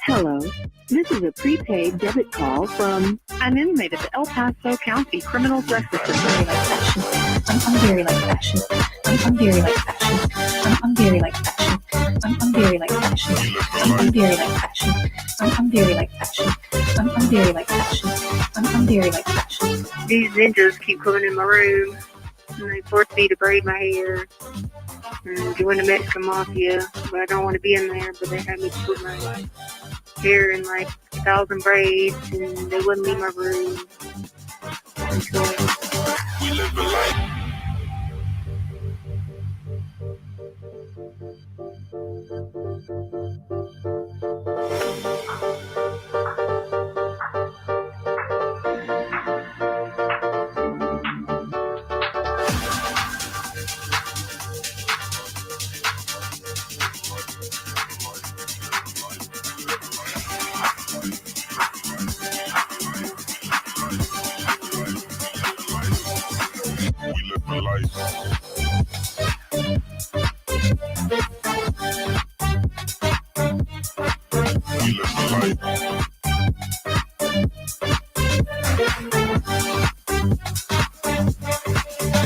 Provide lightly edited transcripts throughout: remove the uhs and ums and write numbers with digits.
Hello, this is a prepaid debit call from an inmate at the El Paso County Criminal Justice Center. I'm very like fashion. I'm very like fashion. I'm very like fashion. I'm very like fashion. I'm very like fashion. I'm very like fashion. I'm very like fashion. I'm very like fashion. These ninjas keep coming in my room and they force me to braid my hair and join the Mexican Mafia, but I don't want to be in there, but they have me put my hair in like 1,000 braids and they wouldn't leave my room. So, We live the life.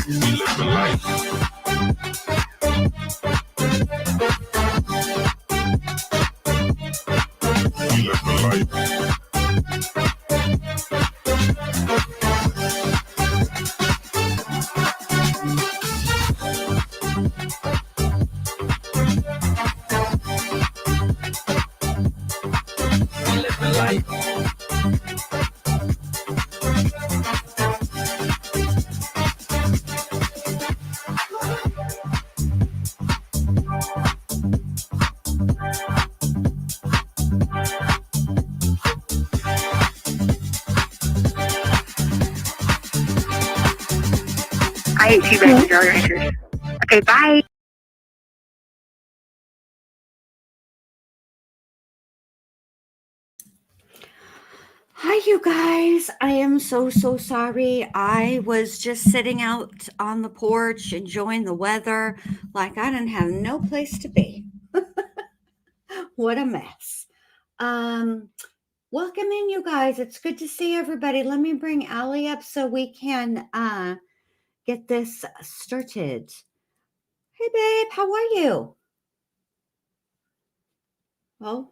We live the life. We live the life. We live the life. We live the life. We live the life. I ate 2 bags of Jolly Ranchers. Okay, bye. Hi, you guys. I am so sorry. I was just sitting out on the porch enjoying the weather like I didn't have no place to be. What a mess. Welcome in, you guys. It's good to see everybody. Let me bring Allie up so we can get this started. Hey, babe. How are you? Oh,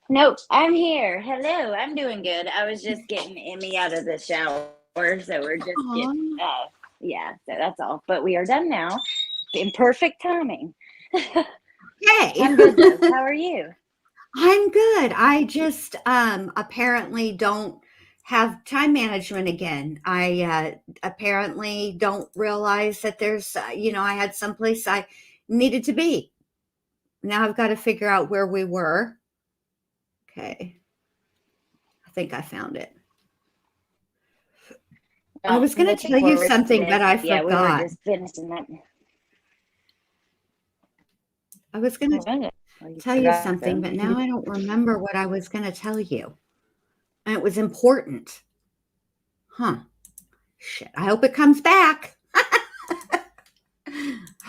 Nope, I'm here. Hello, I'm doing good. I was just getting Emmy out of the shower, so we're just getting, yeah, so that's all. But we are done now in perfect timing. hey. I'm good, though. How are you? I'm good. I just apparently don't have time management again. I apparently don't realize that there's, I had someplace I needed to be. Now I've got to figure out where we were. Okay. I think I found it. I was going to tell you something, but I Yeah, we were forgot. just finishing that. I was going to tell you something, but now I don't remember what I was going to tell you. And it was important. Huh. Shit. I hope it comes back.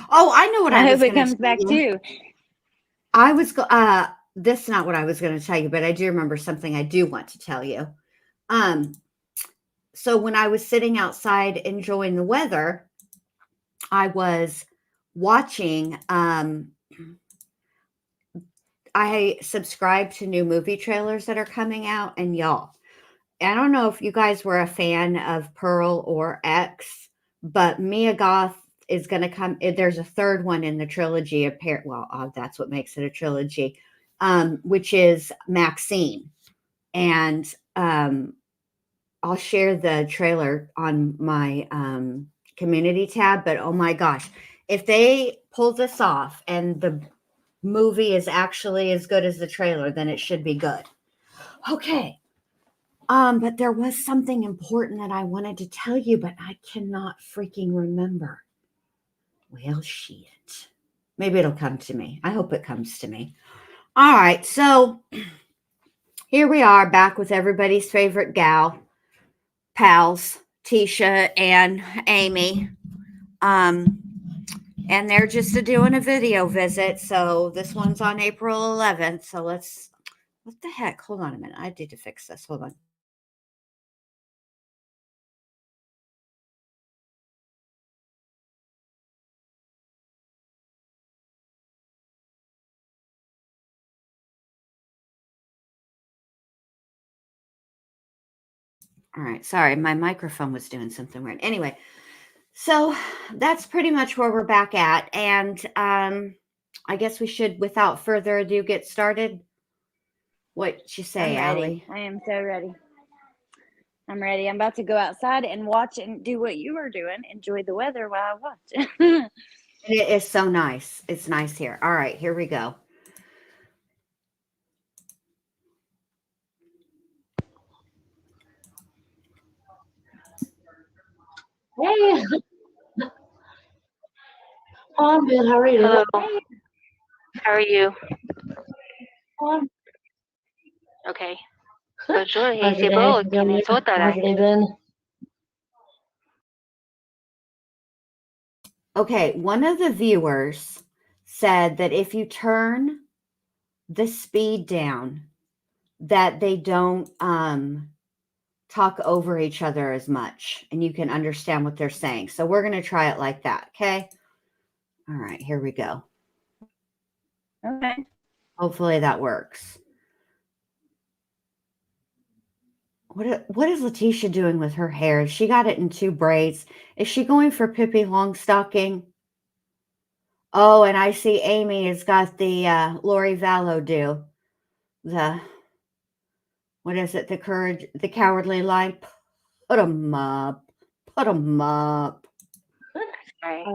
Oh, I know what I hope was it going to comes back tell you. too. I was this is not what I was going to tell you, but I do remember something I do want to tell you. So when I was sitting outside enjoying the weather, I was watching I subscribe to new movie trailers that are coming out, and y'all, I don't know if you guys were a fan of Pearl or X, but Mia Goth is going to come. There's a third one in the trilogy. That's what makes it a trilogy, which is Maxine. And I'll share the trailer on my community tab. But oh my gosh, if they pull this off and the movie is actually as good as the trailer, then it should be good. Okay. But there was something important that I wanted to tell you, but I cannot freaking remember. Well, shit. Maybe it'll come to me. I hope it comes to me. All right, so here we are back with everybody's favorite pals, Tisha and Amy. And they're just doing a video visit. So this one's on April 11th. So what the heck? Hold on a minute. I need to fix this. Hold on. All right. Sorry, my microphone was doing something weird. Anyway, so that's pretty much where we're back at. And I guess we should, without further ado, get started. What you say, I'm ready. Allie? I am so ready. I'm ready. I'm about to go outside and watch and do what you are doing. Enjoy the weather while I watch. It is so nice. It's nice here. All right, here we go. Hey, I'm good. How are you? Hello. How are you? Um, Okay. Bonjour, how's your c'est day? beau, Minnesota. How's your day been? Okay, one of the viewers said that if you turn the speed down, that they don't talk over each other as much and you can understand what they're saying. So we're going to try it like that. Okay. All right, here we go. Okay. Hopefully that works. What is Letecia doing with her hair? She got it in 2 braids. Is she going for Pippi Longstocking? Oh, and I see Amy has got the Lori Vallow do. What is it? The Cowardly Lion. Put them up. Put them up. Sorry.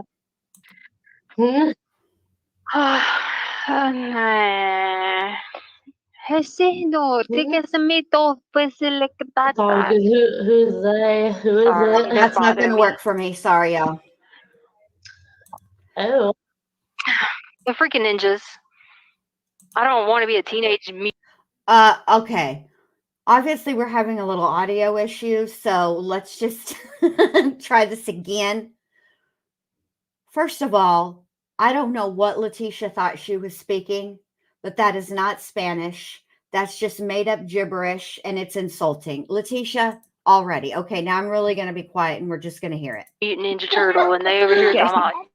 Hmm? Hesino, tigasamito, It's all pesilikatata. good. Who's they? Who is Sorry, it? they're That's not going bothering to me. work for me. Sorry, y'all. Oh, The freaking ninjas. I don't want to be a teenage mutant. Okay. Obviously, we're having a little audio issue, so let's just try this again. First of all, I don't know what Letecia thought she was speaking, but that is not Spanish. That's just made up gibberish and it's insulting. Letecia, already. Okay, now I'm really going to be quiet and we're just going to hear it. Mutant Ninja Turtle, and they over here Okay. talking about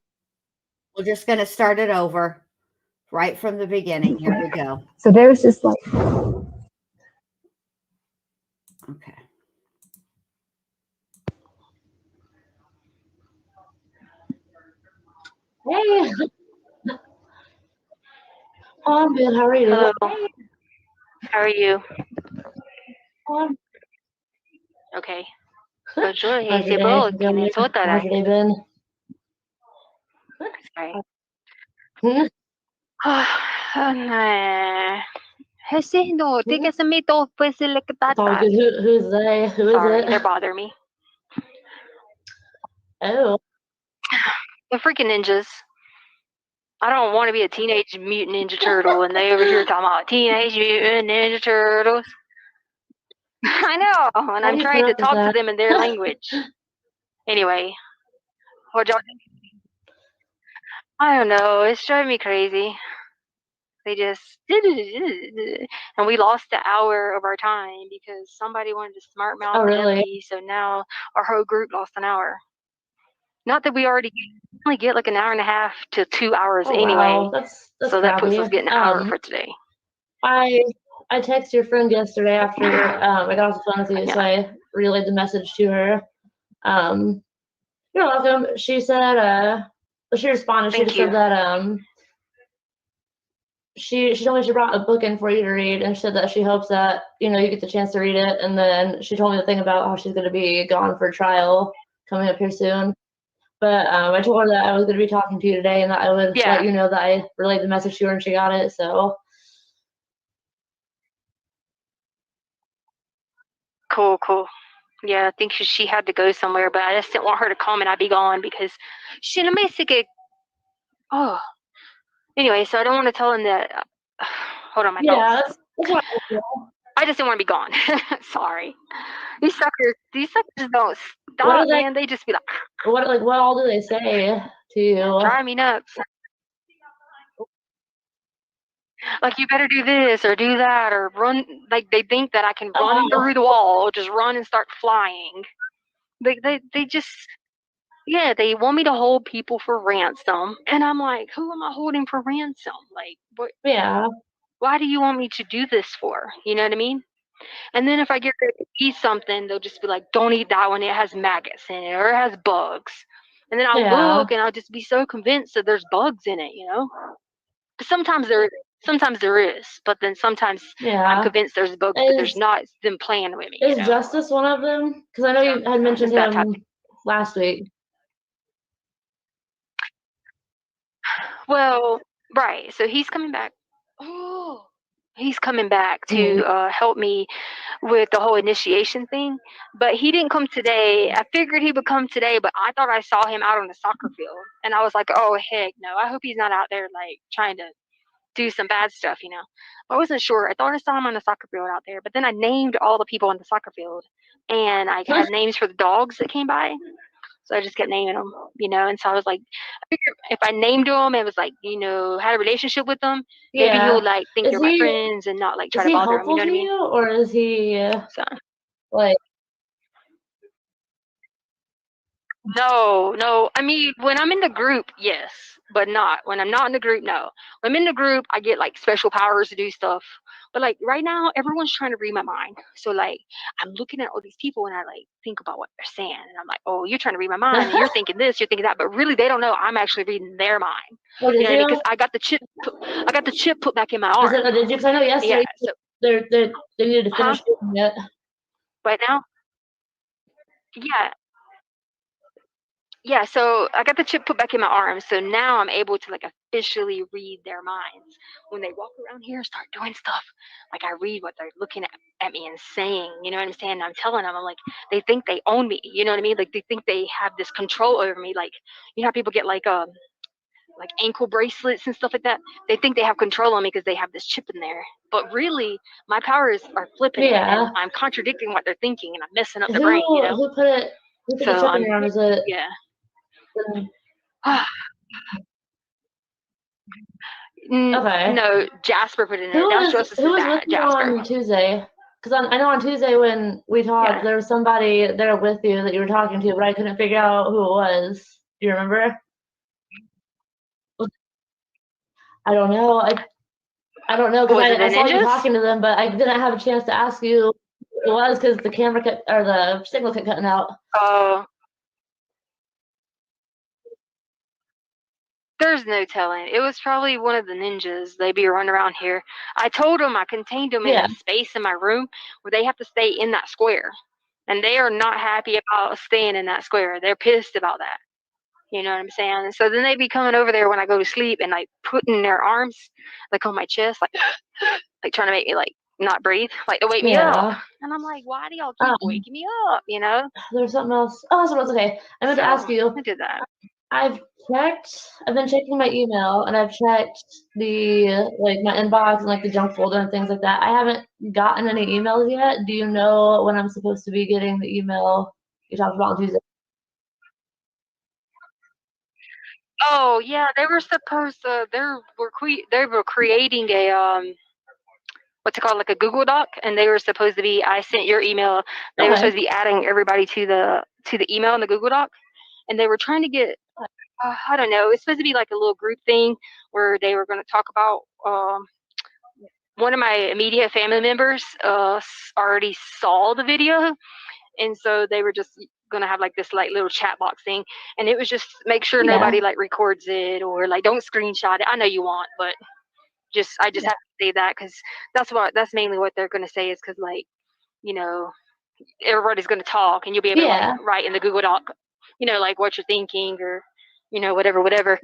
We're just going to start it over right from the beginning. Here we go. So there was this like Okay. hey. I'm good. How are you? hello. How are you? Um, Okay. Bonjour, how's your c'est day? beau, How's your Minnesota. day been? Sorry. Hmm? Hesino, tigasamito, It's all pesilikatata. good. Who's they? Who is Sorry, it? they're bothering me. Oh, The freaking ninjas. I don't want to be a teenage mutant ninja turtle, and they over here talking about teenage mutant ninja turtles. I know, and how I'm do you trying to pronounce talk to that? them in their language. Anyway, what y'all? I don't know. It's driving me crazy. They just and we lost an hour of our time because somebody wanted to smart mouth Oh, really? Debbie. So now our whole group lost an hour. Not that we already only get like an hour and a half to 2 hours Oh, anyway. wow. That's So that puts crappy. us getting an hour for today. I texted your friend yesterday after I got off the phone with you, so Yeah. I relayed the message to her. You're welcome. She said, she responded. She Thank just you. said that she told me she brought a book in for you to read, and she said that she hopes that you get the chance to read it. And then she told me the thing about how she's going to be gone for trial coming up here soon. But I told her that I was going to be talking to you today, and that I would Yeah. let you know that I relayed the message to her and she got it. So Cool. Yeah, I think she had to go somewhere, but I just didn't want her to come and I'd be gone because she basically. Oh, anyway, so I don't want to tell him that. Hold on, my Yeah, thoughts. that's what I feel. I just didn't want to be gone. Sorry. These suckers don't What stop, are they? man. They just be like, What all do they say to you? drive me nuts. Like, you better do this or do that or run. Like, they think that I can run Oh, through the wall, just run and start flying. They just, yeah, they want me to hold people for ransom. And I'm like, who am I holding for ransom? Like, what? yeah, Why do you want me to do this for? You know what I mean? And then if I get ready to eat something, they'll just be like, don't eat that one. It has maggots in it or it has bugs. And then I'll yeah, look and I'll just be so convinced that there's bugs in it, you know? But sometimes there is, but then sometimes I'm yeah. convinced there's bugs, but there's Is not. It's them playing with me, you is know? Justice one of them? Because I know you had mentioned It's that type. him last week. Well, right. So he's coming back. Oh, he's coming back to help me with the whole initiation thing. But he didn't come today. I figured he would come today, but I thought I saw him out on the soccer field. And I was like, oh, heck no. I hope he's not out there, like, trying to do some bad stuff, you know? I wasn't sure. I thought I saw him on the soccer field out there. But then I named all the people on the soccer field. And I had names for the dogs that came by. So I just kept naming them, you know. And so I was like, I figured if I named them and was like, you know, had a relationship with them, maybe he'll like think they're my friends and not like try Is to he bother them. You helpful know what to I mean? you, or is he So like? no. I mean, when I'm in the group, yes, but not when I'm not in the group. No, when I'm in the group, I get like special powers to do stuff. But like right now, everyone's trying to read my mind. So like I'm looking at all these people and I like think about what they're saying, and I'm like, oh, you're trying to read my mind, and you're thinking this, you're thinking that, but really they don't know I'm actually reading their mind. What You did know what I mean? you? Because I got the chip put back in my I arm. said, oh, did you? Because I know yesterday Yeah. So they needed to finish doing it. right now, yeah. Yeah, so I got the chip put back in my arm, so now I'm able to like officially read their minds. When they walk around here and start doing stuff, like I read what they're looking at me and saying, you know what I'm saying? And I'm telling them, I'm like, they think they own me, you know what I mean? Like they think they have this control over me. Like, you know how people get like ankle bracelets and stuff like that? They think they have control on me because they have this chip in there. But really, my powers are flipping it, Yeah. and I'm contradicting what they're thinking, and I'm messing up their brain, you know? Who put it? Who put the So chip in your arm? Is it? yeah. Okay. No, Jasper put it in there. Who That's was Joseph's with dad, you Jasper. on Tuesday? Because I know on Tuesday when we talked, Yeah. there was somebody there with you that you were talking to, but I couldn't figure out who it was. Do you remember? I don't know. I don't know because Was it the I saw you ninjas? talking to them, but I didn't have a chance to ask you who it was because the camera or the signal kept cutting out. Oh. There's no telling. It was probably one of the ninjas. They be running around here. I told them I contained them in a space in my room where they have to stay in that square. And they are not happy about staying in that square. They're pissed about that. You know what I'm saying? And so then they be coming over there when I go to sleep and like putting their arms like on my chest, like trying to make me like not breathe, like to wake me up. And I'm like, why do y'all keep waking me up? You know? There's something else. Oh, something else. Okay, I meant to ask you. I did that. I've been checking my email and I've checked the like my inbox and like the junk folder and things like that. I haven't gotten any emails yet. Do you know when I'm supposed to be getting the email you talked about on Tuesday? Oh yeah, they were supposed to. They were creating a what's it called, like a Google Doc, and they were supposed to be. I sent your email. They were supposed to be adding everybody to the email in the Google Doc, and they were trying to get. I don't know. It's supposed to be like a little group thing where they were going to talk about. One of my immediate family members already saw the video, and so they were just gonna have like this like little chat box thing, and it was just make sure nobody like records it or like don't screenshot it. I know you want, but I just have to say that because that's mainly what they're gonna say is because like, you know, everybody's gonna talk and you'll be able to like write in the Google Doc, you know, like what you're thinking or, you know, whatever.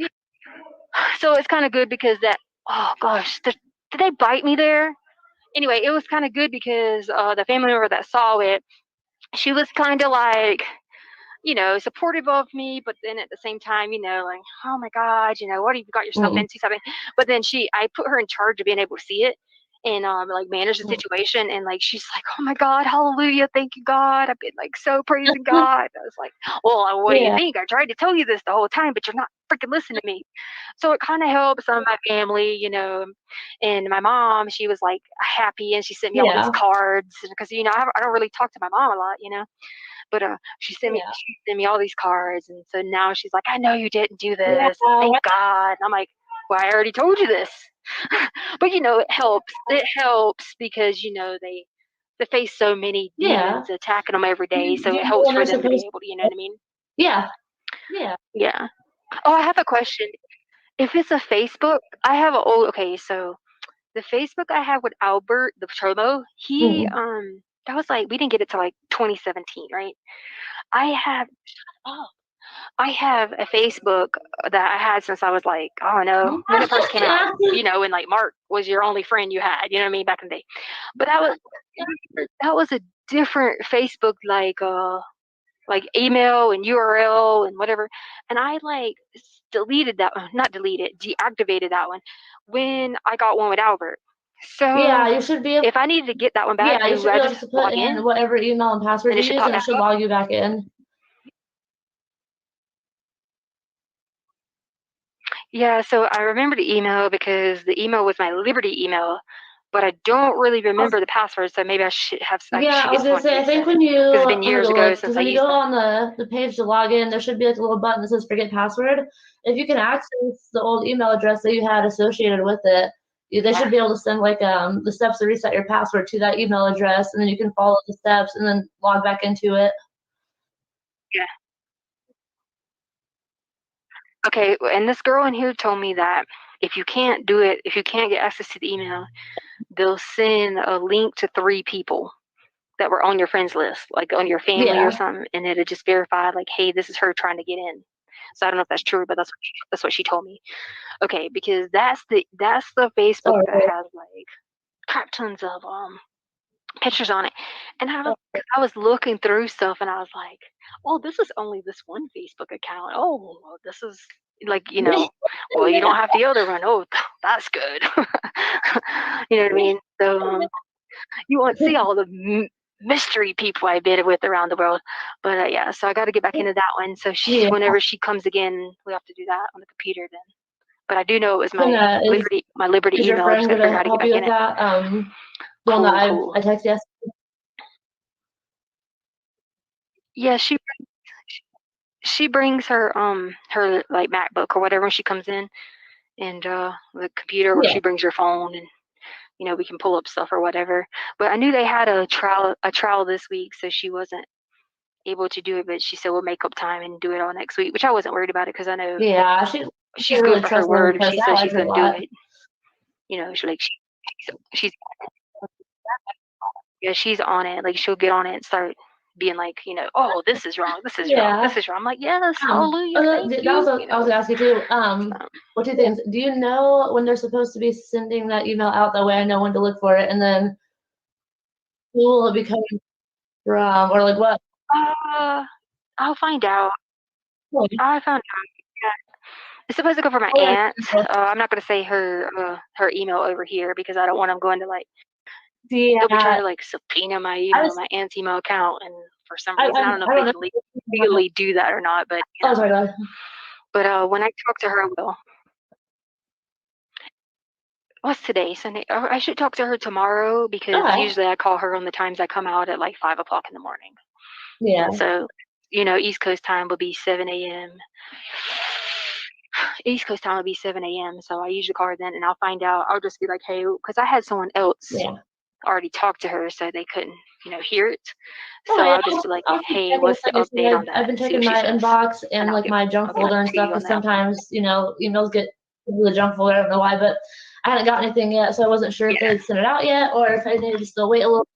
So it's kind of good because that, oh gosh, did they bite me there? anyway, it was kind of good because the family member that saw it, she was kind of like, supportive of me, but then at the same time, like, oh my God, what have you got yourself into? Something. But then I put her in charge of being able to see it and like manage the situation. And like, she's like, oh my God, hallelujah. Thank you, God. I've been like so praising God. I was like, well, what do you think? I tried to tell you this the whole time, but you're not freaking listening to me. So it kind of helped some of my family, and my mom, she was like happy and she sent me all these cards because, I don't really talk to my mom a lot, but she sent me all these cards, and so now she's like, I know you didn't do this, and thank God. And I'm like, well, I already told you this. But it helps. It helps because they face so many demons attacking them every day, so it helps for them to be able to, you know what I mean? Yeah. Yeah. Oh, I have a question. If it's a Facebook, I have a okay, so the Facebook I have with Albert, the Chomo, he that was like, we didn't get it till like 2017, right? I have I have a Facebook that I had since I was like, oh no, when it first came out, when like Mark was your only friend you had, you know what I mean, back in the day. But that was a different Facebook, like email and URL and whatever. And I like deleted that one, not deleted, deactivated that one when I got one with Albert. So you should be able. if I needed to get that one back, You should be able to put log in in whatever email and password and you it should use, pop and it back should up. log you back in. Yeah, so I remember the email because the email was my Liberty email, but I don't really remember the password, so maybe I should have. I was gonna say, I think when you it's been years ago since because I when you used go that. on the page to log in, there should be like a little button that says forget password. If you can access the old email address that you had associated with it, they should be able to send like the steps to reset your password to that email address, and then you can follow the steps and then log back into it. Yeah. Okay, and this girl in here told me that if you can't do it, if you can't get access to the email, they'll send a link to 3 people that were on your friends list, like on your family or something, and it'll just verify like, hey, this is her trying to get in. So I don't know if that's true, but that's what she told me. Okay, because that's the Facebook that has like crap tons of pictures on it, and I was looking through stuff, and I was like, oh, this is only this one Facebook account. Oh, well, this is like, well, you don't have the other one. Oh, that's good. You know what I mean? So you won't see all the mystery people I've been with around the world. But yeah, so I got to get back into that one. So whenever she comes again, we have to do that on the computer then. But I do know it was my Liberty Is your email. I just friend got to figure gonna out how to help get you back with in it. that? The one that I texted yesterday. Yeah, she brings her like MacBook or whatever when she comes in, and the computer, or she brings her phone, and we can pull up stuff or whatever. But I knew they had a trial this week, so she wasn't able to do it, but she said we'll make up time and do it all next week, which I wasn't worried about it because I know she's really good for her word. If she says she's going gonna do it, she's yeah, she's on it. Like, she'll get on it and start being like, oh, this is wrong, this is wrong, this is wrong. I'm like, yes, hallelujah, thank you. That was what I was gonna ask you too. What 2 things? Do you know when they're supposed to be sending that email out? That way I know when to look for it. And then who will it be coming from, or like what? I'll find out. I found out. Yeah. It's supposed to go for my aunt. I'm not gonna say her email over here because I don't want them going to like. They'll be trying to like subpoena my email, my aunt's email account, and for some reason I don't know if they can legally do that or not. But but when I talk to her, what's today? Sunday. I should talk to her tomorrow because usually I call her on the times I come out at like 5 o'clock in the morning. Yeah. And so East Coast time will be 7 a.m. East Coast time will be 7 a.m. So I usually call her then, and I'll find out. I'll just be like, hey, because I had someone else already talk to her, so they couldn't, hear it. So I'll just be like, hey, what's the update on that? I've been checking my inbox and like my junk folder and stuff, because sometimes, emails get into the junk folder. I don't know why, but I hadn't got anything yet, so I wasn't sure if they'd sent it out yet or if I needed to still wait a little.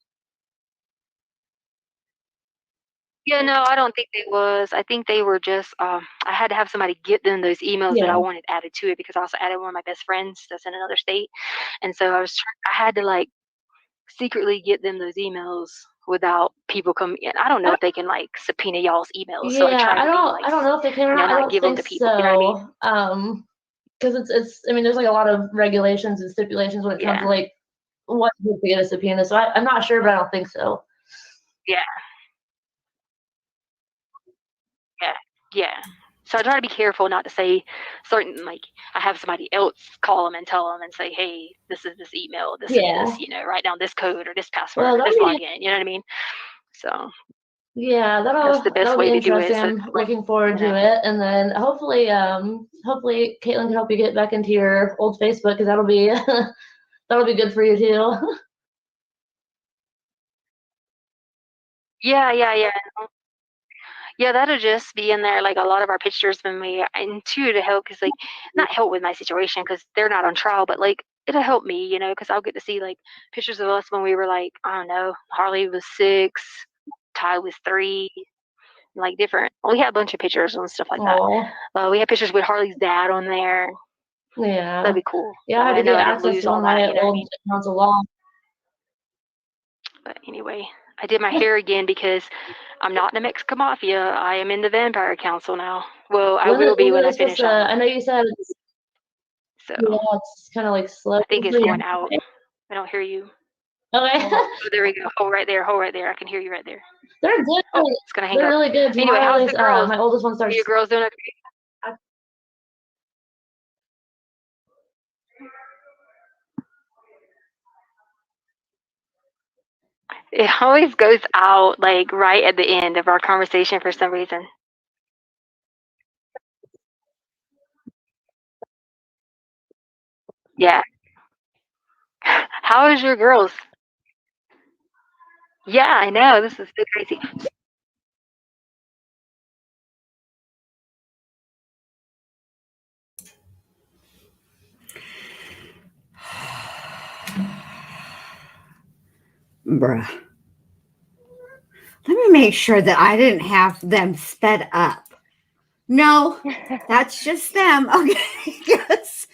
Yeah, no, I don't think they was. I think they were just, I had to have somebody get them those emails that I wanted added to it, because I also added one of my best friends that's in another state. And so I had to like secretly get them those emails without people coming in. I don't know if they can like subpoena y'all's emails. So I Yeah, try to be like, I don't know if they can or not. I not don't give them think to people. You know what I mean? so. Because it's I mean, there's like a lot of regulations and stipulations when it comes to like what to get a subpoena. So I'm not sure, but I don't think so. Yeah. Yeah. So I try to be careful not to say certain, like, I have somebody else call them and tell them and say, hey, this is this email, this is this, write down this code or this password or this login. You know what I mean? So yeah, that's the best that'll way be to do it. interesting. So, I'm looking forward to it, and then hopefully Caitlin can help you get back into your old Facebook, because that'll be that'll be good for you too. Yeah. Yeah, that'll just be in there, like a lot of our pictures when we, and two, to help, because like, not help with my situation because they're not on trial, but like it'll help me, because I'll get to see like pictures of us when we were like, I don't know, Harley was 6, Ty was 3, like different. We had a bunch of pictures and stuff like that. We had pictures with Harley's dad on there. Yeah, that'd be cool. Yeah, I had to get access to one of my old accounts a lot. But anyway, I did my hair again because I'm not in the Mexican Mafia. I am in the Vampire Council now. Well, I will be when I finish that. I know you said it's, so yeah, it's kind of like slow. I think it's going out. I don't hear you. Okay. Oh, there we go. Hold right there. I can hear you right there. They're good. It's gonna hang up. They're really good. Anyway, how's the girls? My oldest one starts. Are your girls doing okay? It always goes out like right at the end of our conversation for some reason. Yeah. How is your girls? Yeah, I know. This is so crazy. Bruh. Let me make sure that I didn't have them sped up. No, that's just them. Okay. Yes.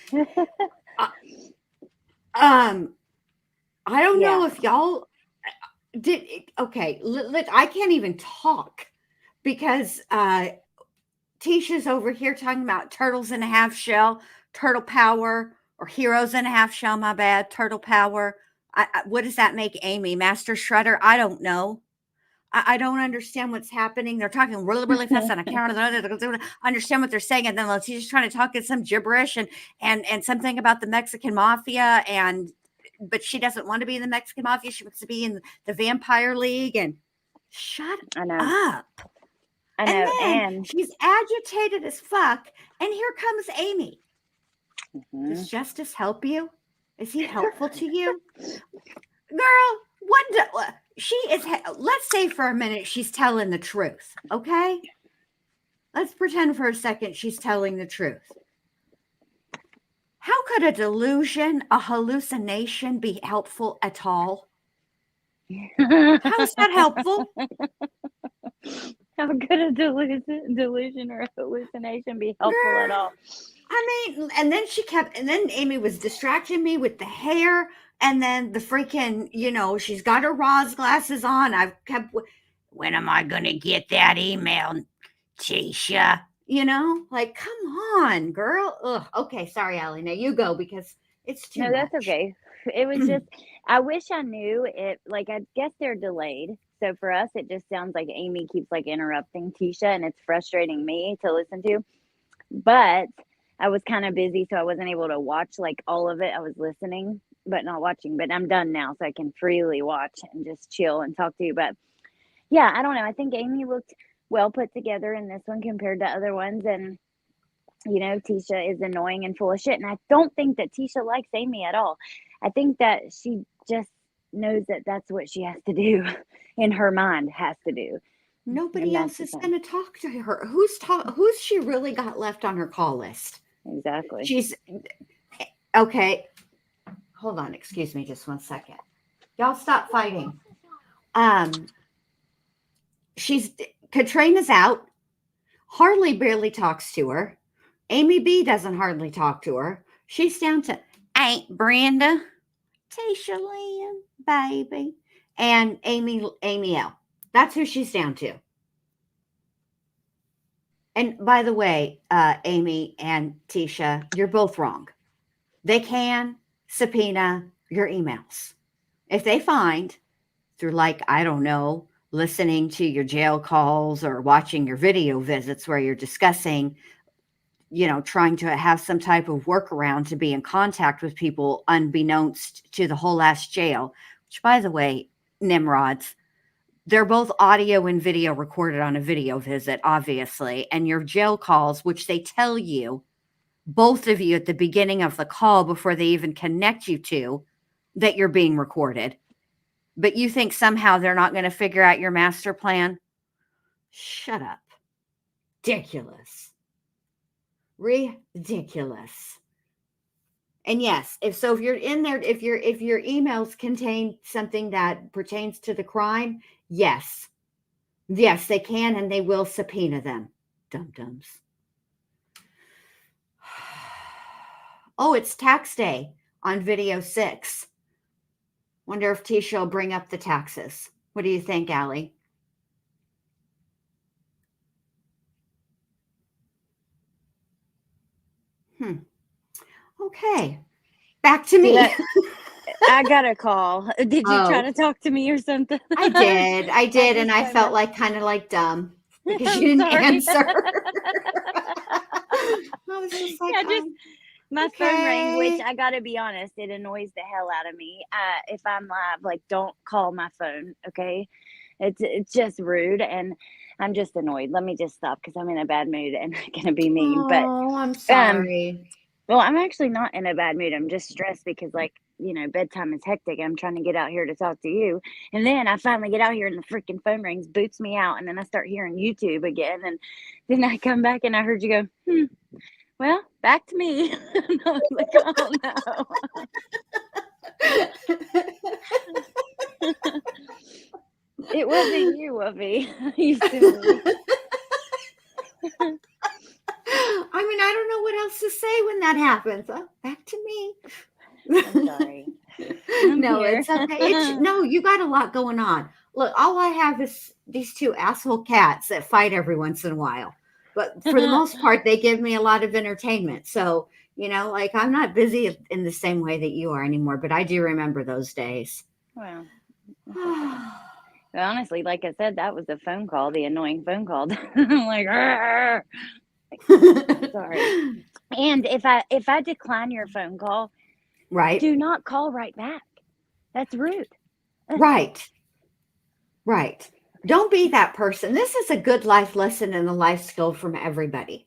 I don't know if y'all did. Okay. I can't even talk because Tisha's over here talking about turtles in a half shell, turtle power, or heroes in a half shell. My bad. Turtle power. What does that make Amy? Master Shredder? I don't know. I don't understand what's happening. They're talking really, really fast on account of the understand what they're saying, and then Leticia's trying to talk in some gibberish and something about the Mexican mafia, but she doesn't want to be in the Mexican mafia. She wants to be in the Vampire League. And shut up. I know, and she's agitated as fuck. And here comes Amy. Does Justice help you? Is he helpful to you, girl? She is, let's say for a minute she's telling the truth, okay? Let's pretend for a second she's telling the truth. How could a delusion, a hallucination be helpful at all? How is that helpful? How could a delusion or a hallucination be helpful at all? I mean, and then Amy was distracting me with the hair. And then the freaking, she's got her Roz glasses on. I've kept, when am I going to get that email, Tisha? Like, come on, girl. Ugh. Okay, sorry, Allie. Now you go because it's too much. No, that's okay. It was just, I wish I knew it. Like, I guess they're delayed. So for us, it just sounds like Amy keeps like interrupting Tisha, and it's frustrating me to listen to. But I was kind of busy, so I wasn't able to watch like all of it. I was listening, but not watching. But I'm done now, so I can freely watch and just chill and talk to you. But yeah, I don't know. I think Amy looked well put together in this one compared to other ones. And, Tisha is annoying and full of shit. And I don't think that Tisha likes Amy at all. I think that she just knows that that's what she has to do in her mind, has to do. Nobody else is going to talk to her. Who's she really got left on her call list? Exactly. She's okay. Hold on. Excuse me just one second. Y'all stop fighting. Katrina's out. Harley barely talks to her. Amy B doesn't hardly talk to her. She's down to Aunt Brenda, Tisha Lynn, baby. And Amy L. That's who she's down to. And by the way, Amy and Tisha, you're both wrong. They can subpoena your emails. If they find through, like, I don't know, listening to your jail calls or watching your video visits where you're discussing, trying to have some type of workaround to be in contact with people unbeknownst to the whole ass jail, which, by the way, Nimrods, they're both audio and video recorded on a video visit, obviously. And your jail calls, which they tell you, both of you at the beginning of the call before they even connect you to, that you're being recorded. But you think somehow they're not going to figure out your master plan? Shut up. Ridiculous. Ridiculous. And yes, if you're in there, if your emails contain something that pertains to the crime, yes, they can and they will subpoena them. Dum-dums. Oh, it's tax day on video 6. Wonder if Tisha will bring up the taxes. What do you think, Allie? Okay. Back to me. I got a call. Did you try to talk to me or something? I did. And I felt kind of dumb because you didn't answer. I was just like, my phone rang, which I gotta be honest, it annoys the hell out of me. If I'm live, don't call my phone, okay? It's just rude, and I'm just annoyed. Let me just stop because I'm in a bad mood and I'm gonna be mean. Oh, I'm sorry. Well, I'm actually not in a bad mood. I'm just stressed because, bedtime is hectic. I'm trying to get out here to talk to you. And then I finally get out here and the freaking phone rings, boots me out. And then I start hearing YouTube again. And then I come back and I heard you go, well, back to me. And I was like, oh, no. It wasn't you, Whoopi. You silly. I mean, I don't know what else to say when that happens. Back to me. I'm sorry. No, it's okay. No, you got a lot going on. Look, all I have is these 2 asshole cats that fight every once in a while. But for the most part, they give me a lot of entertainment. So, I'm not busy in the same way that you are anymore. But I do remember those days. Well, honestly, like I said, that was the phone call, the annoying phone call. I'm like, argh. Sorry. And if I decline your phone call, right, do not call right back. That's rude. Right. Don't be that person. This is a good life lesson and a life skill from everybody.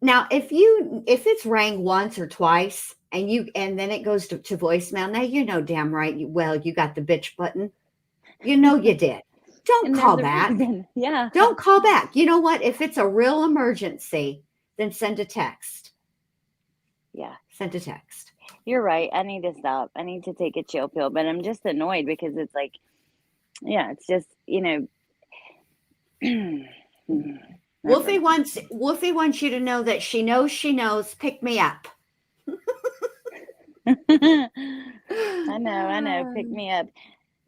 Now, if it's rang once or twice and then it goes to voicemail, now damn right you got the bitch button. You did. Don't call back. Yeah. Don't call back. You know what? If it's a real emergency, then send a text. Yeah. Send a text. You're right. I need to stop. I need to take a chill pill, but I'm just annoyed because it's like, yeah, it's just, Wolfie wants you to know that she knows, pick me up. I know, pick me up.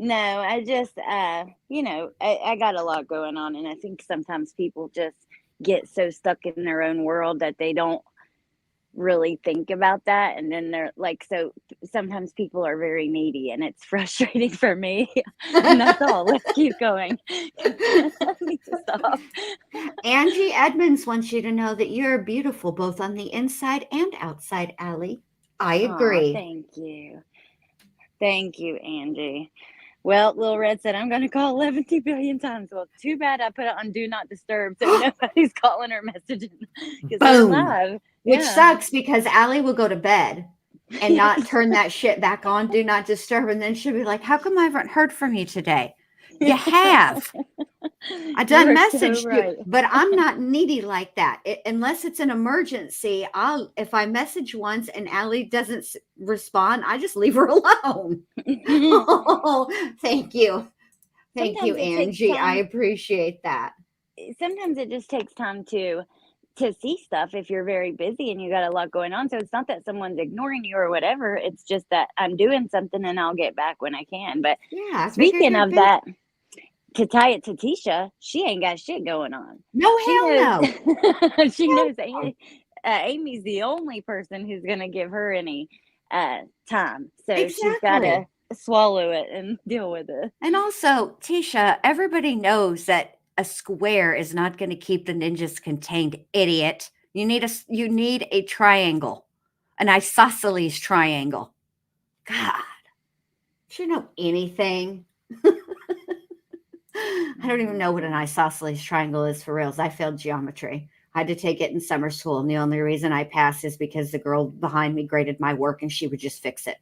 No, I just, I got a lot going on, and I think sometimes people just get so stuck in their own world that they don't really think about that. And then they're like, so sometimes people are very needy, and it's frustrating for me. And that's all. Let's keep going. I need to stop. Angie Edmonds wants you to know that you're beautiful both on the inside and outside, Allie. I agree. Thank you, Angie. Well, Lil Red said, I'm going to call 11 billion times. Well, too bad I put it on Do Not Disturb so nobody's calling or messaging. Boom. Live. Which sucks because Allie will go to bed and not turn that shit back on, Do Not Disturb. And then she'll be like, how come I haven't heard from you today? You have. I done messaged you, but I'm not needy like that. Unless it's an emergency, if I message once and Allie doesn't respond, I just leave her alone. Oh, thank you. Thank you, Angie. I appreciate that. Sometimes it just takes time to to see stuff if you're very busy and you got a lot going on. So it's not that someone's ignoring you or whatever. It's just that I'm doing something and I'll get back when I can. But Yeah, I figured speaking you're of busy. that, to tie it to Tisha, she ain't got shit going on. No, She hell no. knows. She Hell knows Amy's the only person who's gonna give her any time. So she's got to Exactly. swallow it and deal with it. And also, Tisha, everybody knows that a square is not going to keep the ninjas contained, idiot. You need a triangle, an isosceles triangle. God, do you know anything? I don't even know what an isosceles triangle is for reals. I failed geometry. I had to take it in summer school, and the only reason I passed is because the girl behind me graded my work, and she would just fix it.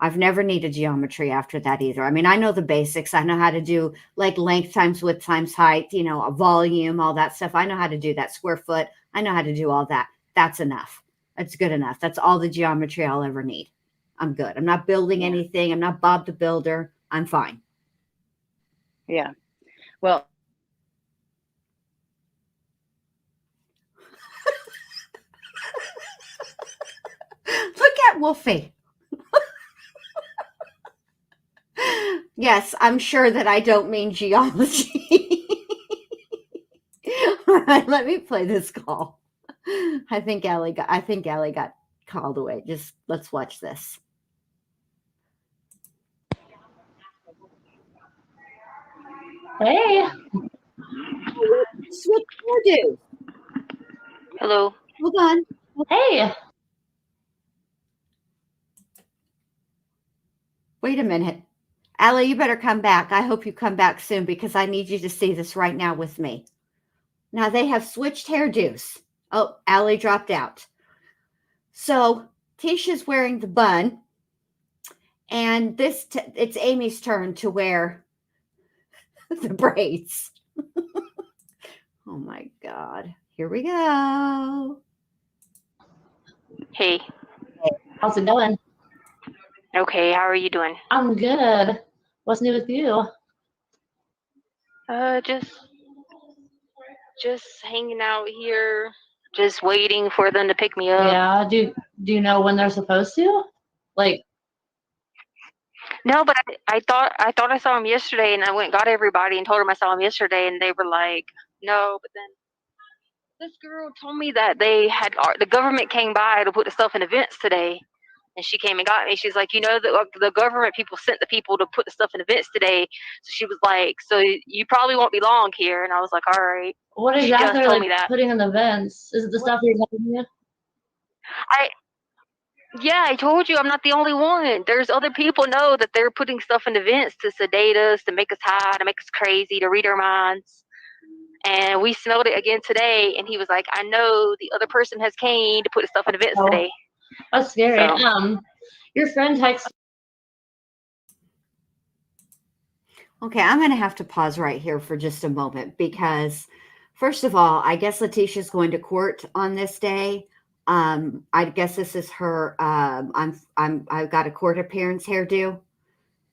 I've never needed geometry after that either. I mean, I know the basics. I know how to do like length times width times height, a volume, all that stuff. I know how to do that. Square foot. I know how to do all that. That's enough. That's good enough. That's all the geometry I'll ever need. I'm good. I'm not building anything. I'm not Bob the Builder. I'm fine. Yeah. Well, look at Wolfie. Yes, I'm sure that I don't mean geology. All right, let me play this call. I think Allie got called away. Just let's watch this. Hey. Switch hairdo. Hello. Hold on. Hey. Wait a minute. Allie, you better come back. I hope you come back soon because I need you to see this right now with me. Now they have switched hairdos. Oh, Allie dropped out. So Tisha's wearing the bun, and it's Amy's turn to wear the braids. Oh my God. Here we go. Hey. How's it going? Okay, how are you doing? I'm good. What's new with you? Just hanging out here, just waiting for them to pick me up. Yeah. Do you know when they're supposed to? Like, No, but I thought I saw them yesterday, and I went and got everybody and told them I saw them yesterday, and they were like, no. But then this girl told me that the government came by to put the stuff in events today, and she came and got me. She's like, the government people sent the people to put the stuff in events today. So she was like, so you probably won't be long here. And I was like, all right. what She exactly just are told they me that. putting in the vents? Is it the stuff you're telling me? I told you I'm not the only one. There's other people know that they're putting stuff in events to sedate us, to make us high, to make us crazy, to read our minds. And we smelled it again today. And he was like, I know the other person has came to put the stuff in events today. That's scary. So. Your friend texted. Okay, I'm going to have to pause right here for just a moment because, first of all, I guess Leticia's going to court on this day. I guess this is her. I've got a court appearance hairdo,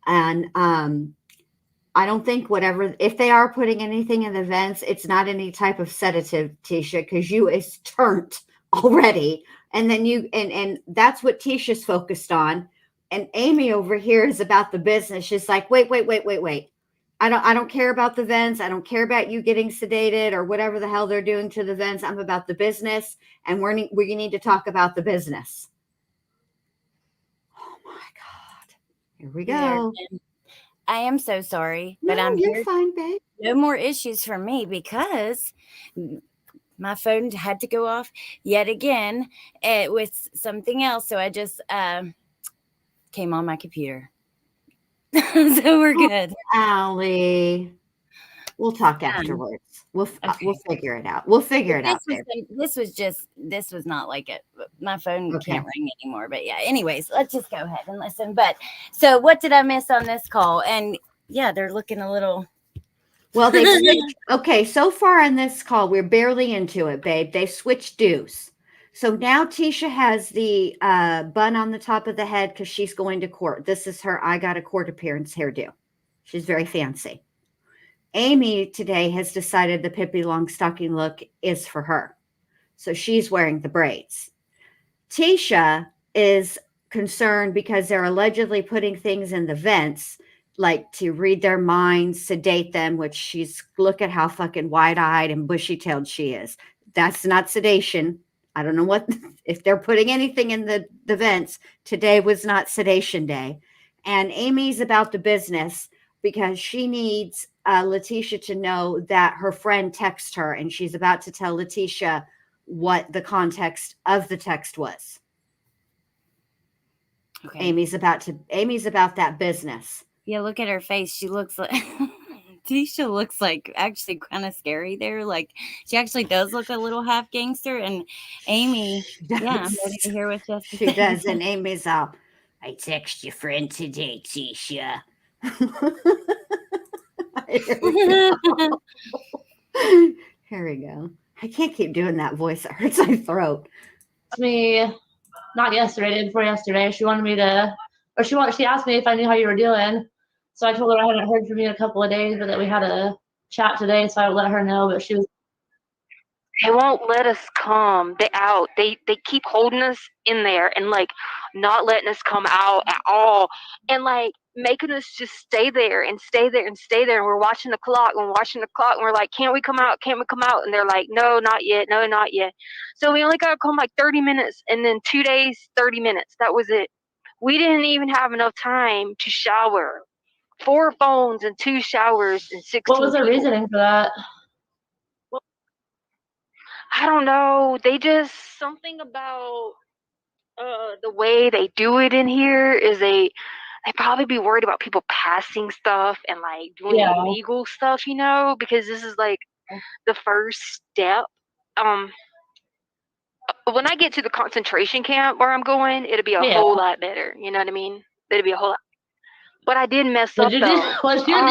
and I don't think if they are putting anything in the vents, it's not any type of sedative, Tisha, because you is turned already, and then and that's what Tisha's focused on, and Amy over here is about the business. She's like, wait. I don't care about the vents. I don't care about you getting sedated or whatever the hell they're doing to the vents. I'm about the business, and we need to talk about the business. Oh my God. Here we go. I am so sorry, but No, I'm you're here. fine, babe. No more issues for me because my phone had to go off yet again with something else. So I just came on my computer. So we're good. Allie, we'll talk afterwards. We'll figure it out. We'll figure it out. This was not like it. My phone Okay. can't ring anymore. But yeah, anyways, let's just go ahead and listen. But so what did I miss on this call? And yeah, they're looking a little. Well, okay, so far on this call, we're barely into it, babe. They switched dues. So now Tisha has the bun on the top of the head because she's going to court. This is her I got a court appearance hairdo. She's very fancy. Amy today has decided the Pippi Longstocking look is for her. So she's wearing the braids. Tisha is concerned because they're allegedly putting things in the vents, like to read their minds, sedate them, which she's, look at how fucking wide-eyed and bushy-tailed she is. That's not sedation. I don't know what, if they're putting anything in the vents, today was not sedation day. And Amy's about the business because she needs Letecia to know that her friend texted her, and she's about to tell Letecia what the context of the text was. Okay. Amy's about that business. Yeah, look at her face. She looks like Tisha looks like actually kind of scary there. Like she actually does look a little half gangster. And Amy, yeah, I'm ready to hear what she has to She say. does. And Amy's all, I text your friend today, Tisha. Here we go. I can't keep doing that voice. It hurts my throat. Me, not yesterday, day before yesterday. She wanted me to, or she asked me if I knew how you were doing. So I told her I hadn't heard from you in a couple of days, but that we had a chat today, so I would let her know. But she was, they won't let us come. They keep holding us in there and like not letting us come out at all, and like making us just stay there and stay there and stay there. And we're watching the clock and we're like, can't we come out? Can't we come out? And they're like, no, not yet. No, not yet. So we only got to come like 30 minutes, and then 2 days, 30 minutes. That was it. We didn't even have enough time to shower. 4 phones and 2 showers and 16 What was the people. reasoning for that? I don't know. They just, something about the way they do it in here is they probably be worried about people passing stuff and like doing illegal stuff, you know, because this is like the first step. When I get to the concentration camp where I'm going, it'll be a whole lot better. You know what I mean? It'll be a whole lot. But I did mess up though. What'd you do?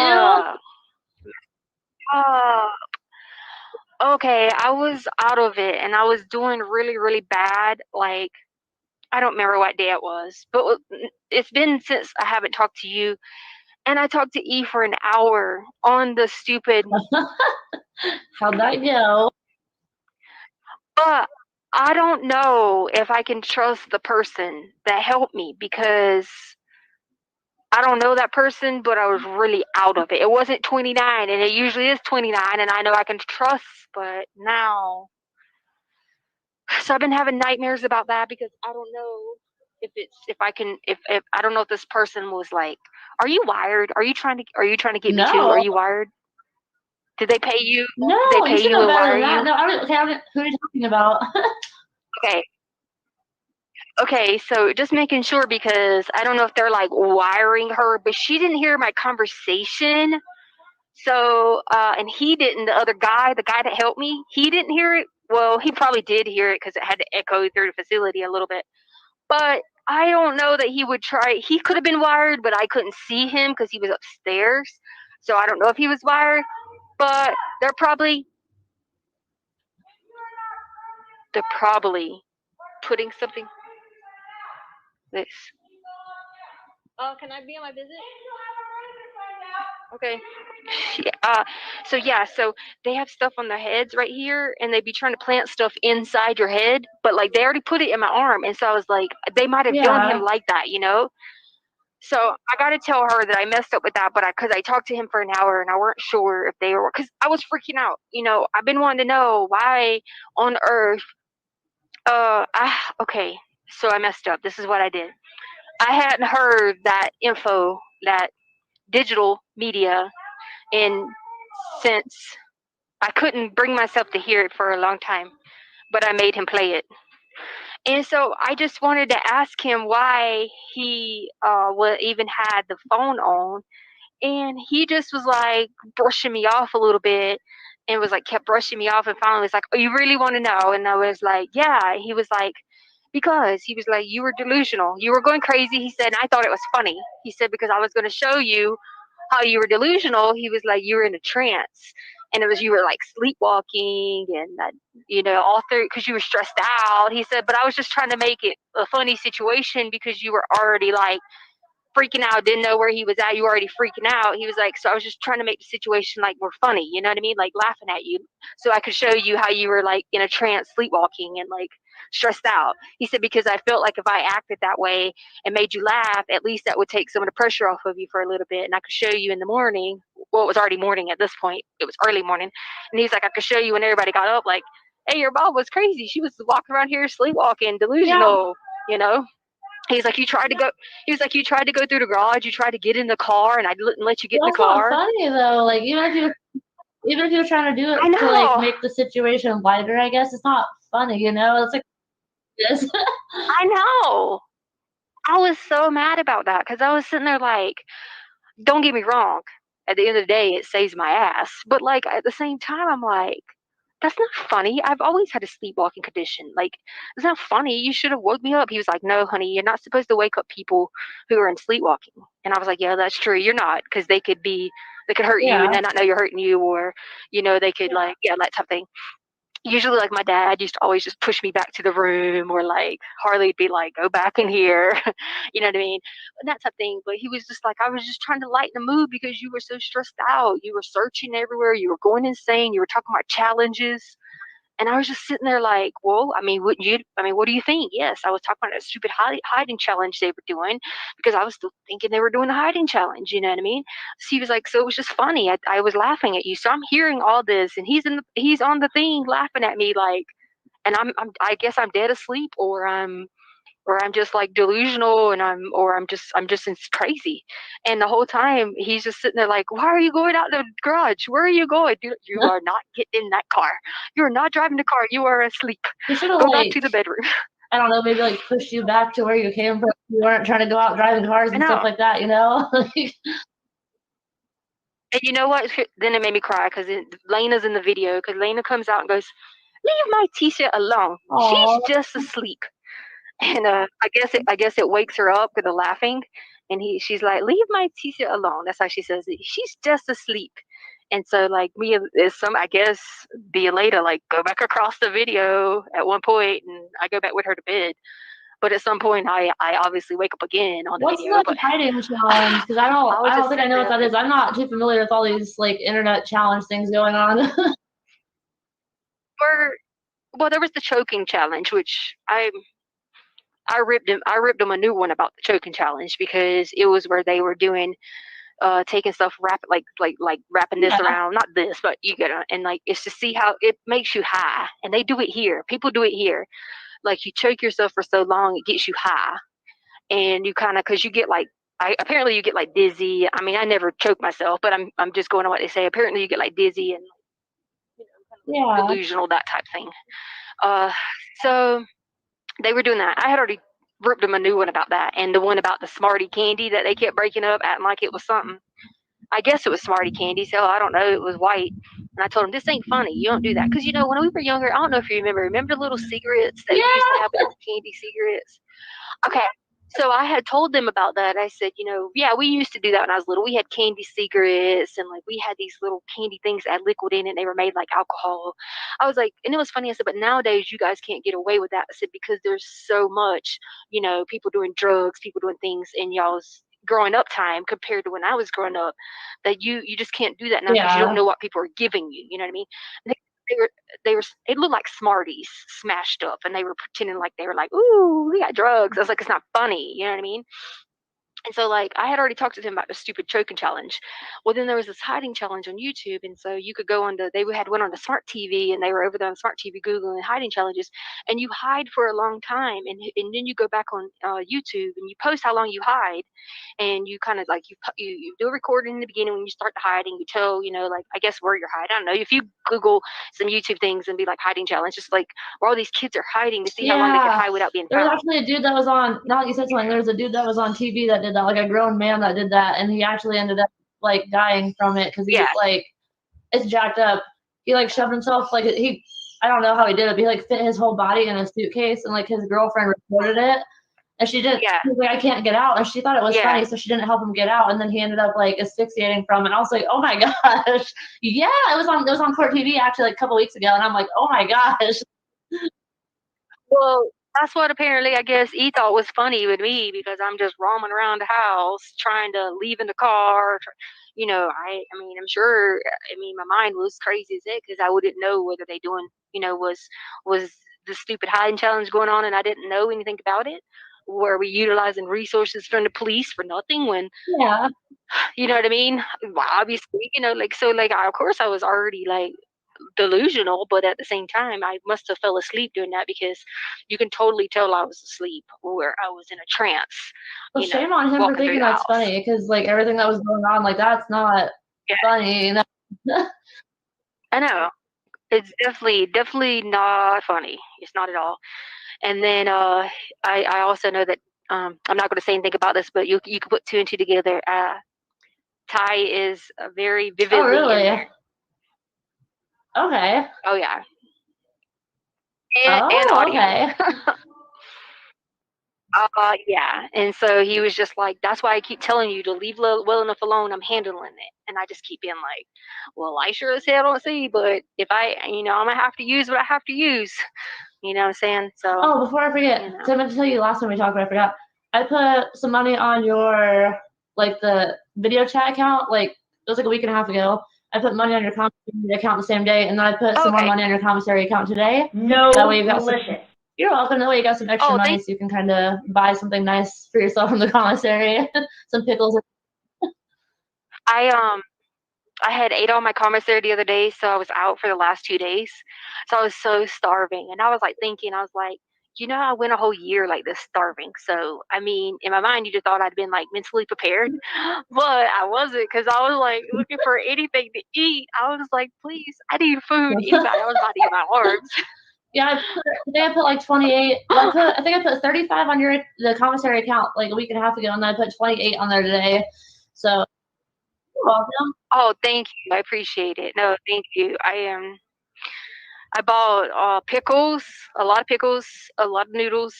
Okay, I was out of it and I was doing really, really bad. Like, I don't remember what day it was, but it's been since I haven't talked to you. And I talked to E for an hour on the stupid. How'd that go? But I don't know if I can trust the person that helped me because I don't know that person, but I was really out of it. It wasn't 29, and it usually is 29, and I know I can trust, but now. So I've been having nightmares about that because I don't know if I don't know if this person was like, are you wired? Are you trying to get me too? Are you wired? Did they pay you? No, Did they pay you should you know and better wire than that. you? No, who are you talking about? Okay, so just making sure because I don't know if they're like wiring her, but she didn't hear my conversation. So, and he didn't, the guy that helped me, he didn't hear it. Well, he probably did hear it because it had to echo through the facility a little bit. But I don't know that he would try. He could have been wired, but I couldn't see him because he was upstairs. So I don't know if he was wired, but they're probably putting something. This. Can I be on my visit? Okay. So they have stuff on their heads right here, and they be trying to plant stuff inside your head, but like they already put it in my arm, and so I was like, they might have done him like that, you know. So I got to tell her that I messed up with that, but because I talked to him for an hour and I weren't sure if they were, because I was freaking out, you know. I've been wanting to know why on earth. Okay, so I messed up. This is what I did. I hadn't heard that info, that digital media, since I couldn't bring myself to hear it for a long time, but I made him play it. And so I just wanted to ask him why he even had the phone on. And he just was like brushing me off a little bit and was like, kept brushing me off. And finally was like, oh, you really want to know? And I was like, yeah. He was like, because he was like, you were delusional. You were going crazy. He said, and I thought it was funny. He said, because I was going to show you how you were delusional. He was like, you were in a trance. And it was, you were like sleepwalking and, you know, all through, because you were stressed out. He said, but I was just trying to make it a funny situation because you were already like freaking out, didn't know where he was at. You were already freaking out. He was like, so I was just trying to make the situation like more funny, you know what I mean? Like laughing at you, so I could show you how you were like in a trance, sleepwalking and like stressed out. He said, because I felt like if I acted that way and made you laugh, at least that would take some of the pressure off of you for a little bit. And I could show you in the morning. Well, it was already morning at this point. It was early morning. And he's like, I could show you when everybody got up, like, hey, your mom was crazy. She was walking around here sleepwalking, delusional, you know? He's like, you tried to go. He was like, you tried to go through the garage. You tried to get in the car, and I didn't let you get in the That's not car. funny though. Like even if you're trying to do it to like make the situation lighter, I guess it's not funny. You know, it's like this. I know. I was so mad about that because I was sitting there like, don't get me wrong. At the end of the day, it saves my ass. But like at the same time, I'm like, that's not funny. I've always had a sleepwalking condition. Like, it's not funny. You should have woke me up. He was like, no, honey, you're not supposed to wake up people who are in sleepwalking. And I was like, yeah, that's true. You're not, because they could hurt you and then not know you're hurting you, or, you know, they could like, that type of thing. Usually like my dad used to always just push me back to the room, or like Harley'd be like, go back in here. You know what I mean? And that type of thing. But he was just like, I was just trying to lighten the mood because you were so stressed out. You were searching everywhere. You were going insane. You were talking about challenges. And I was just sitting there like, well, I mean, what do you think? Yes, I was talking about a stupid hiding challenge they were doing, because I was still thinking they were doing the hiding challenge. You know what I mean? So he was like, so it was just funny. I was laughing at you. So I'm hearing all this, and he's on the thing laughing at me like, and I guess I'm dead asleep, or I'm just like delusional, and I'm just crazy. And the whole time he's just sitting there like, why are you going out the garage? Where are you going? Dude, you are not getting in that car. You are not driving the car. You are asleep. Go back to the bedroom. I don't know, maybe like push you back to where you came from. You weren't trying to go out driving cars and stuff like that, you know? And you know what? Then it made me cry because Lena's in the video, because Lena comes out and goes, leave my t-shirt alone. She's just asleep. And I guess it wakes her up with the laughing, and she's like, leave my t-shirt alone. That's how she says it. She's just asleep. And so like me is I guess being later, like go back across the video at one point, and I go back with her to bed. But at some point I obviously wake up again on the video. What's the hiding challenge? Because I don't think I know what that is. I'm not too familiar with all these like internet challenge things going on. Well, there was the choking challenge, which I ripped them a new one about the choking challenge, because it was where they were doing taking stuff like wrapping this around, not this, but you get it, and like it's to see how it makes you high. And they do it here. People do it here. Like you choke yourself for so long, it gets you high, and you kind of, because you get like apparently you get like dizzy. I mean, I never choke myself, but I'm just going on what they say. Apparently you get like dizzy and kind of delusional, that type thing. So they were doing that. I had already ripped them a new one about that, and the one about the Smartie candy that they kept breaking up, acting like it was something. I guess it was Smartie candy, so I don't know. It was white, and I told them, this ain't funny. You don't do that, because you know when we were younger, I don't know if you remember the little cigarettes that we used to have, with the candy cigarettes. Okay. So I had told them about that. I said, you know, yeah, we used to do that when I was little. We had candy cigarettes, and like we had these little candy things that had liquid in it, and they were made like alcohol. I was like, and it was funny. I said, but nowadays you guys can't get away with that. I said, because there's so much, you know, people doing drugs, people doing things in y'all's growing up time compared to when I was growing up, that you just can't do that now, because you don't know what people are giving you. You know what I mean? It looked like Smarties smashed up, and they were pretending like they were like, ooh, we got drugs. I was like, it's not funny. You know what I mean? And so like I had already talked to them about the stupid choking challenge. Well, then there was this hiding challenge on YouTube, and so you could go on they had one on the smart TV, and they were over there on smart TV googling hiding challenges, and you hide for a long time, and then you go back on YouTube and you post how long you hide, and you kind of like you do a recording in the beginning when you start the hiding. You tell, you know, like I guess where you're hiding. I don't know, if you Google some YouTube things and be like hiding challenge, just like where all these kids are hiding to see how long they can hide without being found. There was actually a dude that was on. Now that you said something, there was a dude that was on TV that did that, like a grown man that did that, and he actually ended up like dying from it, because he was like, it's jacked up. He like shoved himself, like I don't know how he did it, but he like fit his whole body in a suitcase, and like his girlfriend reported it, and she didn't. She was like, I can't get out, and she thought it was funny, so she didn't help him get out, and then he ended up like asphyxiating from it. I was like, oh my gosh, yeah, it was on Court TV actually like a couple weeks ago, and I'm like, oh my gosh. Well, that's what apparently I guess he thought was funny with me because I'm just roaming around the house trying to leave in the car. I mean, I'm sure. I mean, my mind was crazy as it because I wouldn't know whether they doing, was the stupid hiding challenge going on and I didn't know anything about it. Were we utilizing resources from the police for nothing when Yeah. you know what I mean? Well, obviously, of course I was already like delusional, but at the same time, I must have fell asleep doing that because you can totally tell I was asleep or I was in a trance, Well, shame on him for walking through thinking the that's house. funny because like everything that was going on, like that's not Yeah. funny. I know. It's definitely not funny. It's not at all. And then I also know that I'm not going to say anything about this, but you can put two and two together. Ty is very Oh, vividly in really? there. Okay. Oh yeah. And Oh, audio. okay. Yeah. And so he was just like, that's why I keep telling you to leave well enough alone. I'm handling it. And I just keep being like, well, I sure as hell don't see, but if I'm going to have to use what I have to use. You know what I'm saying? So, Oh, before I forget, so I meant to tell you last time we talked, but I forgot. I put some money on your, like, the video chat account, like, it was like a week and a half ago. I put money on your commissary account the same day, and then I put some more money on your commissary account today. No, that way you've got delicious. You're welcome. That way you got some extra money thank so you can kind of buy something nice for yourself from the commissary. Some pickles. I had ate all my commissary the other day, so I was out for the last 2 days. So I was so starving. And I was like thinking, I was like, I went a whole year like this starving. So, I mean, in my mind, you'd have thought I'd been like mentally prepared, but I wasn't because I was like looking for anything to eat. I was like, please, I need food. Anybody? I was about to eat my arms. Yeah, I put like 28. I think I put 35 on the commissary account like a week and a half ago, and then I put 28 on there today. So you're welcome. Oh, thank you. I appreciate it. No, thank you. I bought pickles, a lot of pickles, a lot of noodles,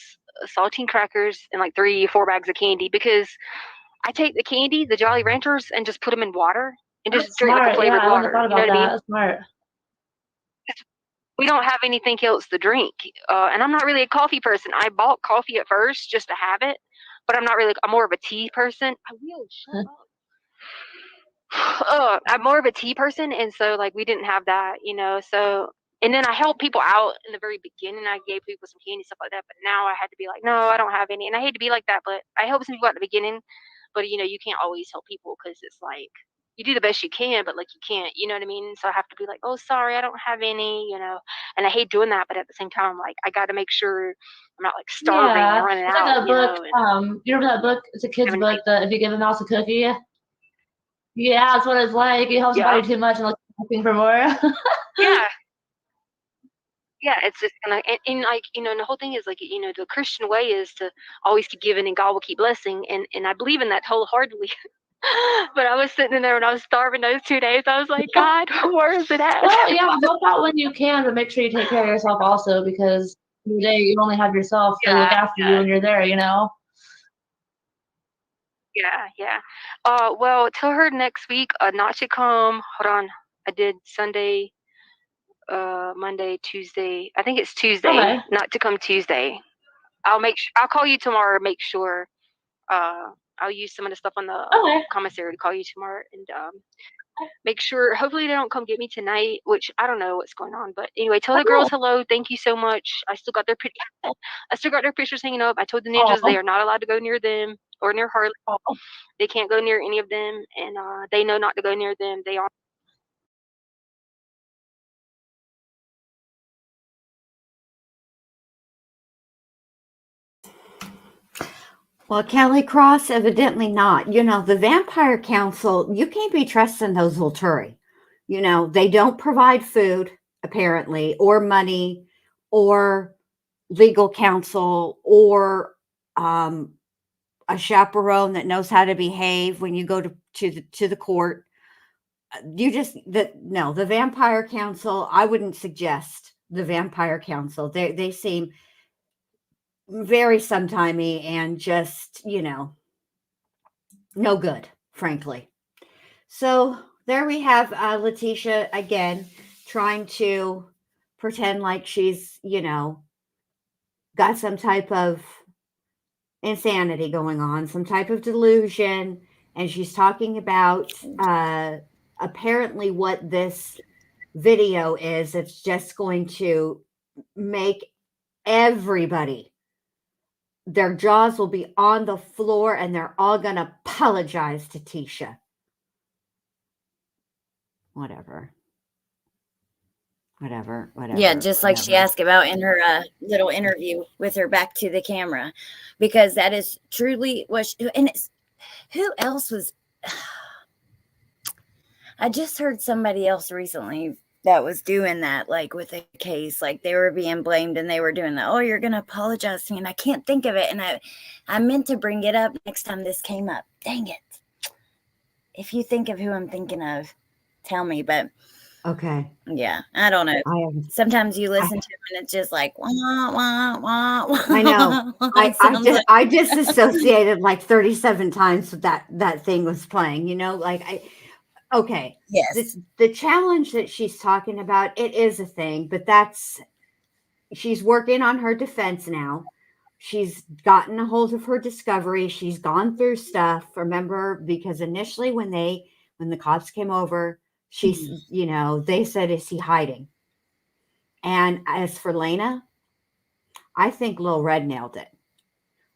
saltine crackers, and like 4 bags of candy because I take the candy, the Jolly Ranchers, and just put them in water and That's just drink like a smart. Yeah, flavored I wouldn't have water. thought You know about what I that. mean? That's smart. We don't have anything else to drink. And I'm not really a coffee person. I bought coffee at first just to have it, but I'm more of a tea person. I will, shut up. I'm more of a tea person, and so like we didn't have that, So and then I helped people out in the very beginning. I gave people some candy stuff like that, but now I had to be like, no, I don't have any, and I hate to be like that, but I help some people at the beginning. But you can't always help people because it's like you do the best you can, but like you can't, you know what I mean? So I have to be like, oh, sorry, I don't have any, and I hate doing that, but at the same time, like I got to make sure I'm not like starving and running It's like out, that book. You remember that book? It's a kid's book. That if you give a mouse a cookie. Yeah, that's what it's like. You help somebody too much and like asking for more. Yeah. Yeah, it's just and like and the whole thing is like the Christian way is to always keep giving and God will keep blessing, and I believe in that wholeheartedly. But I was sitting in there when I was starving those 2 days. I was like, God, where is it at? Well, yeah, help out when you can, but make sure you take care of yourself also because today you only have yourself to look after you when you're there. Yeah. Well, tell her next week not to come. Hold on, I did Sunday, Monday, Tuesday. I think it's Tuesday. Okay. Not to come Tuesday. I'll call you tomorrow. Make sure. I'll use some of the stuff on the commissary to call you tomorrow and make sure. Hopefully they don't come get me tonight, which I don't know what's going on. But anyway, tell the girls hello. Thank you so much. I still got their pictures hanging up. I told the ninjas they are not allowed to go near them or near Harley. They can't go near any of them, and they know not to go near them. They are. Well, Kelly Cross, evidently not. The Vampire Council, you can't be trusting those Volturi. They don't provide food, apparently, or money, or legal counsel, or a chaperone that knows how to behave when you go to the court. The Vampire Council, I wouldn't suggest the Vampire Council. They seem very sometimey and just, no good, frankly. So there we have Letecia again trying to pretend like she's, got some type of insanity going on, some type of delusion, and she's talking about apparently what this video is. It's just going to make everybody, their jaws will be on the floor and they're all going to apologize to Tisha. Whatever. Yeah, just like she asked about in her little interview with her back to the camera, because that is truly what she, and it's, who else was, I just heard somebody else recently that was doing that, like with a case, like they were being blamed and they were doing that. Oh, you're going to apologize to me. And I can't think of it. And I meant to bring it up next time this came up. Dang it. If you think of who I'm thinking of, tell me. But okay. Yeah, I don't know. Sometimes you listen to them and it's just like, wah, wah, wah, wah. I know. I disassociated like 37 times with that thing was playing, you know, like okay. Yes. The challenge that she's talking about, it is a thing, but she's working on her defense now. She's gotten a hold of her discovery. She's gone through stuff. Remember, because initially when the cops came over, she's, you know, they said, is he hiding? And as for Lena, I think Lil Red nailed it.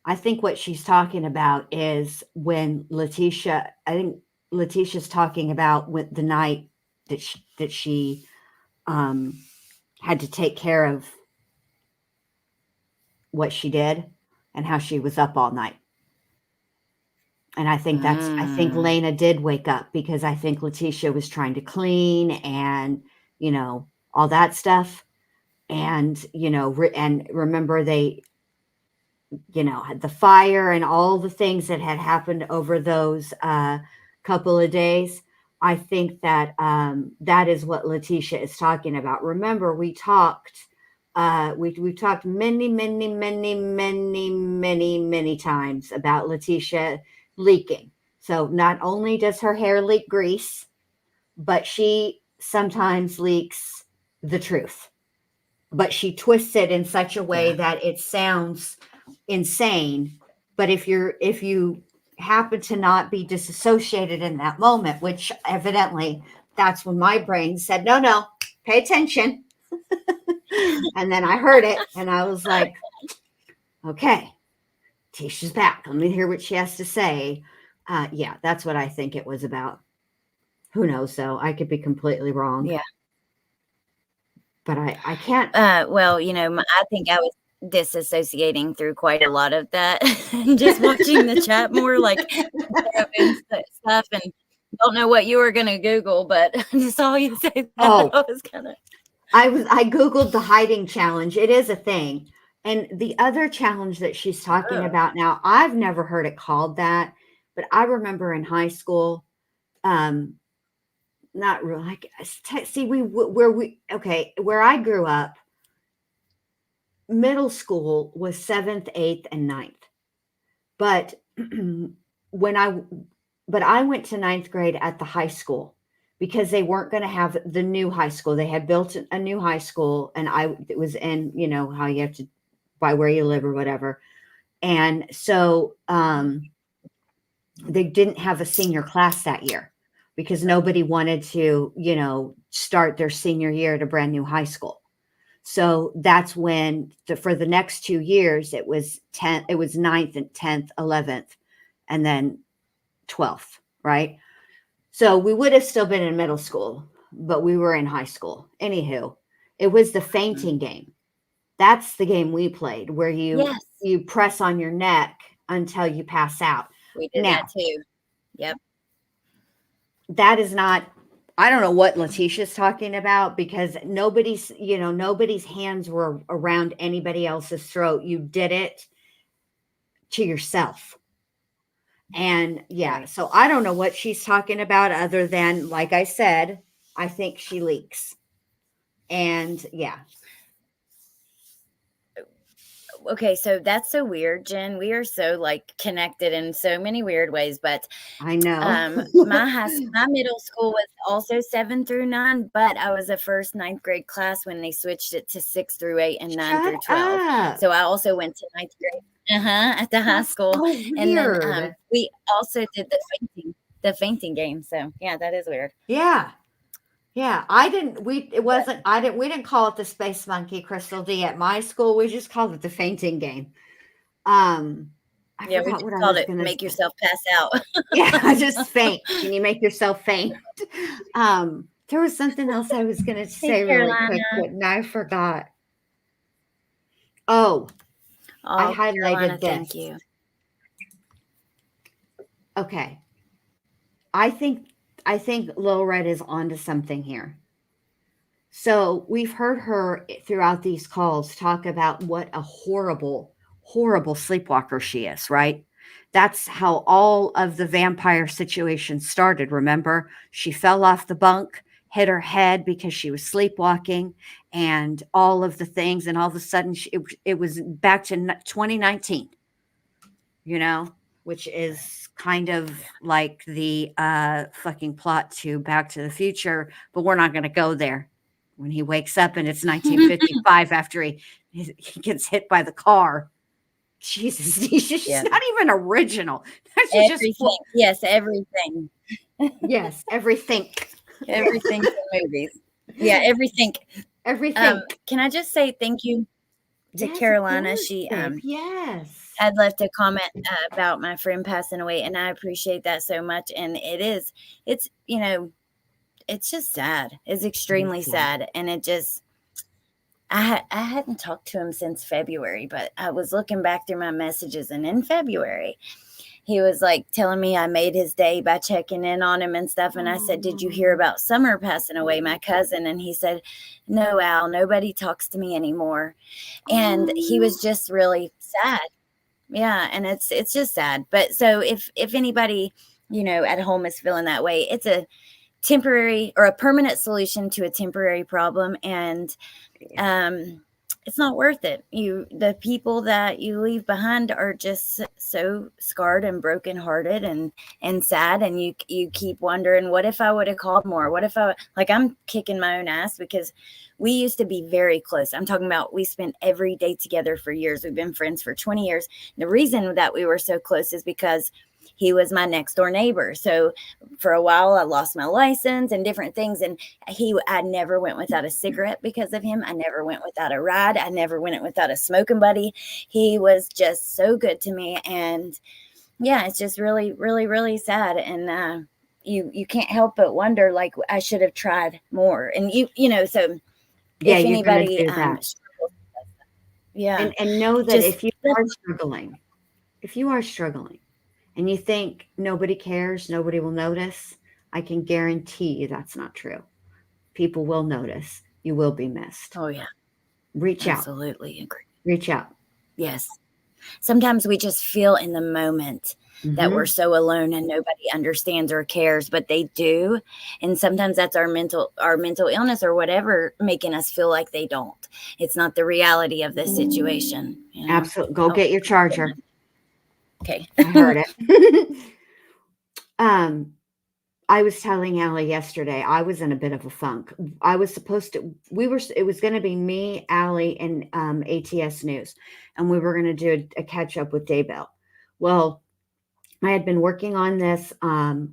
I think what she's talking about is when Letecia, I think Letecia's talking about the night that she had to take care of what she did and how she was up all night. And I think I think Lena did wake up because I think Letecia was trying to clean and, you know, all that stuff. And, you know, and remember they, you know, had the fire and all the things that had happened over those couple of days. I think that that is what Letecia is talking about. Remember, we talked many times about Letecia leaking. So not only does her hair leak grease, but she sometimes leaks the truth. But she twists it in such a way that it sounds insane. But if you happen to not be disassociated in that moment, which evidently that's when my brain said, no, pay attention. And then I heard it and I was like, okay, Tisha's back. Let me hear what she has to say. Yeah, that's what I think it was about. Who knows though? I could be completely wrong. Yeah. But I can't. Well, you know, I think I was disassociating through quite a lot of that. Just watching the chat more, like stuff, and don't know what you were going to Google, but I just saw you say that. Oh, I Googled the hiding challenge. It is a thing. And the other challenge that she's talking about now, I've never heard it called that, but I remember in high school, not really, like, see, where I grew up, middle school was 7th, 8th, and 9th. But I went to 9th grade at the high school because they weren't going to have the new high school. They had built a new high school, and it was in, you know, how you have to by where you live or whatever. And so they didn't have a senior class that year because nobody wanted to, you know, start their senior year at a brand new high school. So that's when for the next 2 years, it was 9th and 10th, 11th, and then 12th, right? So we would have still been in middle school, but we were in high school. Anywho, it was the fainting game. That's the game we played where you press on your neck until you pass out. We did that too. Yep. That is not, I don't know what Letecia's talking about because nobody's hands were around anybody else's throat. You did it to yourself. And so I don't know what she's talking about other than, like I said, I think she leaks. And okay, so that's so weird, Jen. We are so like connected in so many weird ways, but I know. my middle school was also 7 through 9, but I was a first ninth grade class when they switched it to 6 through 8 and 9 Shut through 12. up. So I also went to ninth grade at the high That's school. so And then weird. we also did the fainting game. So yeah, that is weird. Yeah. Yeah. We didn't call it the Space Monkey, Crystal D, at my school. We just called it the fainting game. I Yeah, we forgot just what I called was it gonna make say. yourself pass out. Yeah, just faint. Can you make yourself faint? There was something else I was gonna Hey, say really quick, Carolina. but now I forgot. Oh, I Oh, Carolina, highlighted this. thank you. Okay. I think Lil Red is onto something here. So we've heard her throughout these calls talk about what a horrible, horrible sleepwalker she is, right? That's how all of the vampire situation started. Remember, she fell off the bunk, hit her head because she was sleepwalking, and all of the things. And all of a sudden, it was back to 2019, which is kind of like the fucking plot to Back to the Future, but we're not going to go there. When he wakes up and it's 1955 after he gets hit by the car. Jesus, she's Yeah. not even original. She's Everything. Yes, everything. Yes, everything. Everything in movies. Yeah, everything. Everything. Can I just say thank you to Yes, of Carolina? course, She babe. Yes. had left a comment about my friend passing away, and I appreciate that so much. And it's it's just sad. It's extremely sad, and it just I hadn't talked to him since February, but I was looking back through my messages, and in February, he was like telling me I made his day by checking in on him and stuff. And I said, "Did you hear about Summer passing away, my cousin?" And he said, "No, Al, nobody talks to me anymore." And he was just really sad. Yeah, and it's just sad. But so if anybody, at home is feeling that way, it's a temporary or a permanent solution to a temporary problem, and it's not worth it. The people that you leave behind are just so scarred and brokenhearted and sad, and you keep wondering, what if I would have called more? What if I'm kicking my own ass because we used to be very close. I'm talking about we spent every day together for years. We've been friends for 20 years. The reason that we were so close is because he was my next door neighbor. So for a while I lost my license and different things. And I never went without a cigarette because of him. I never went without a ride. I never went without a smoking buddy. He was just so good to me. And yeah, it's just really, really, really sad. And you can't help but wonder, like, I should have tried more. And so Yeah, if you're gonna anybody do that. yeah. And know that Just if you are struggling and you think nobody cares, nobody will notice, I can guarantee you that's not true. People will notice. You will be missed. Oh yeah. Reach out. Absolutely agree. Reach out. Yes. Sometimes we just feel in the moment that we're so alone and nobody understands or cares, but they do. And sometimes that's our mental illness or whatever making us feel like they don't. It's not the reality of the situation. Absolutely. Go get your charger. Okay. I heard it. I was telling Allie yesterday, I was in a bit of a funk. I was supposed to, it was going to be me, Allie, and ATS News, and we were going to do a catch up with Daybell. Well, I had been working on this, the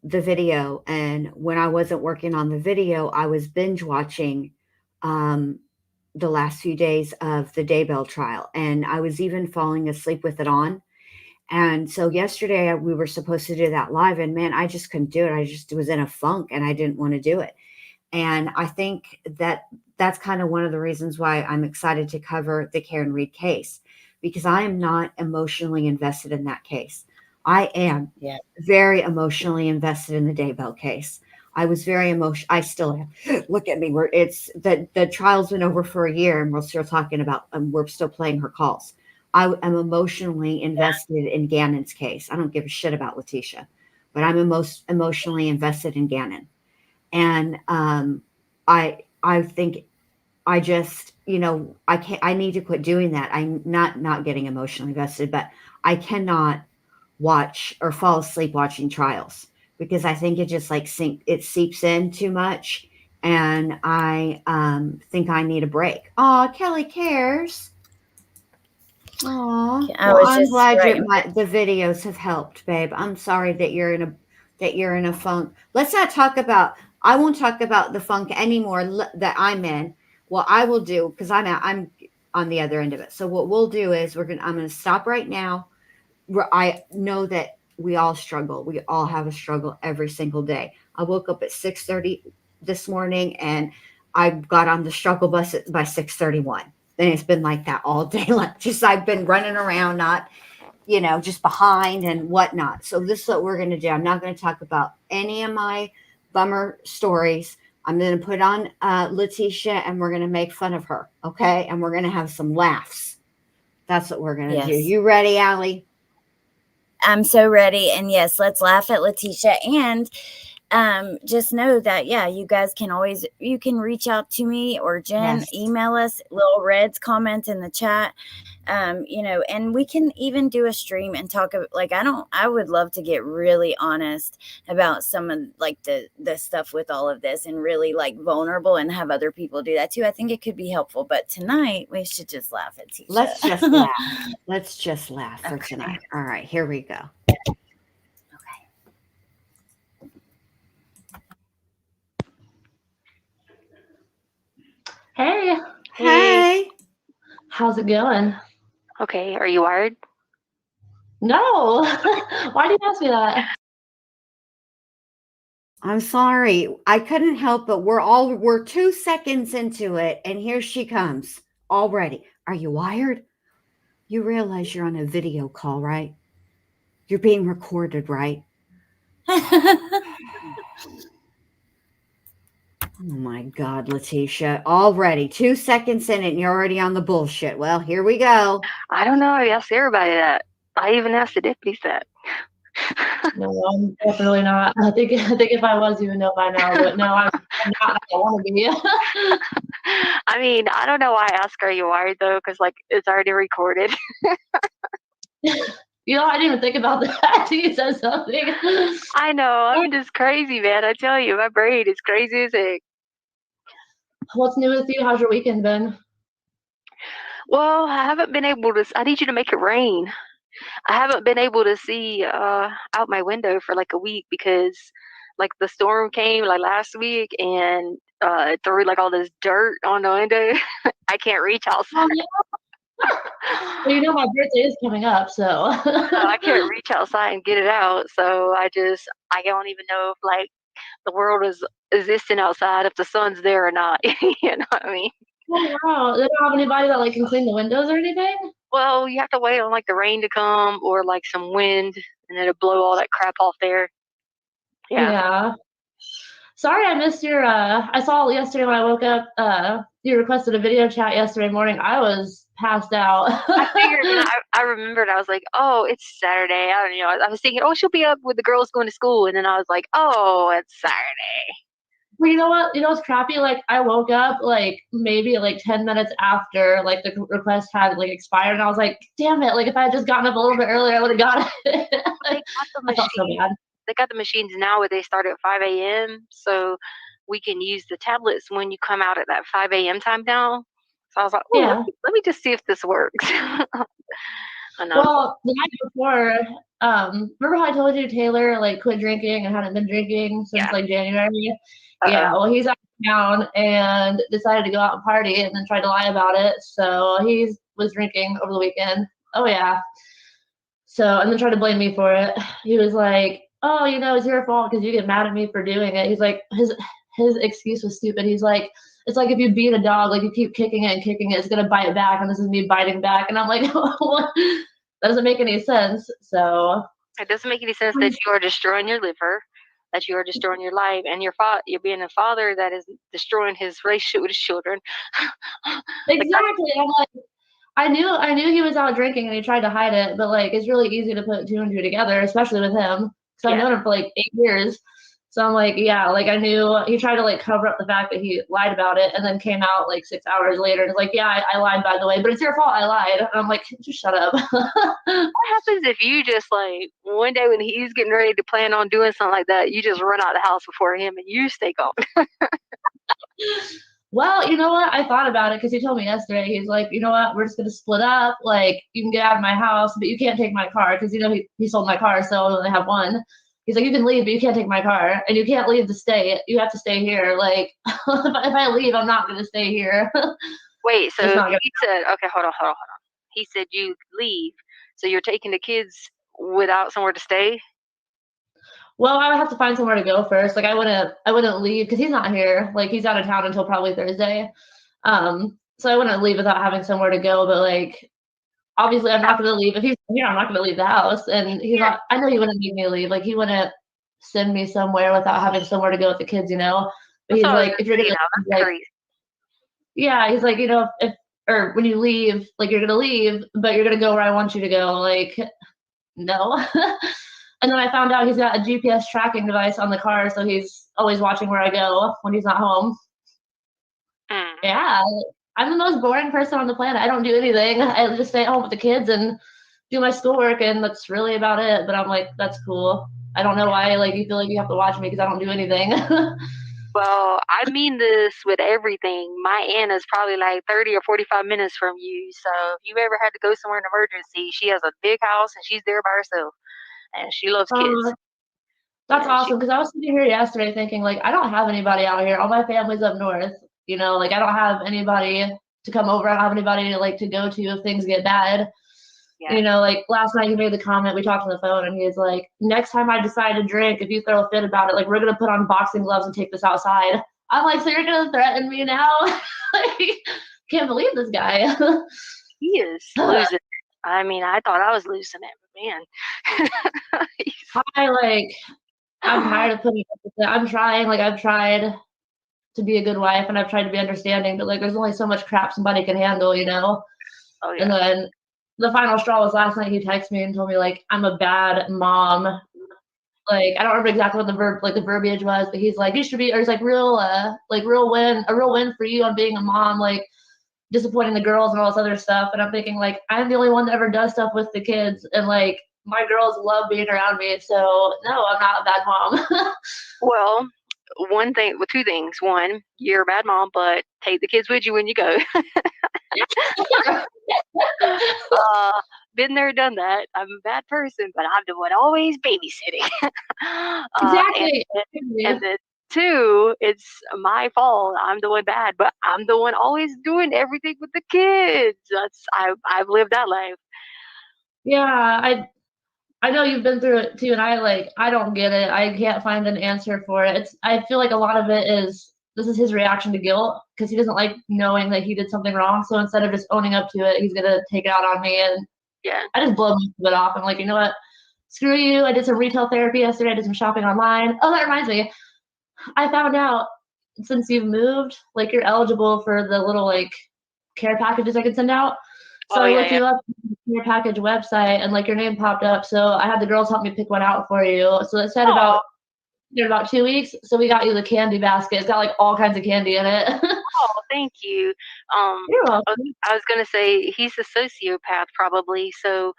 video, and when I wasn't working on the video, I was binge watching the last few days of the Daybell trial, and I was even falling asleep with it on. And so yesterday we were supposed to do that live, and man, I just couldn't do it. I just was in a funk and I didn't want to do it. And I think that that's kind of one of the reasons why I'm excited to cover the Karen Reed case, because I am not emotionally invested in that case. I am very emotionally invested in the Daybell case. I was very emotional. I still am. Look at me. The trial's been over for a year and we're still talking about, we're still playing her calls. I am emotionally invested in Gannon's case. I don't give a shit about Letecia, but I'm emotionally invested in Gannon. And I think I just, I can't, I need to quit doing that. I'm not getting emotionally invested, but I cannot watch or fall asleep watching trials because I think it just like it seeps in too much. And I think I need a break. Oh, Kelly cares. Aw. I Well, was I'm just glad writing. the videos have helped, babe. I'm sorry that you're in a funk. Let's not talk about. I won't talk about the funk anymore that I'm in. What I will do, because I'm on the other end of it. So what we'll do is I'm gonna stop right now. I know that we all struggle. We all have a struggle every single day. I woke up at 6:30 this morning, and I got on the struggle bus by 6:31. And it's been like that all day. Like just I've been running around, not just behind and whatnot. So this is what we're going to do. I'm not going to talk about any of my bummer stories. I'm going to put on Letecia, and we're going to make fun of her. Okay. And we're going to have some laughs. That's what we're going to do. Yes. You ready, Allie? I'm so ready. And yes, let's laugh at Letecia. And just know that, yeah, you guys you can reach out to me or Jen, Yes. email us, Lil Red's comment in the chat. And we can even do a stream and talk about, like, I would love to get really honest about some of like the stuff with all of this and really like vulnerable and have other people do that too. I think it could be helpful, but tonight we should just laugh at Tisha. Let's just laugh. Let's just laugh for tonight. All right, here we go. Hey. Hey. How's it going? Okay, are you wired? No. Why do you ask me that? I'm sorry. I couldn't help but we're 2 seconds into it, and here she comes already. Are you wired? You realize you're on a video call, right? You're being recorded, right? Oh my God, Letecia. Already 2 seconds in it and you're already on the bullshit. Well, here we go. I don't know. I asked everybody that. I even asked the deputies that. No, I'm definitely not. I think if I was, you would know by now. But no, I'm not. I want to be. I mean, I don't know why I asked, are you wired though? Because like it's already recorded. I didn't even think about that. You said something. I know. I'm just crazy, man. I tell you, my brain is crazy as heck. What's new with you? How's your weekend been? Well, I haven't been able to. I need you to make it rain. I haven't been able to see out my window for like a week because like the storm came like last week and it threw like all this dirt on the window. I can't reach outside. Oh, yeah. Well, my birthday is coming up, so I can't reach outside and get it out. So I don't even know if like the world is existing outside, if the sun's there or not. You know what I mean? Oh, wow. They don't have anybody that like can clean the windows or anything? Well, you have to wait on like the rain to come or like some wind, and it'll blow all that crap off there. Yeah. Sorry I missed your I saw yesterday when I woke up, you requested a video chat yesterday morning. I was passed out. I figured, and I remembered, I was like, oh, it's Saturday. I don't know. I was thinking, oh, she'll be up with the girls going to school. And then I was like, oh, it's Saturday. Well, you know what? You know what's crappy? Like I woke up like maybe like 10 minutes after like the request had like expired, and I was like, damn it! Like if I had just gotten up a little bit earlier, I would have got it. Like, I felt so bad. They got the machines now where they start at 5 a.m. So we can use the tablets when you come out at that 5 a.m. time now. So I was like, oh, yeah. let me just see if this works. Well, the night before, remember how I told you Taylor like quit drinking and hadn't been drinking since like January? Yeah, well, he's out of town and decided to go out and party and then tried to lie about it. So he was drinking over the weekend. Oh, yeah. So, and then tried to blame me for it. He was like, oh, it's your fault because you get mad at me for doing it. He's like, his excuse was stupid. He's like, it's like if you beat a dog, like you keep kicking it and kicking it, it's going to bite back. And this is me biting back. And I'm like, what? That doesn't make any sense. So it doesn't make any sense that you are destroying your liver, that you are destroying your life, and you're being a father that is destroying his relationship with his children. Exactly. I'm like, I knew he was out drinking and he tried to hide it, but like it's really easy to put two and two together, especially with him. So I've known him for like 8 years. So I'm like, yeah, like I knew he tried to like cover up the fact that he lied about it and then came out like 6 hours later and was like, yeah, I lied by the way, but it's your fault I lied. And I'm like, just shut up. What happens if you just like one day when he's getting ready to plan on doing something like that, you just run out of the house before him and you stay gone? Well, you know what? I thought about it because he told me yesterday. He's like, you know what? We're just gonna split up. Like, you can get out of my house, but you can't take my car because you know he sold my car, so I only have one. He's like, you can leave, but you can't take my car, and you can't leave the state. You have to stay here. Like, if I leave, I'm not gonna stay here. Wait, It's so not gonna. he said, okay, hold on. He said you leave, so you're taking the kids without somewhere to stay? Well, I would have to find somewhere to go first. Like, I wouldn't leave because he's not here. Like, he's out of town until probably Thursday. So I wouldn't leave without having somewhere to go. But like, obviously, I'm not gonna leave if he's here. I'm not gonna leave the house, and he's Yeah. not. I know he wouldn't make me leave. Like, he wouldn't send me somewhere without having somewhere to go with the kids, you know. But That's he's what I was like, if gonna you're say, gonna that's like, crazy. yeah, he's like, you know, if or when you leave, like you're gonna leave, but you're gonna go where I want you to go. Like, no. And then I found out he's got a GPS tracking device on the car, so he's always watching where I go when he's not home. Mm. Yeah, I'm the most boring person on the planet. I don't do anything. I just stay at home with the kids and do my schoolwork, and that's really about it. But I'm like, that's cool. I don't know why like you feel like you have to watch me because I don't do anything. Well, I mean this with everything. My aunt is probably like 30 or 45 minutes from you. So if you ever had to go somewhere in emergency, she has a big house and she's there by herself. And she loves kids. Uh, that's Yeah, she awesome because I was sitting here yesterday thinking like I don't have anybody out here. All my family's up north. You know, like I don't have anybody to come over. I don't have anybody to like to go to if things get bad. yeah. You know, like last night he made the comment, we talked on the phone, and he was like, next time I decide to drink, if you throw a fit about it, like we're gonna put on boxing gloves and take this outside. I'm like, so you're gonna threaten me now? Like, can't believe this guy. He is losing it. I mean, I thought I was losing it, but man. I like I'm tired of putting up with it. I'm trying, like I've tried to be a good wife and I've tried to be understanding, but like there's only so much crap somebody can handle, you know? Oh And yeah. then the final straw was last night he texted me and told me like I'm a bad mom. Like I don't remember exactly what the verbiage was, but he's like, you should be or he's like real win for you on being a mom, like disappointing the girls and all this other stuff. And I'm thinking like I'm the only one that ever does stuff with the kids and like my girls love being around me. So no, I'm not a bad mom. Well, two things. One, you're a bad mom, but take the kids with you when you go. uh, been there, done that. I'm a bad person, but I'm the one always babysitting. Exactly. And then two, it's my fault. I'm the one bad, but I'm the one always doing everything with the kids. I've lived that life. Yeah, I know you've been through it too, and I don't get it. I can't find an answer for it. I feel like a lot of it is this is his reaction to guilt because he doesn't like knowing that he did something wrong. So instead of just owning up to it, he's gonna take it out on me, and Yeah. I just blow most of it off. I'm like, you know what? Screw you. I did some retail therapy yesterday. I did some shopping online. Oh, that reminds me. I found out since you've moved, like you're eligible for the little like care packages I can send out. So Oh I yeah, looked yeah. you up on your package website and like your name popped up. So I had the girls help me pick one out for you. So it said in about 2 weeks. So we got you the candy basket. It's got like all kinds of candy in it. Oh, thank you. You're welcome. I was gonna say he's a sociopath probably, so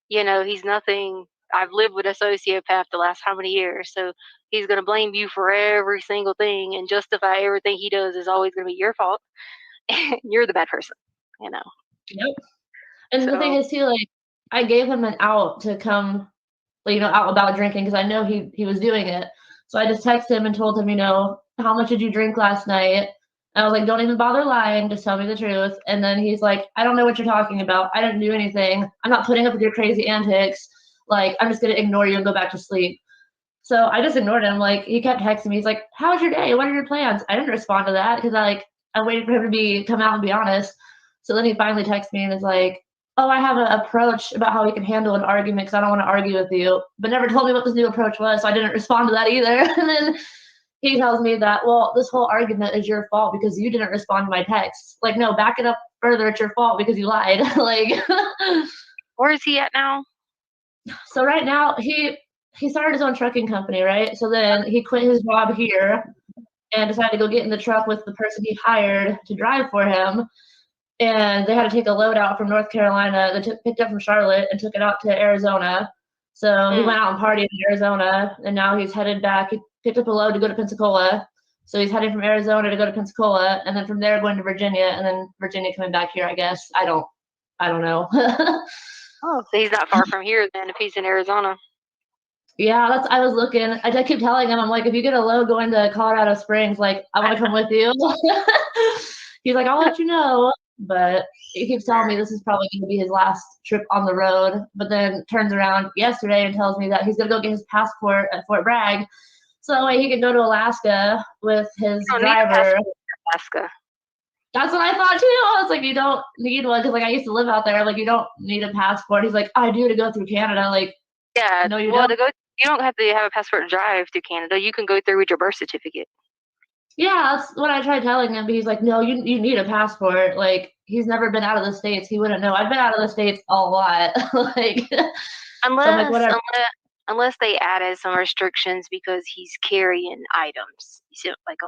he's nothing. I've lived with a sociopath the last how many years, so he's gonna blame you for every single thing and justify everything he does is always gonna be your fault. You're the bad person, you know. Yep. And the thing So is too, like I gave him an out to come, like, out about drinking because I know he was doing it. So I just texted him and told him, how much did you drink last night? And I was like, don't even bother lying, just tell me the truth. And then he's like, I don't know what you're talking about. I didn't do anything. I'm not putting up with your crazy antics. Like, I'm just gonna ignore you and go back to sleep. So I just ignored him. Like he kept texting me. He's like, how was your day? What are your plans? I didn't respond to that because I waited for him to come out and be honest. So then he finally texted me and is like, oh, I have an approach about how we can handle an argument because I don't want to argue with you, but never told me what this new approach was. So I didn't respond to that either. And then he tells me that, well, this whole argument is your fault because you didn't respond to my texts. Like, no, back it up further. It's your fault because you lied. Like, where is he at now? so right now he started his own trucking company, right? So then he quit his job here and decided to go get in the truck with the person he hired to drive for him. And they had to take a load out from North Carolina. They picked up from Charlotte and took it out to Arizona. So he went out and partied in Arizona, and now he's headed back. He picked up a load to go to Pensacola. So he's heading from Arizona to go to Pensacola, and then from there going to Virginia, and then Virginia coming back here, I guess. I don't know. Oh, so he's not far from here then if he's in Arizona. Yeah, I was looking. I keep telling him, I'm like, if you get a load going to Colorado Springs, like, I want to come with you. He's like, I'll let you know. But he keeps telling me this is probably going to be his last trip on the road. But then turns around yesterday and tells me that he's going to go get his passport at Fort Bragg. So that way he can go to Alaska with his driver. Alaska. That's what I thought too. I was like, you don't need one because, like, I used to live out there. Like, you don't need a passport. He's like, I do to go through Canada. Like, yeah, no, you well, don't. You don't have to have a passport to drive to Canada. You can go through with your birth certificate. Yeah, that's what I tried telling him, but he's like, no, you need a passport. Like, he's never been out of the States. He wouldn't know. I've been out of the States a lot. Like, unless, so I'm like, whatever. unless they added some restrictions because he's carrying items. So, like,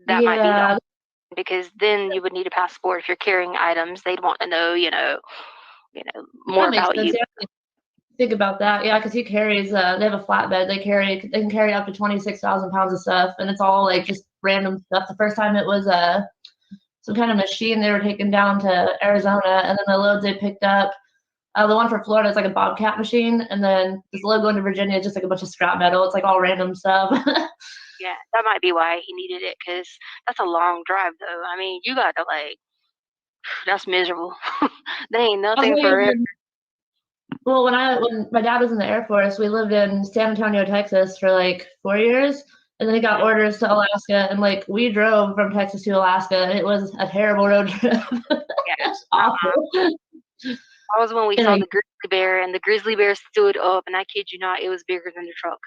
that might be the, because then you would need a passport if you're carrying items. They'd want to know, more about you. Yeah. Think about that. Yeah, because he carries, they have a flatbed. They can carry up to 26,000 pounds of stuff, and it's all like just random stuff. The first time it was some kind of machine they were taking down to Arizona, and then the loads they picked up, the one for Florida is like a Bobcat machine, and then this load going to Virginia is just like a bunch of scrap metal. It's like all random stuff. Yeah, that might be why he needed it, because that's a long drive, though. I mean, you got to, like, that's miserable. They ain't nothing forever. Well, when my dad was in the Air Force, we lived in San Antonio, Texas for like 4 years, and then he got orders to Alaska, and like we drove from Texas to Alaska, and it was a terrible road trip. Yeah, It's awful. That was when we saw the grizzly bear, and the grizzly bear stood up, and I kid you not, it was bigger than the truck.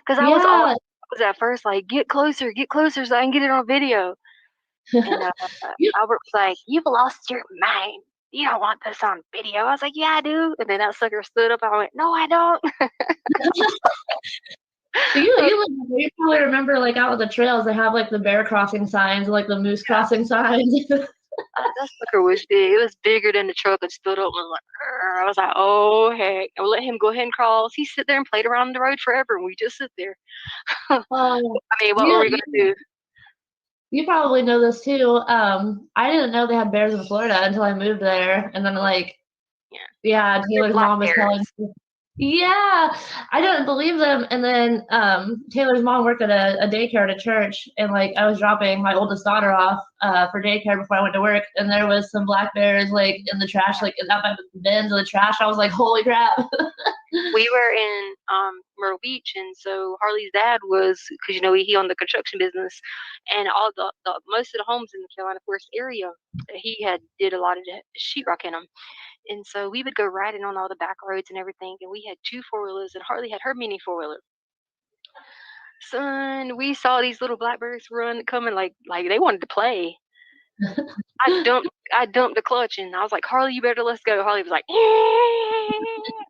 Because I was at first like, get closer so I can get it on video. And Albert was like, you've lost your mind. You don't want this on video. I was like, yeah, I do. And then that sucker stood up. I went, no, I don't. So you probably remember, like, out on the trails, they have like the bear crossing signs, like the moose crossing signs. That sucker was big. It was bigger than the truck and stood up and was like, I was like, oh, heck. And we'll let him go ahead and cross. He sit there and played around the road forever, and we just sit there. I mean, what were we going to do? You probably know this too. I didn't know they had bears in Florida until I moved there, and then like, yeah, Taylor's mom was telling me. Yeah, I didn't believe them. And then Taylor's mom worked at a daycare at a church, and like I was dropping my oldest daughter off for daycare before I went to work, and there was some black bears like in the trash, like up by the bins of the trash. I was like, holy crap. We were in Myrtle Beach, and so Harley's dad was, because he owned the construction business, and all the most of the homes in the Carolina Forest area, he did a lot of sheetrock in them. And so we would go riding on all the back roads and everything, and we had 2 4-wheelers, and Harley had her mini 4-wheeler. Son, we saw these little blackbirds coming like they wanted to play. I dumped the clutch, and I was like, Harley, you better let's go. Harley was like,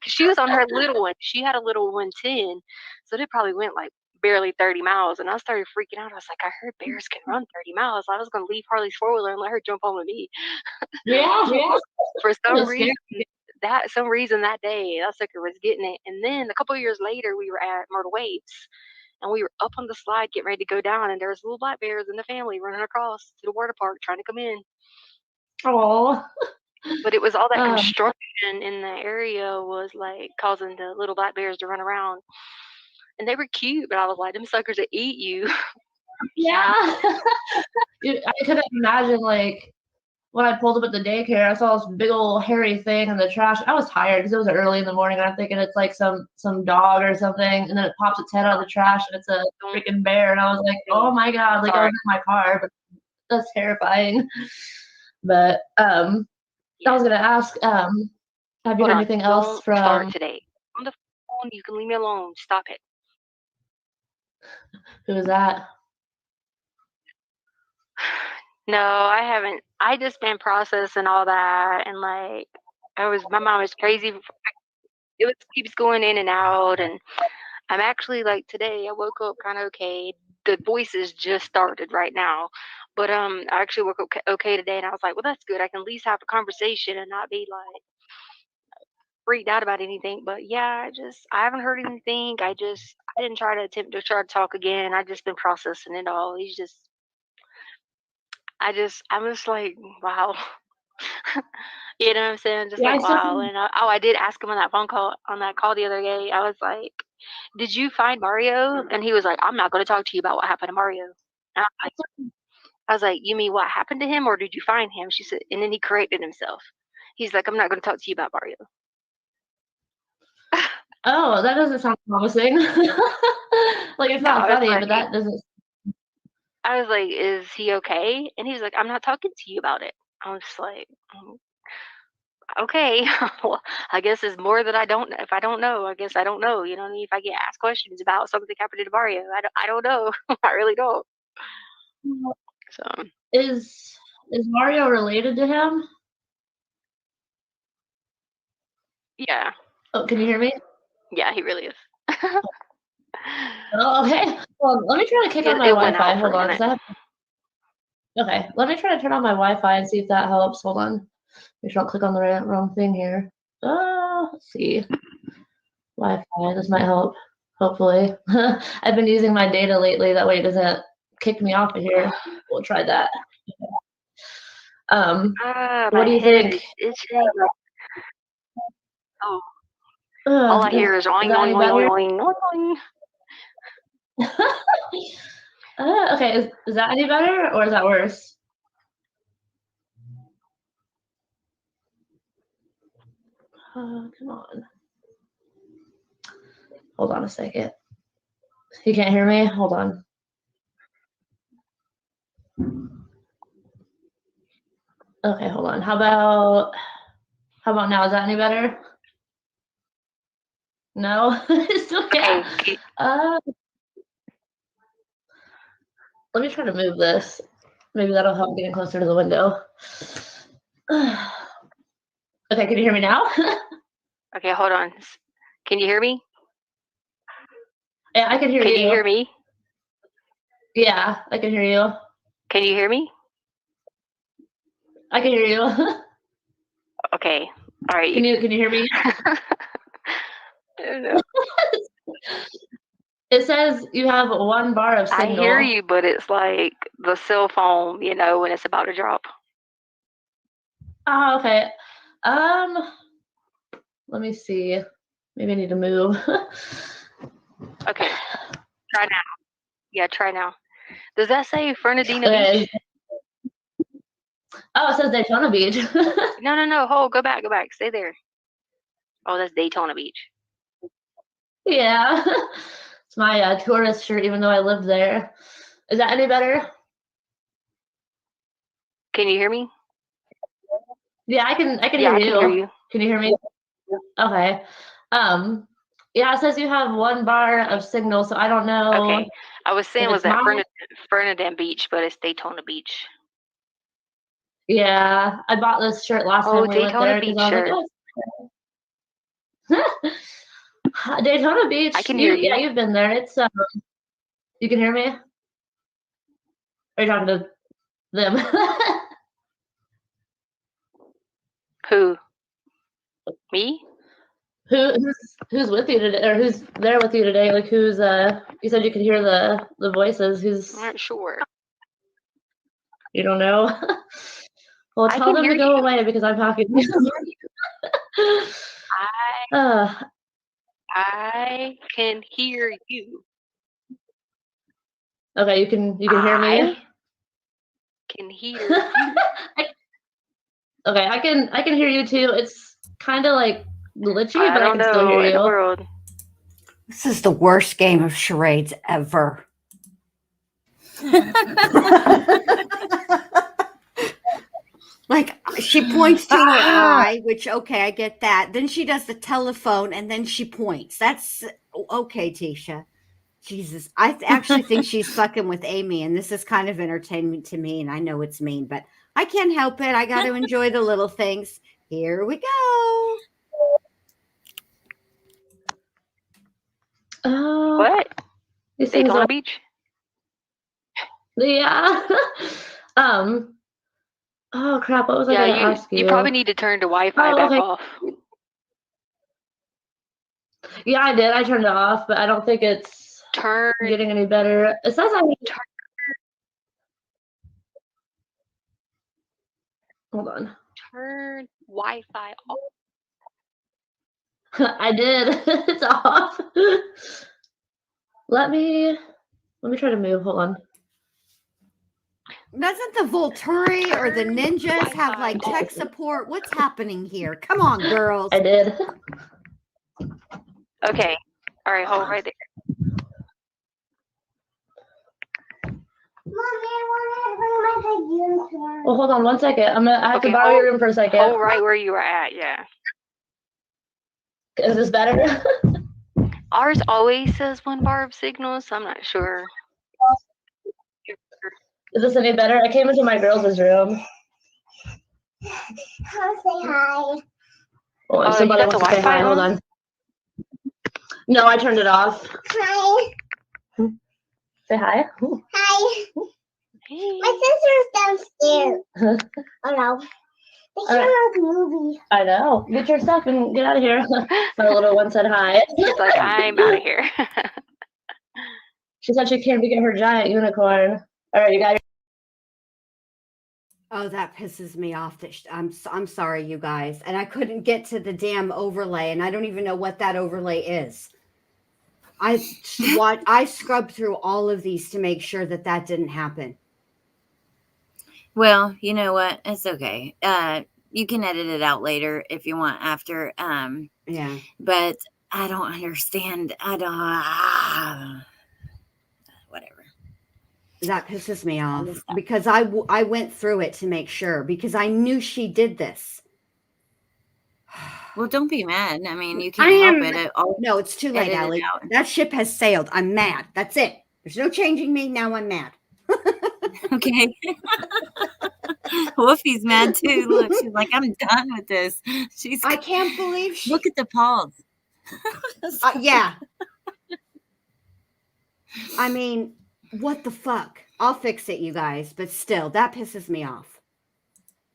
she was on her little one. She had a little 110, so they probably went like barely 30 miles, and I started freaking out. I was like, I heard bears can run 30 miles. I was going to leave Harley's 4-wheeler and let her jump on with me. Yeah. For some reason that day, that sucker was getting it. And then a couple of years later, we were at Myrtle Waits, and we were up on the slide getting ready to go down, and there was little black bears in the family running across to the water park trying to come in. Oh. But it was all that construction in the area was like causing the little black bears to run around. And they were cute, but I was like, them suckers that eat you. Yeah. I couldn't imagine, like, when I pulled up at the daycare, I saw this big old hairy thing in the trash. I was tired because it was early in the morning, and I'm thinking it's like some dog or something, and then it pops its head out of the trash, and it's a freaking bear, and I was like, oh my god, like, I was in my car, but that's terrifying. But I was gonna ask, have you heard anything else from start today? On the phone, you can leave me alone. Stop it. Who was that? No, I haven't. I just been processing all that, and like my mom was crazy. it keeps going in and out, and I'm actually like today I woke up kind of okay. The voices just started right now, but I actually woke up okay today, and I was like, well, that's good. I can at least have a conversation and not be like freaked out about anything. But yeah, I haven't heard anything. I didn't try to talk again. I just been processing it all. I'm just like, wow. You know what I'm saying? Just Yeah, I like, still wow. And I did ask him on that call the other day. I was like, did you find Mario? And he was like, I'm not going to talk to you about what happened to Mario. And I was like, you mean what happened to him, or did you find him? She said, and then he corrected himself. He's like, I'm not going to talk to you about Mario. Oh, that doesn't sound promising. Like, it's not No, it's funny, like, but that doesn't. I was like, is he okay? And he was like, I'm not talking to you about it. I was just like, okay. Well, I guess it's more that I don't. If I don't know, I guess I don't know. You know what I mean? If I get asked questions about something happening to Mario, I don't know. I really don't. So Is Mario related to him? yeah, Oh, can you hear me? yeah, he really is. Oh, okay. Well, let me try to kick on my It went Wi-Fi. out for Hold a on, minute. Okay, let me try to turn on my Wi-Fi and see if that helps. Hold on. Make sure I don't click on the wrong thing here. Let's see. Wi-Fi. This might help. Hopefully. I've been using my data lately. That way it doesn't kick me off of here. We'll try that. What My do you head think? is itching. Oh, all I hear is Is oing, that oing, any oing, better? oing, oing. Okay. Is that any better or is that worse? Come on. Hold on a second. You can't hear me? Hold on. Okay, hold on. How about now? Is that any better? No? Still can't. Okay, Let me try to move this. Maybe that'll help getting closer to the window. Okay, can you hear me now? okay, hold on. Can you hear me? Yeah, I can hear Can you. you hear me? Yeah, I can hear you. Can you hear me? I can hear you. Okay. All right. Can you hear me? I don't know. It says you have 1 bar of I signal. hear you, but it's like the cell phone, when it's about to drop. Oh, okay. Let me see. Maybe I need to move. Okay. Try now. Yeah, try now. Does that say Fernandina Okay. Beach? Oh, it says Daytona Beach. No. Hold. Go back. Stay there. Oh, that's Daytona Beach. Yeah. It's my tourist shirt, even though I live there. Is that any better? Can you hear me? Yeah, I can Yeah, hear I you. can hear you. Can you hear me? Okay. Yeah, it says you have 1 bar of signal, so I don't know Okay. I was saying if was it's that mine. Fernandina Beach, but it's Daytona Beach. Yeah, I bought this shirt last Oh, time we went Daytona there because Beach I was shirt. like, oh. Daytona Beach. I can hear you. Yeah, you've been there. It's you can hear me? Or are you talking to them? Who? Me? Who's with you today, or who's there with you today? Like who's you said you could hear the voices. Who's I'm not sure. you don't know? Well, I tell can them hear to go you. away because I'm talking. uh, I can hear you. okay, you can hear me. I can hear you. Okay, I can hear you too. It's kind of like glitchy, I but I don't can still know hear in the you. world. This is the worst game of charades ever. Like she points to her eye, which okay, I get that. Then she does the telephone and then she points. That's okay, Tisha. Jesus, actually think she's fucking with Amy, and this is kind of entertainment to me. And I know it's mean, but I can't help it. I got to enjoy the little things. Here we go. What? These things Daytona are, Beach? yeah. Oh crap! What was I Yeah, gonna ask you? you probably need to turn the Wi-Fi Oh, back okay. off. Yeah, I did. I turned it off, but I don't think it's Turn getting any better. It says I need. Hold on. turn Wi-Fi off. I did. It's off. Let me try to move. Hold on. Doesn't the Volturi or the ninjas have like tech support? What's happening here? Come on, girls. I did. Okay. All right, hold right there. Well, hold on 1 second. I have to Okay, borrow your room for a second. Hold right where you were at, yeah. Is this better? Ours always says 1 bar of signal, so I'm not sure. Is this any better? I came into my girls' room. I'll say hi. Oh, if You somebody got the wants to say Wi-Fi hi, hold on? on. No, I turned it off. Hi. Say hi. Hi. Hey. My sister's downstairs. Oh no. They All right. showed us a movie. I know. Get your stuff and get out of here. My little one said hi. She's like, I'm out of here. She said she came to get her giant unicorn. All right, you got your. Oh, that pisses me off. I'm sorry, you guys, and I couldn't get to the damn overlay, and I don't even know what that overlay is. I scrubbed through all of these to make sure that that didn't happen. Well, you know what? It's okay. You can edit it out later if you want after. Yeah. But I don't understand. Whatever. That pisses me off because I went through it to make sure because I knew she did this. Well, don't be mad. I mean, you can't help it. No, it's too late, edit it Allie. out. That ship has sailed. I'm mad. That's it. There's no changing me. Now I'm mad. Okay. Wolfie's mad too. Look, she's like, I'm done with this. I can't believe she. Look at the pause. Yeah. I mean, what the fuck? I'll fix it, you guys. But still, that pisses me off.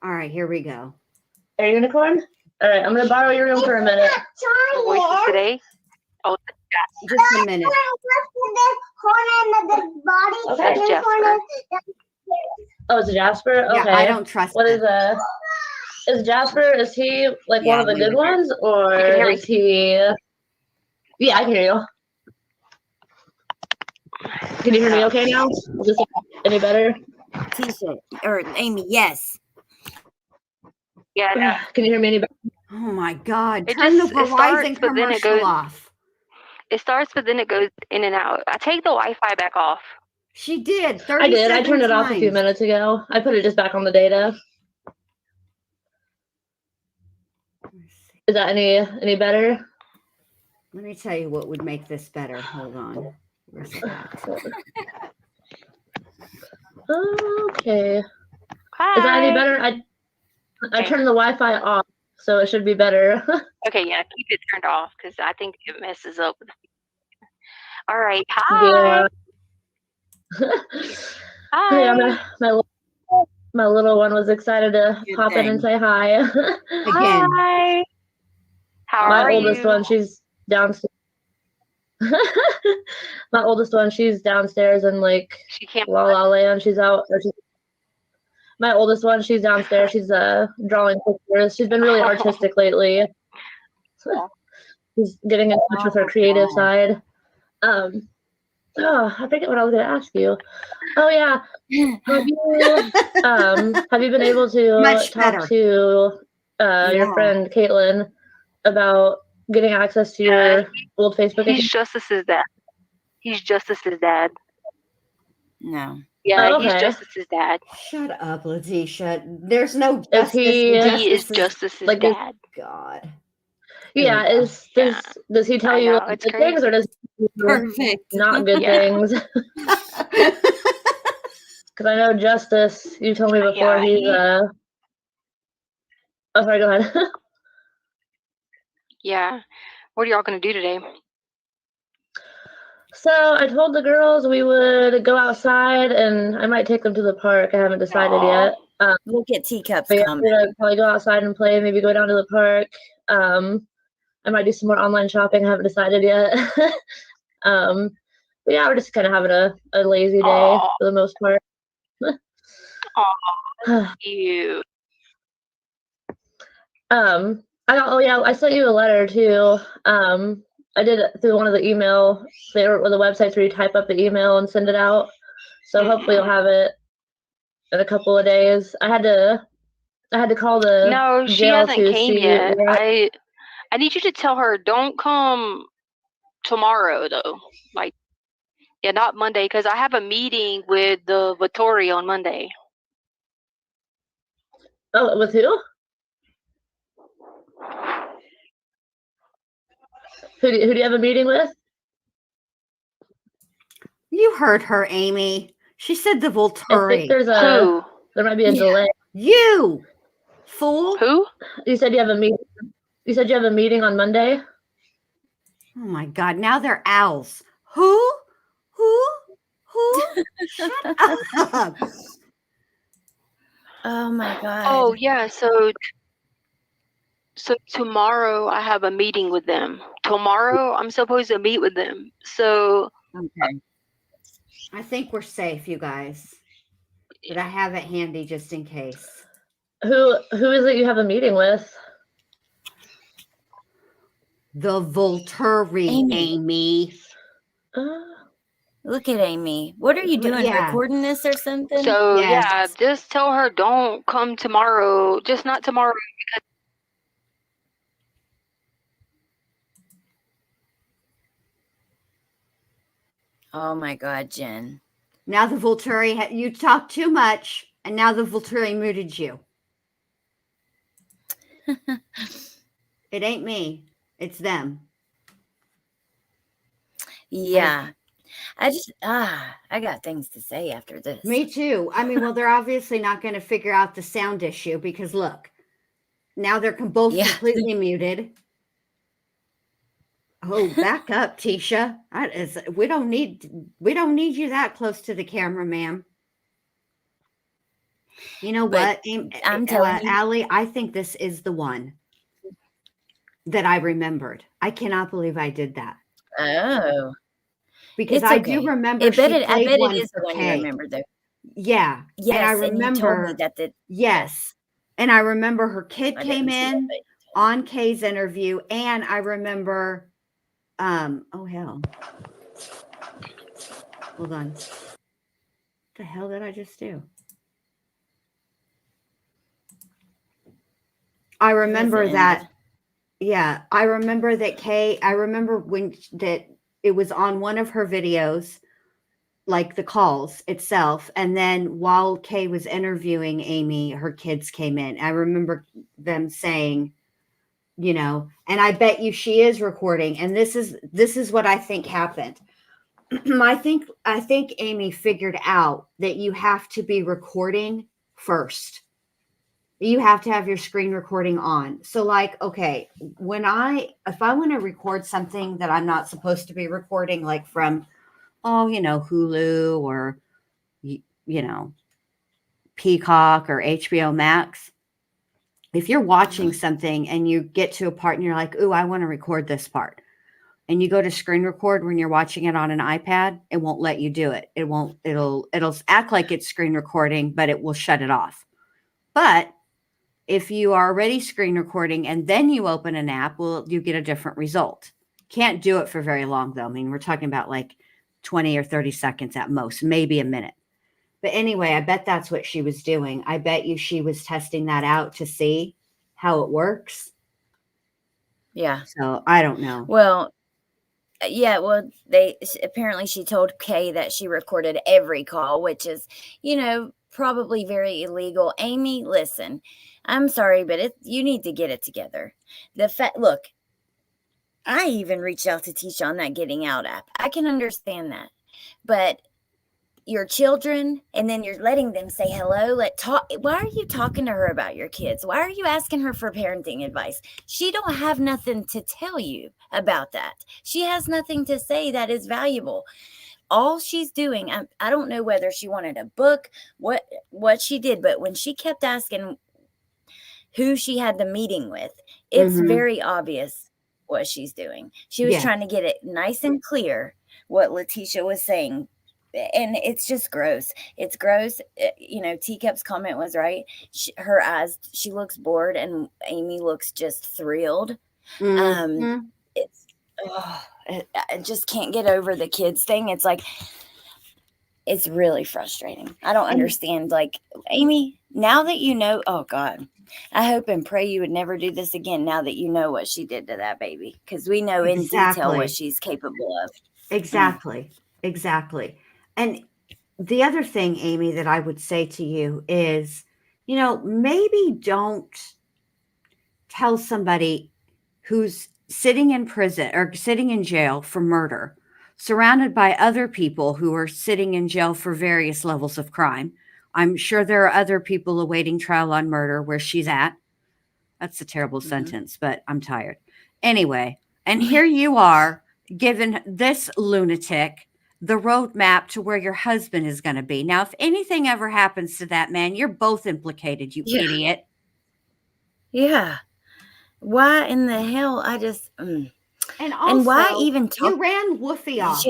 All right, here we go. A unicorn? All right, I'm going to borrow your room for a minute. The voices today? Oh, Just a minute. Okay. That's Jasper. Oh, it's Jasper? Okay. Yeah, I don't trust What it. is Jasper, is he like one of the good ones or You can hear me? is he? Yeah, I can hear you. Can you hear me okay now? Is this any better? Tisha or Amy, yes. Yeah, Can you hear me any better? Oh my God. It Turn the just- it starts, Verizon but then it commercial goes- off. it starts, but then it goes in and out. I take the Wi-Fi back off. She did. I did. I 37 turned it off a few times. minutes ago. I put it just back on the data. Is that any better? Let me tell you what would make this better. Hold on. Where's it at? Okay. Hi. Is that any better? I turned the Wi-Fi off, so it should be better. Okay, yeah, keep it turned off because I think it messes up. All right. Hi. Yeah. Hi. Yeah, my little one was excited to Good pop in and thing. say hi. Again. Hi. How My are oldest you? one, she's downstairs. My oldest one, she's downstairs in like She can't. La La Land. She's out. My oldest one, she's downstairs. She's drawing pictures. She's been really artistic lately. She's getting in touch with her creative side. I forget what I was going to ask you. Oh yeah, have you been able to Much talk better. to Yeah. your friend Caitlin about getting access to your old Facebook account? He's Justice's dad. He's Justice's dad. No. Yeah, Oh, he's okay. Justice's dad. Shut up, Letecia. There's no Is justice. he- and He is justice Justice's like, dad. God. Yeah, There we go. does he tell I you know, good it's things or does he do Perfect. not good Yeah. things? Because I know Justice, you told me before, Yeah, he's oh, sorry, go ahead. Yeah. What are y'all gonna do today? So I told the girls we would go outside, and I might take them to the park. I haven't decided yet. Look at teacups But yeah, coming. we're gonna probably go outside and play. Maybe go down to the park. I might do some more online shopping. I haven't decided yet. But yeah, we're just kind of having a lazy day for the most part. You. I sent you a letter too. I did it through one of the email or the websites where you type up the email and send it out. So hopefully you'll have it in a couple of days. I had to call the No, she jail hasn't to came see yet. where I need you to tell her don't come tomorrow though. Like, yeah, not Monday, because I have a meeting with the Vittori on Monday. Oh, with who? Who do you have a meeting with? You heard her, Amy. She said the I think Volturi. Who? there might be a delay. You fool. Who? You said you have a meeting. You said you have a meeting on Monday. Oh my God. Now they're owls. Who? Shut up. Oh my God. Oh yeah, so tomorrow I have a meeting with them. Tomorrow I'm supposed to meet with them. So Okay. I think we're safe, you guys. But I have it handy just in case. Who is it you have a meeting with? The Volturi, Amy. Look at Amy. What are you doing? Yeah. Recording this or something? So Yes. yeah, just tell her don't come tomorrow. Just not tomorrow. Oh my God, Jen. Now the Volturi, you talked too much, and now the Volturi muted you. It ain't me. It's them. Yeah. I got things to say after this. Me too. I mean, well, they're obviously not going to figure out the sound issue because look, now they're both completely muted. Oh, back up, Tisha. We don't need you that close to the camera, ma'am. You know what? I'm telling you, Allie, I think this is the one that I remembered. I cannot believe I did that. Oh. Because I do remember I bet played one it is the one you remember though. Yeah. Yes, and I remember and you told me that yes. And I remember her kid came in on Kay's interview, and I remember oh hell. Hold on. What the hell did I just do? I remember that. Yeah, I remember that Kay, I remember that it was on one of her videos, like the calls itself. And then while Kay was interviewing Amy, her kids came in. I remember them saying, and I bet you she is recording. And this is what I think happened. I think Amy figured out that you have to be recording first. You have to have your screen recording on. So like, okay, if I want to record something that I'm not supposed to be recording, like from, Hulu or, Peacock or HBO Max, if you're watching something and you get to a part and you're like, ooh, I want to record this part. And you go to screen record when you're watching it on an iPad, it won't let you do it. It'll act like it's screen recording, but it will shut it off. But if you are already screen recording and then you open an app, you get a different result. Can't do it for very long, though. I mean, we're talking about like 20 or 30 seconds at most, maybe a minute. But anyway, I bet that's what she was doing. I bet you she was testing that out to see how it works. Yeah. So I don't know. Well, yeah, well, apparently she told Kay that she recorded every call, which is, probably very illegal. Amy, listen, I'm sorry, but you need to get it together. Look, I even reached out to Tisha on that Getting Out app. I can understand that, but your children, and then you're letting them say hello. Why are you talking to her about your kids? Why are you asking her for parenting advice? She don't have nothing to tell you about that. She has nothing to say that is valuable. All she's doing, I don't know whether she wanted a book, what she did, but when she kept asking who she had the meeting with, it's very obvious what she's doing. She was trying to get it nice and clear what Letecia was saying. And it's just gross. It's gross. Teacup's comment was right. Her eyes, she looks bored, and Amy looks just thrilled. It's, I just can't get over the kids thing. It's like, it's really frustrating. I don't understand. Like, Amy, now that you know, oh God, I hope and pray you would never do this again now that you know what she did to that baby, because we know in detail what she's capable of. Exactly. And the other thing, Amy, that I would say to you is, maybe don't tell somebody who's sitting in prison or sitting in jail for murder, surrounded by other people who are sitting in jail for various levels of crime. I'm sure there are other people awaiting trial on murder where she's at. That's a terrible sentence, but I'm tired. Anyway, and here you are giving this lunatic the roadmap to where your husband is going to be. Now, if anything ever happens to that man, you're both implicated, you idiot. Yeah. Why in the hell? I just... And also, and why even talk? You ran Woofy off.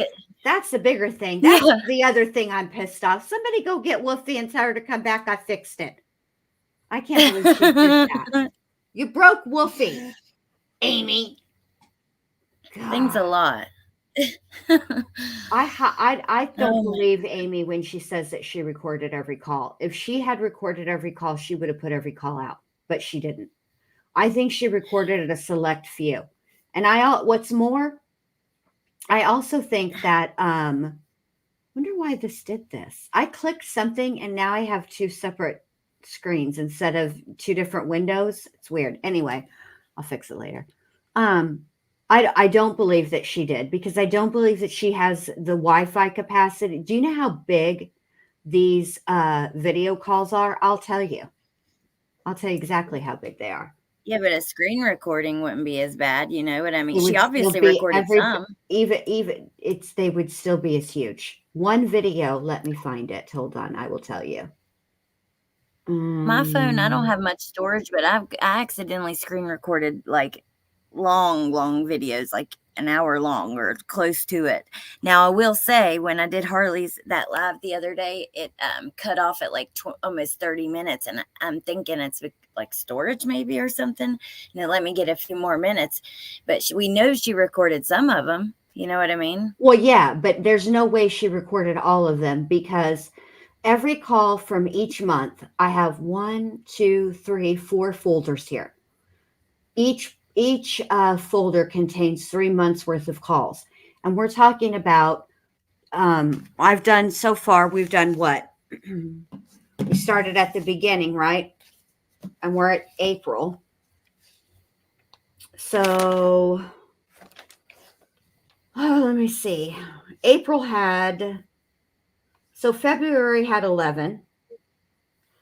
That's the bigger thing. That's the other thing I'm pissed off. Somebody go get Woofy and tell her to come back. I fixed it. I can't believe she did that. You broke Woofy, Amy. God. Things a lot. I don't believe Amy when she says that she recorded every call. If she had recorded every call, she would have put every call out, but she didn't. I think she recorded a select few. And what's more, I also think that, wonder why this did this. I clicked something and now I have two separate screens instead of two different windows. It's weird. Anyway, I'll fix it later. I don't believe that she did, because I don't believe that she has the Wi-Fi capacity. Do you know how big these video calls are? I'll tell you exactly how big they are. Yeah, but a screen recording wouldn't be as bad. You know what I mean? She obviously recorded some. Even they would still be as huge. One video, let me find it. Hold on, I will tell you. My phone, I don't have much storage, but I accidentally screen recorded like long videos, like an hour long or close to it. Now, I will say, when I did Harley's that live the other day, it cut off at like almost 30 minutes, and I'm thinking it's like storage maybe or something, and it let me get a few more minutes. But we know she recorded some of them. You know what I mean? Well, yeah, but there's no way she recorded all of them, because every call from each month, I have 1, 2, 3, 4 folders here. Each folder contains 3 months worth of calls. And we're talking about, we've done what? We started at the beginning, right? And we're at April. So, let me see. February had 11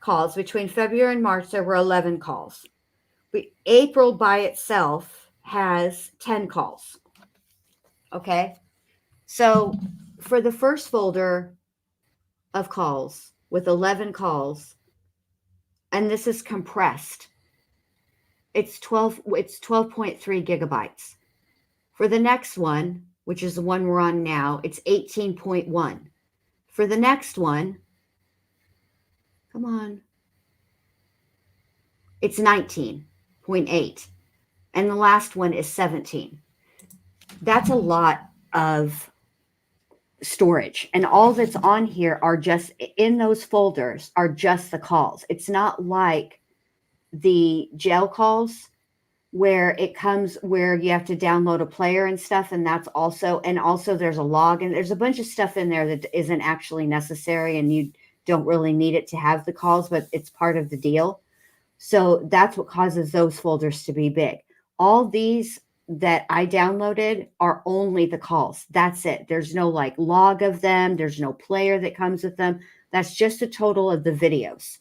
calls. Between February and March, there were 11 calls. April by itself has 10 calls. Okay. So for the first folder of calls with 11 calls, and this is compressed, it's 12.3 gigabytes. For the next one, which is the one we're on now, it's 18.1. For the next one, come on, it's 19.8. And the last one is 17. That's a lot of storage. And all that's on here are just, in those folders, are just the calls. It's not like the jail calls where it comes where you have to download a player and stuff. And also there's a log, and there's a bunch of stuff in there that isn't actually necessary, and you don't really need it to have the calls, but it's part of the deal. So that's what causes those folders to be big. All these that I downloaded are only the calls. That's it. There's no like log of them. There's no player that comes with them. That's just a total of the videos.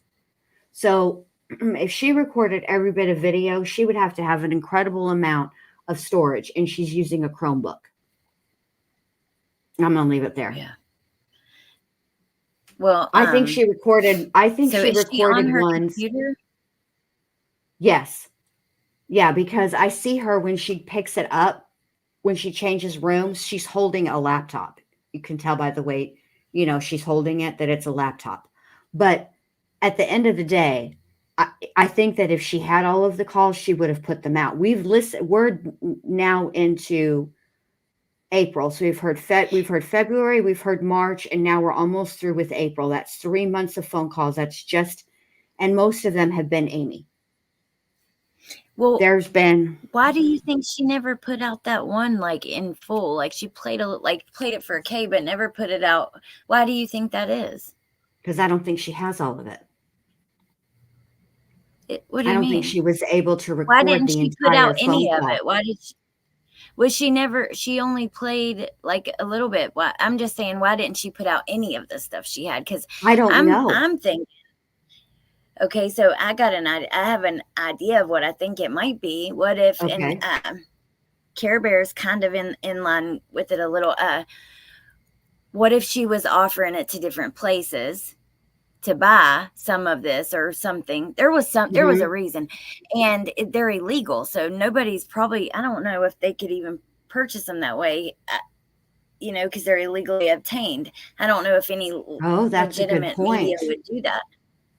So if she recorded every bit of video, she would have to have an incredible amount of storage, and she's using a Chromebook. I'm going to leave it there. Yeah. Well, I think she recorded. I think so she is she on recorded her ones. computer? Yes. Yeah, because I see her when she picks it up, when she changes rooms, she's holding a laptop. You can tell by the way, she's holding it that it's a laptop. But at the end of the day, I think that if she had all of the calls, she would have put them out. We're now into April. So we've heard February, we've heard March, and now we're almost through with April. That's 3 months of phone calls. And most of them have been Amy. Well, why do you think she never put out that one like in full? Like she played it for a K, but never put it out. Why do you think that is? Because I don't think she has all of it. What do you mean? I don't think she was able to record the entire phone call. Why didn't she put out any of it? Why did she? Was she never? She only played like a little bit. Why? I'm just saying, why didn't she put out any of the stuff she had? Because I don't know. I'm thinking. Okay, so I have an idea of what I think it might be. What if, and Care Bear's kind of in line with it a little. What if she was offering it to different places to buy some of this or something? There was a reason, and they're illegal. So nobody's probably, I don't know if they could even purchase them that way, because they're illegally obtained. I don't know if any legitimate media would do that.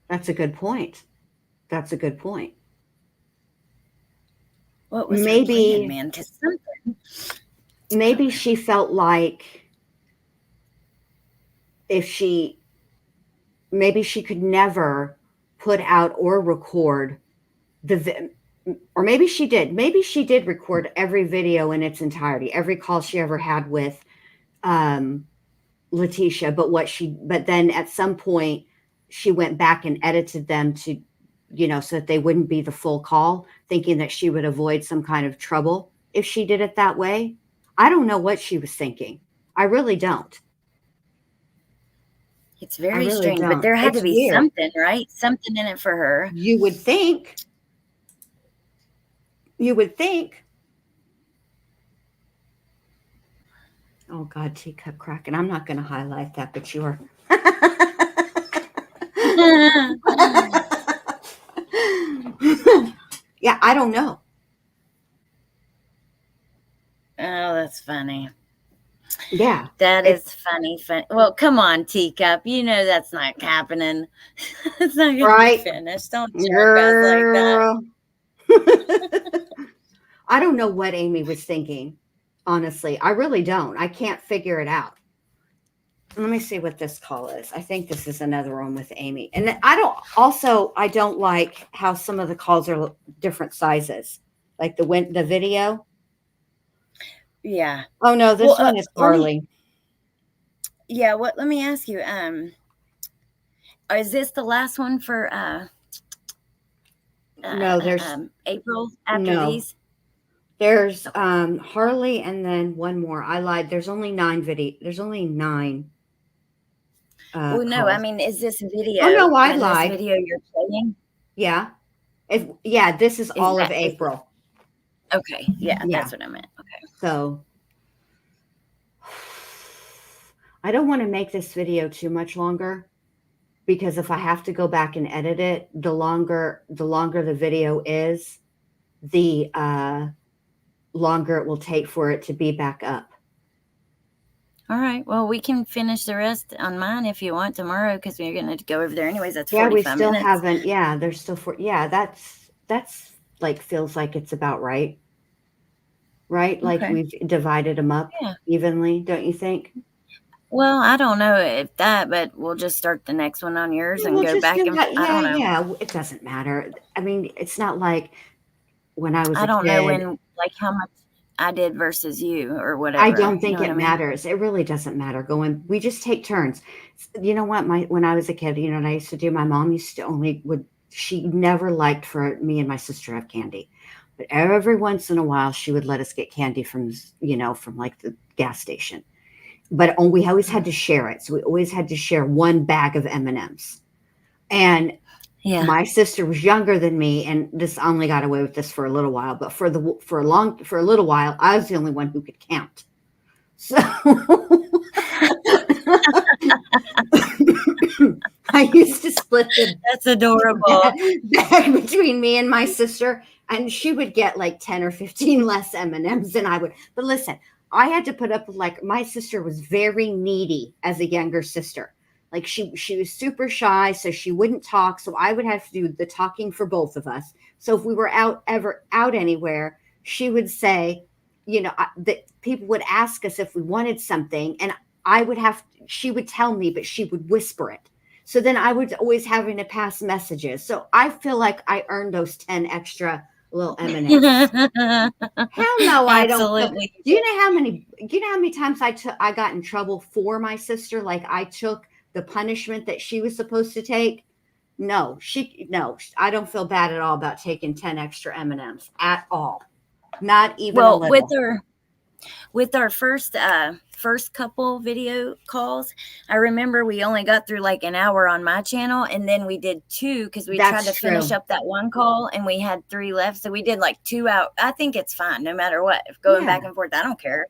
That's a good point. What was her plan, man? Because maybe she felt like maybe she could never put out or record or maybe she did. Maybe she did record every video in its entirety, every call she ever had with Letecia. But then at some point she went back and edited them to, so that they wouldn't be the full call, thinking that she would avoid some kind of trouble if she did it that way. I don't know what she was thinking. I really don't. It's very strange, but there had to be something, right? Something in it for her. You would think. Oh, God, teacup cracking. I'm not going to highlight that, but you are. Yeah, I don't know. Oh, that's funny. Yeah. That is funny. Well, come on, Teacup. That's not happening. It's not going to be finished. Don't jerk us like that. I don't know what Amy was thinking, honestly. I really don't. I can't figure it out. Let me see what this call is. I think this is another one with Amy. And I don't like how some of the calls are different sizes. Like the video. Yeah. Oh no, this one is Carly. Let me ask you, is this the last one for no, there's April after these? There's Harley and then one more. I lied. There's only 9 There's only 9. Well, no, calls. I mean, is this video? Oh no, I lied. This video you're playing? Yeah. This is all of April. Okay. Yeah, that's what I meant. Okay. So I don't want to make this video too much longer, because if I have to go back and edit it, the longer the video is, the longer it will take for it to be back up. All right. Well, we can finish the rest on mine if you want tomorrow, because we're going to go over there anyways. That's 45 minutes. We still haven't. Yeah, there's still that's like feels like it's about right. Right? Like we've divided them up evenly, don't you think? Well, I don't know if that, but we'll just start the next one on yours and go back. I don't know. Yeah, it doesn't matter. I mean, it's not like when I was I don't know when, like, how much I did versus you or whatever. I don't think it matters. It really doesn't matter. We just take turns. You know what? When I was a kid, what I used to do, my mom used to she never liked for me and my sister to have candy. But every once in a while, she would let us get candy from, from like the gas station. But we always had to share it. So we always had to share one bag of M&Ms. And Yeah. my sister was younger than me, and this only got away with this for a little while. But for a little while, I was the only one who could count. So I used to split the That's adorable. bag between me and my sister, and she would get like 10 or 15 less M&Ms than I would. But listen, I had to put up with, like, my sister was very needy as a younger sister. Like she was super shy, so she wouldn't talk. So I would have to do the talking for both of us. So if we were out anywhere, she would say, that people would ask us if we wanted something, and she would tell me, but she would whisper it. So then I was always having to pass messages. So I feel like I earned those 10 extra little M&Ms. Hell no, I don't. Absolutely. Do you know how many times I got in trouble for my sister? Like I took the punishment that she was supposed to take. No, I don't feel bad at all about taking 10 extra M&Ms at all. Not even a Well, little. with our first couple video calls, I remember we only got through like an hour on my channel, and then we did 2 because we tried to finish true. up that one call, and we had 3 left, so we did like 2 out. I think it's fine no matter what. If going back and forth, I don't care.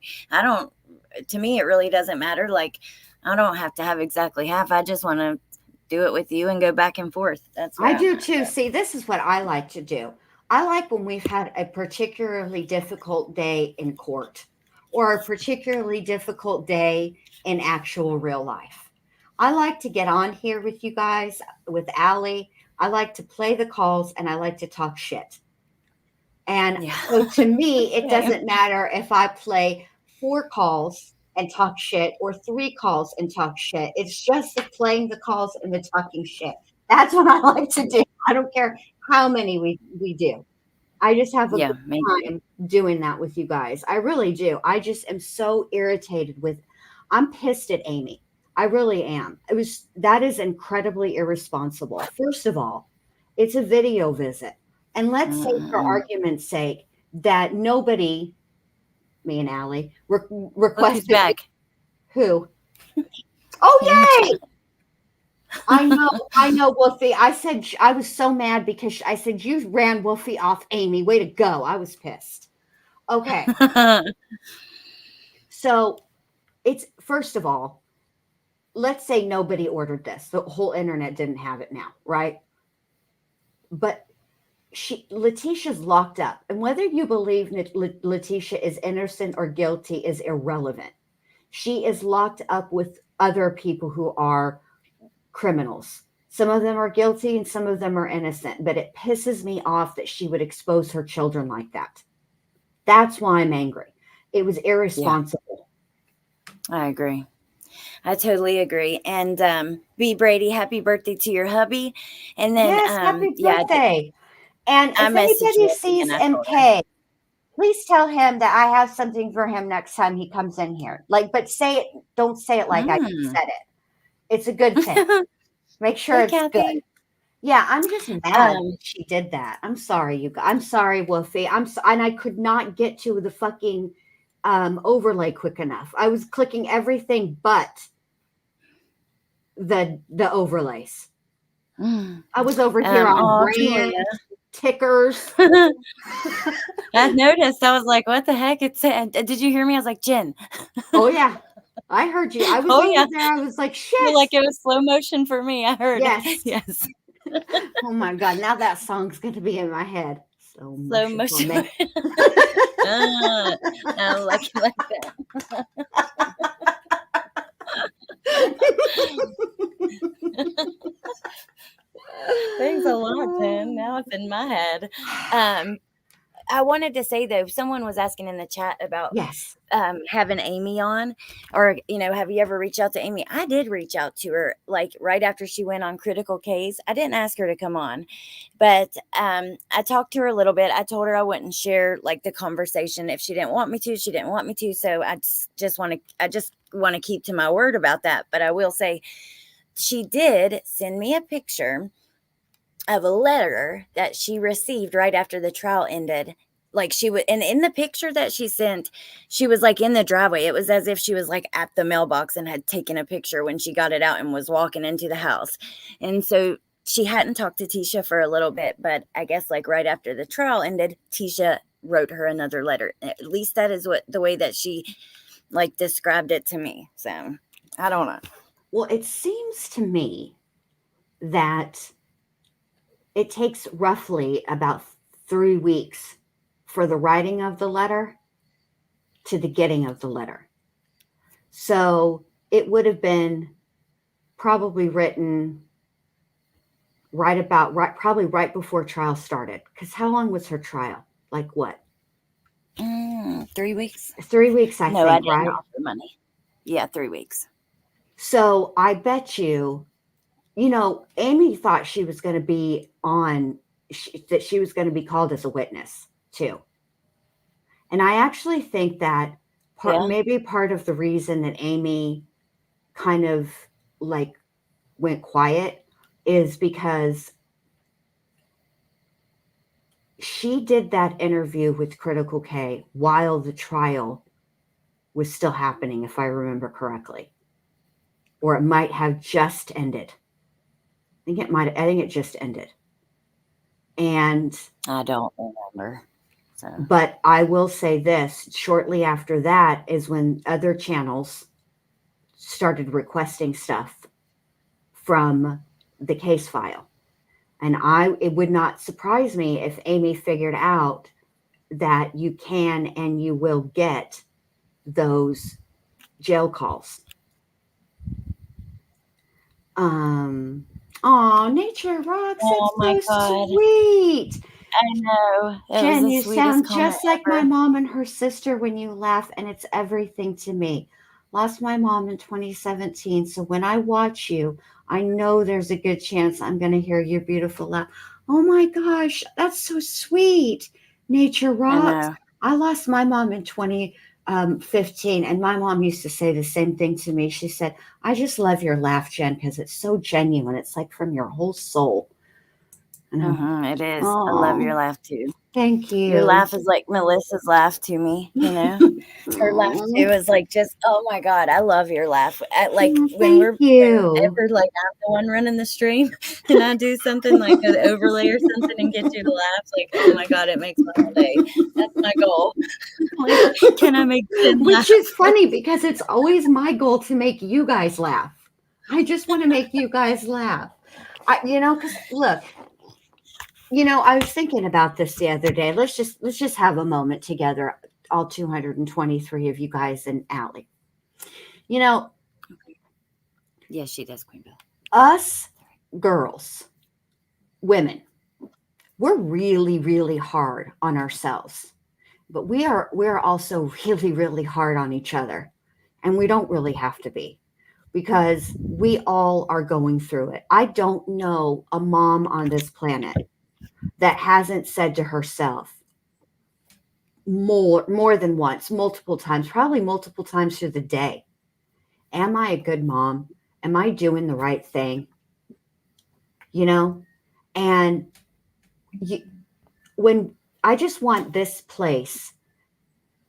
To me, it really doesn't matter. Like, I don't have to have exactly half. I just want to do it with you and go back and forth. That's what I do too. See, this is what I like to do. I like when we've had a particularly difficult day in court or a particularly difficult day in actual real life. I like to get on here with you guys, with Allie. I like to play the calls, and I like to talk shit. And so to me, it doesn't matter if I play 4 calls and talk shit or 3 calls and talk shit. It's just the playing the calls and the talking shit. That's what I like to do. I don't care how many we do. I just have a good time doing that with you guys. I really do. I just am so irritated I'm pissed at Amy. I really am. That is incredibly irresponsible. First of all, it's a video visit. And let's say, for argument's sake, that nobody, me and Allie, requested. back. Who? Oh, yay! I know, Wolfie. I said I was so mad because I said you ran Wolfie off Amy. Way to go. I was pissed. Okay. So it's, first of all, let's say nobody ordered this. The whole internet didn't have it now, right? But Letecia's locked up. And whether you believe Letecia is innocent or guilty is irrelevant. She is locked up with other people who are criminals. Some of them are guilty and some of them are innocent, but it pisses me off that she would expose her children like that. That's why I'm angry. It was irresponsible. Yeah. I agree. I totally agree. And B. Brady, happy birthday to your hubby. And then yes, happy birthday. And if anybody sees MK, please tell him that I have something for him next time he comes in here. Like, but don't say it like I just said it. It's a good thing. Make sure it's Kathy. good. Yeah, I'm just mad that she did that. I'm sorry, you guys. I'm sorry, Wolfie. And I could not get to the fucking overlay quick enough. I was clicking everything but the overlays. I was over here on brand tickers. I noticed. I was like, what the heck? It said, did you hear me? I was like, Jen. Oh, yeah. I heard you. I was over there. I was like, shit. Like it was slow motion for me. I heard. Yes. Yes. Oh, my God. Now that song's going to be in my head. Slow motion. I like it like that. Thanks a lot, Jen. Now it's in my head. I wanted to say, though, someone was asking in the chat about having Amy on, or, have you ever reached out to Amy? I did reach out to her, like, right after she went on Critical Case. I didn't ask her to come on, but I talked to her a little bit. I told her I wouldn't share, like, the conversation. If she didn't want me to, she didn't want me to. So I just want to keep to my word about that. But I will say she did send me a picture of a letter that she received right after the trial ended like she would, and in the picture that she sent, she was like in the driveway. It was as if she was like at the mailbox and had taken a picture when she got it out and was walking into the house. And so she hadn't talked to Tisha for a little bit, but I guess like right after the trial ended, Tisha wrote her another letter. At least that is what the way that she like described it to me. So I don't know. Well, it seems to me that it takes roughly about 3 weeks for the writing of the letter to the getting of the letter. So it would have been probably written probably right before trial started. Because how long was her trial? Like what? 3 weeks. 3 weeks, I No, think, I didn't right? offer money. Yeah, 3 weeks. So I bet you, Amy thought she was going to be that she was going to be called as a witness too. And I actually think that maybe part of the reason that Amy kind of like went quiet is because she did that interview with Critical K while the trial was still happening, if I remember correctly. Or it might have just ended. I think it just ended. And I don't remember. So. But I will say this, shortly after that is when other channels started requesting stuff from the case file. And it would not surprise me if Amy figured out that you can and you will get those jail calls. Nature Rocks, that's so sweet. I know. Jen, you sound just like my mom and her sister when you laugh, and it's everything to me. Lost my mom in 2017, so when I watch you, I know there's a good chance I'm going to hear your beautiful laugh. Oh my gosh, that's so sweet. Nature Rocks. I lost my mom in 2015, and my mom used to say the same thing to me. She said, I just love your laugh, Jen, because it's so genuine. It's like from your whole soul. It is. I love your laugh too. Thank you. Your laugh is like Melissa's laugh to me, Her laugh too is like just, oh my God, I love your laugh. Whenever like I'm the one running the stream and I do something like an overlay or something and get you to laugh, like, oh my God, it makes my whole day. That's my goal. Like, can I make Jen laugh? Which is funny because it's always my goal to make you guys laugh. I just want to make you guys laugh. Because look, I was thinking about this the other day. Let's just have a moment together, all 223 of you guys and Allie. Yes, she does, Queen Belle. Us girls, women, we're really, really hard on ourselves, but we're also really, really hard on each other, and we don't really have to be, because we all are going through it. I don't know a mom on this planet that hasn't said to herself more than once, multiple times, probably multiple times through the day, am I a good mom? Am I doing the right thing? And when I just want this place,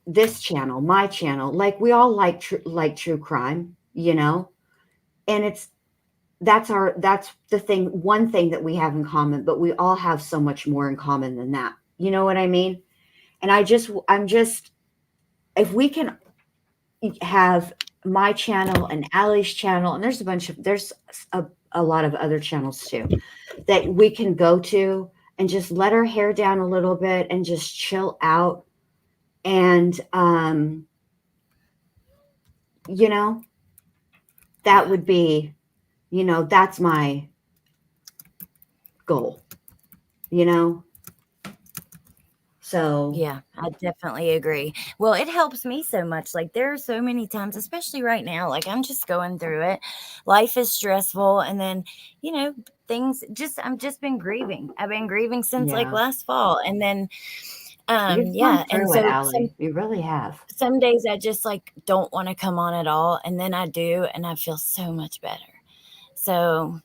this channel, my channel, like we all like true crime, and that's the thing, one thing that we have in common, but we all have so much more in common than that. You know what I mean? And I'm just, if we can have my channel and Allie's channel, and there's a lot of other channels too, that we can go to and just let our hair down a little bit and just chill out. And, that would be, that's my goal, So yeah, I definitely agree. Well, it helps me so much. Like there are so many times, especially right now, like I'm just going through it. Life is stressful. And then, I've just been grieving. I've been grieving since like last fall. And then, you've gone through it, Allie. You really have. Some days I just like don't want to come on at all. And then I do, and I feel so much better. So,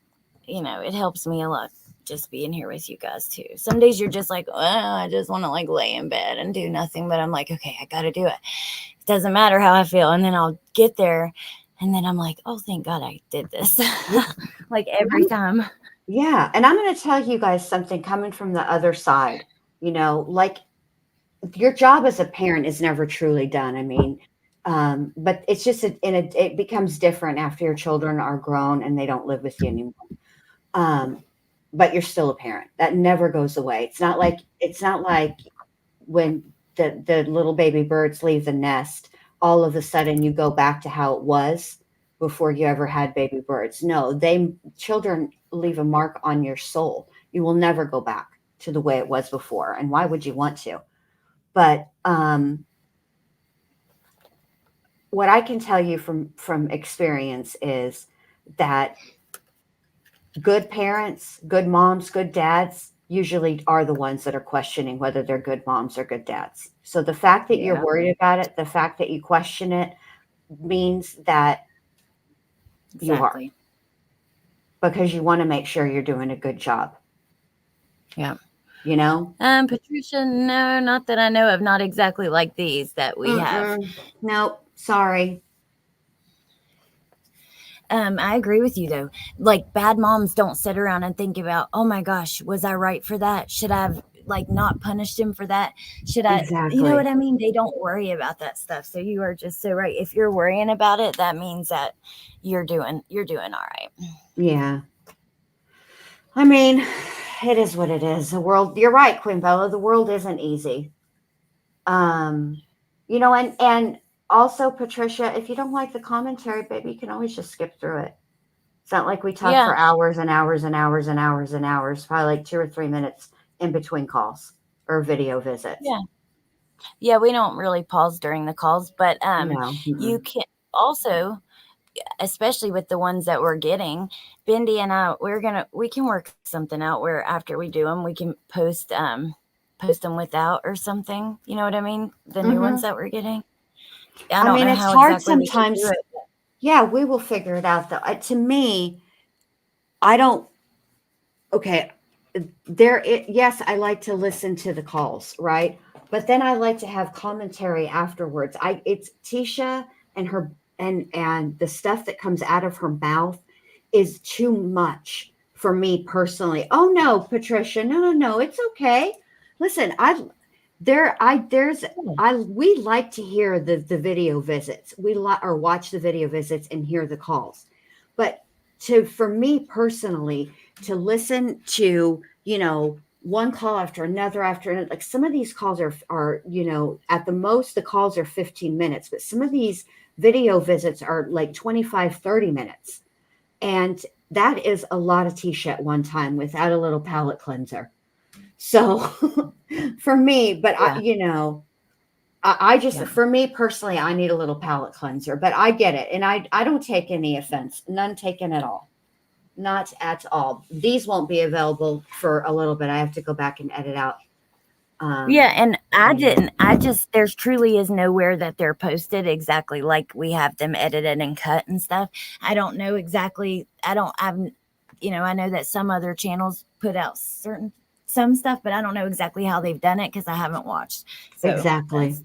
it helps me a lot. just being here with you guys too. Some days you're just like, oh, I just want to like lay in bed and do nothing. But I'm like, okay, I got to do it. It doesn't matter how I feel. And then I'll get there and then I'm like, oh, thank God I did this. Like every time. Yeah. And I'm going to tell you guys something coming from the other side. You know, like your job as a parent is never truly done. I mean, but it's just it becomes different after your children are grown and they don't live with you anymore. But you're still a parent. That never goes away. It's not like when the little baby birds leave the nest, all of a sudden you go back to how it was before you ever had baby birds. No, children leave a mark on your soul. You will never go back to the way it was before. And why would you want to? But what I can tell you from experience is that good parents, good moms, good dads usually are the ones that are questioning whether they're good moms or good dads. So the fact that you're worried about it, the fact that you question it means that you are, because you want to make sure you're doing a good job. Yeah. You know? Patricia, no, not that I know of. Not exactly like these that we have. Nope. Sorry. I agree with you though. Like bad moms don't sit around and think about, oh my gosh, was I right for that? Should I have like not punished him for that? Should I, Exactly. you know what I mean? They don't worry about that stuff. So you are just so right. If you're worrying about it, that means that you're doing all right. Yeah. I mean, it is what it is. The world, you're right, Queen Bella, the world isn't easy. You know, and also, Patricia, if you don't like the commentary, baby, you can always just skip through it. It's not like we talk for hours and hours and hours and hours and hours, probably like 2 or 3 minutes in between calls or video visits. Yeah. Yeah, we don't really pause during the calls, but No. you can also, especially with the ones that we're getting, Bendy and I, we can work something out where after we do them, we can post them without or something. You know what I mean? The new ones that we're getting. I don't know it's how hard exactly sometimes. we can do it. Yeah, we will figure it out though. To me, I don't. Okay, yes, I like to listen to the calls, right? But then I like to have commentary afterwards. It's Tisha and her and the stuff that comes out of her mouth is too much for me personally. Oh no, Patricia, no, it's okay. Listen, we like to hear the video visits. Or watch the video visits and hear the calls. But for me personally, to listen to, one call after another, like some of these calls are, at the most the calls are 15 minutes, but some of these video visits are like 25, 30 minutes. And that is a lot of T-shirt at one time without a little palate cleanser. So for me, but for me personally, I need a little palate cleanser, but I get it. And I don't take any offense, none taken at all. Not at all. These won't be available for a little bit. I have to go back and edit out. And there's truly is nowhere that they're posted exactly like we have them edited and cut and stuff. I don't know exactly. I know that some other channels put out some stuff, but I don't know exactly how they've done it because I haven't watched. So Exactly.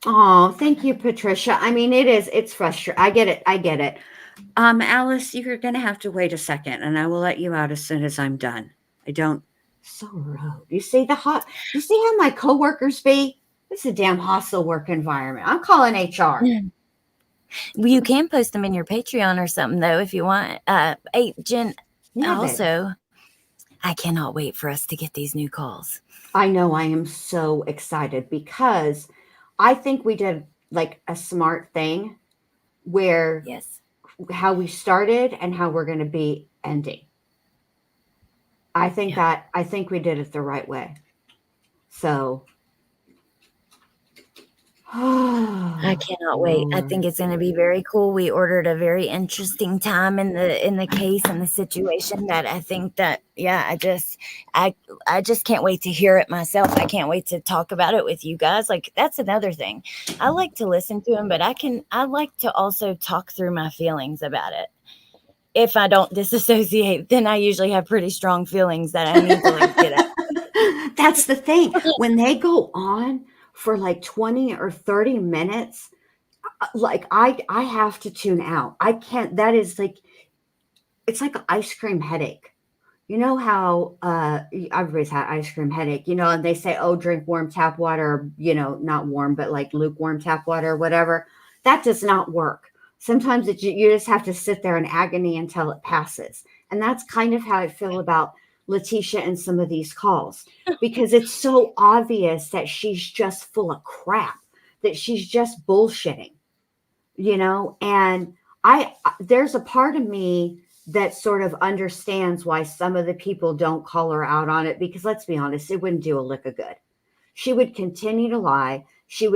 Oh, thank you, Patricia. I mean, it's frustrating. I get it. Alice, you're going to have to wait a second and I will let you out as soon as I'm done. So rude. You see how my coworkers be? This is a damn hostile work environment. I'm calling HR. Well, you can post them in your Patreon or something though, if you want. Hey, Jen, also, baby. I cannot wait for us to get these new calls. I know. I am so excited because I think we did like a smart thing where how we started and how we're going to be ending. I think we did it the right way. So I cannot wait. I think it's going to be very cool. We ordered a very interesting time in the case and the situation that I think that, I just can't wait to hear it myself. I can't wait to talk about it with you guys. Like that's another thing. I like to listen to them, but I like to also talk through my feelings about it. if I don't disassociate, then I usually have pretty strong feelings that I need to like get out. That's the thing. When they go on for like 20 or 30 minutes, like I have to tune out. I can't. That is like, it's like an ice cream headache. You know how everybody's had ice cream headache, and they say, oh, drink warm tap water, not warm, but like lukewarm tap water or whatever. That does not work. Sometimes you just have to sit there in agony until it passes. And that's kind of how I feel about Letecia and some of these calls, because it's so obvious that she's just full of crap, that she's just bullshitting, and there's a part of me that sort of understands why some of the people don't call her out on it, because let's be honest, it wouldn't do a lick of good. She would continue to lie.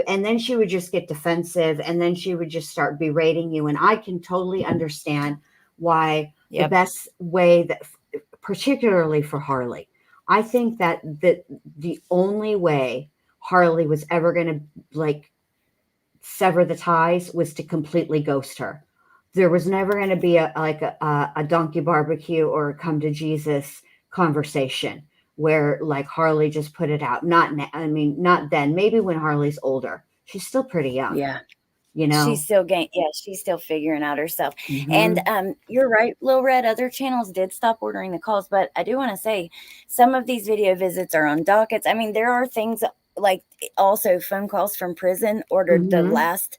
And then she would just get defensive, and then she would just start berating you. And I can totally understand why the best way that, particularly for Harley, I think that the only way Harley was ever going to like sever the ties was to completely ghost her. There was never going to be a donkey barbecue or a come to Jesus conversation where like Harley just put it out. Not then. Maybe when Harley's older. She's still pretty young. Yeah. She's still she's still figuring out herself. Mhm. And you're right, Lil Red, other channels did stop ordering the calls, but I do want to say some of these video visits are on dockets. I mean, there are things like also phone calls from prison ordered the Mhm. last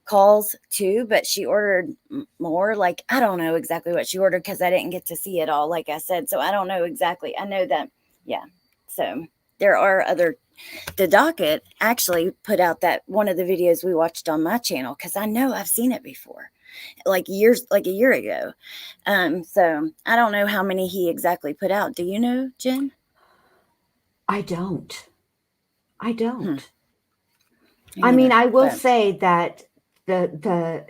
calls too, but she ordered more. Like, I don't know exactly what she ordered because I didn't get to see it all, like I said. So I don't know exactly. I know that, so there are the docket actually put out that one of the videos we watched on my channel, because I know I've seen it before, like a year ago. So I don't know how many he exactly put out. Do you know, Jen? I don't. I Neither, I will but say that the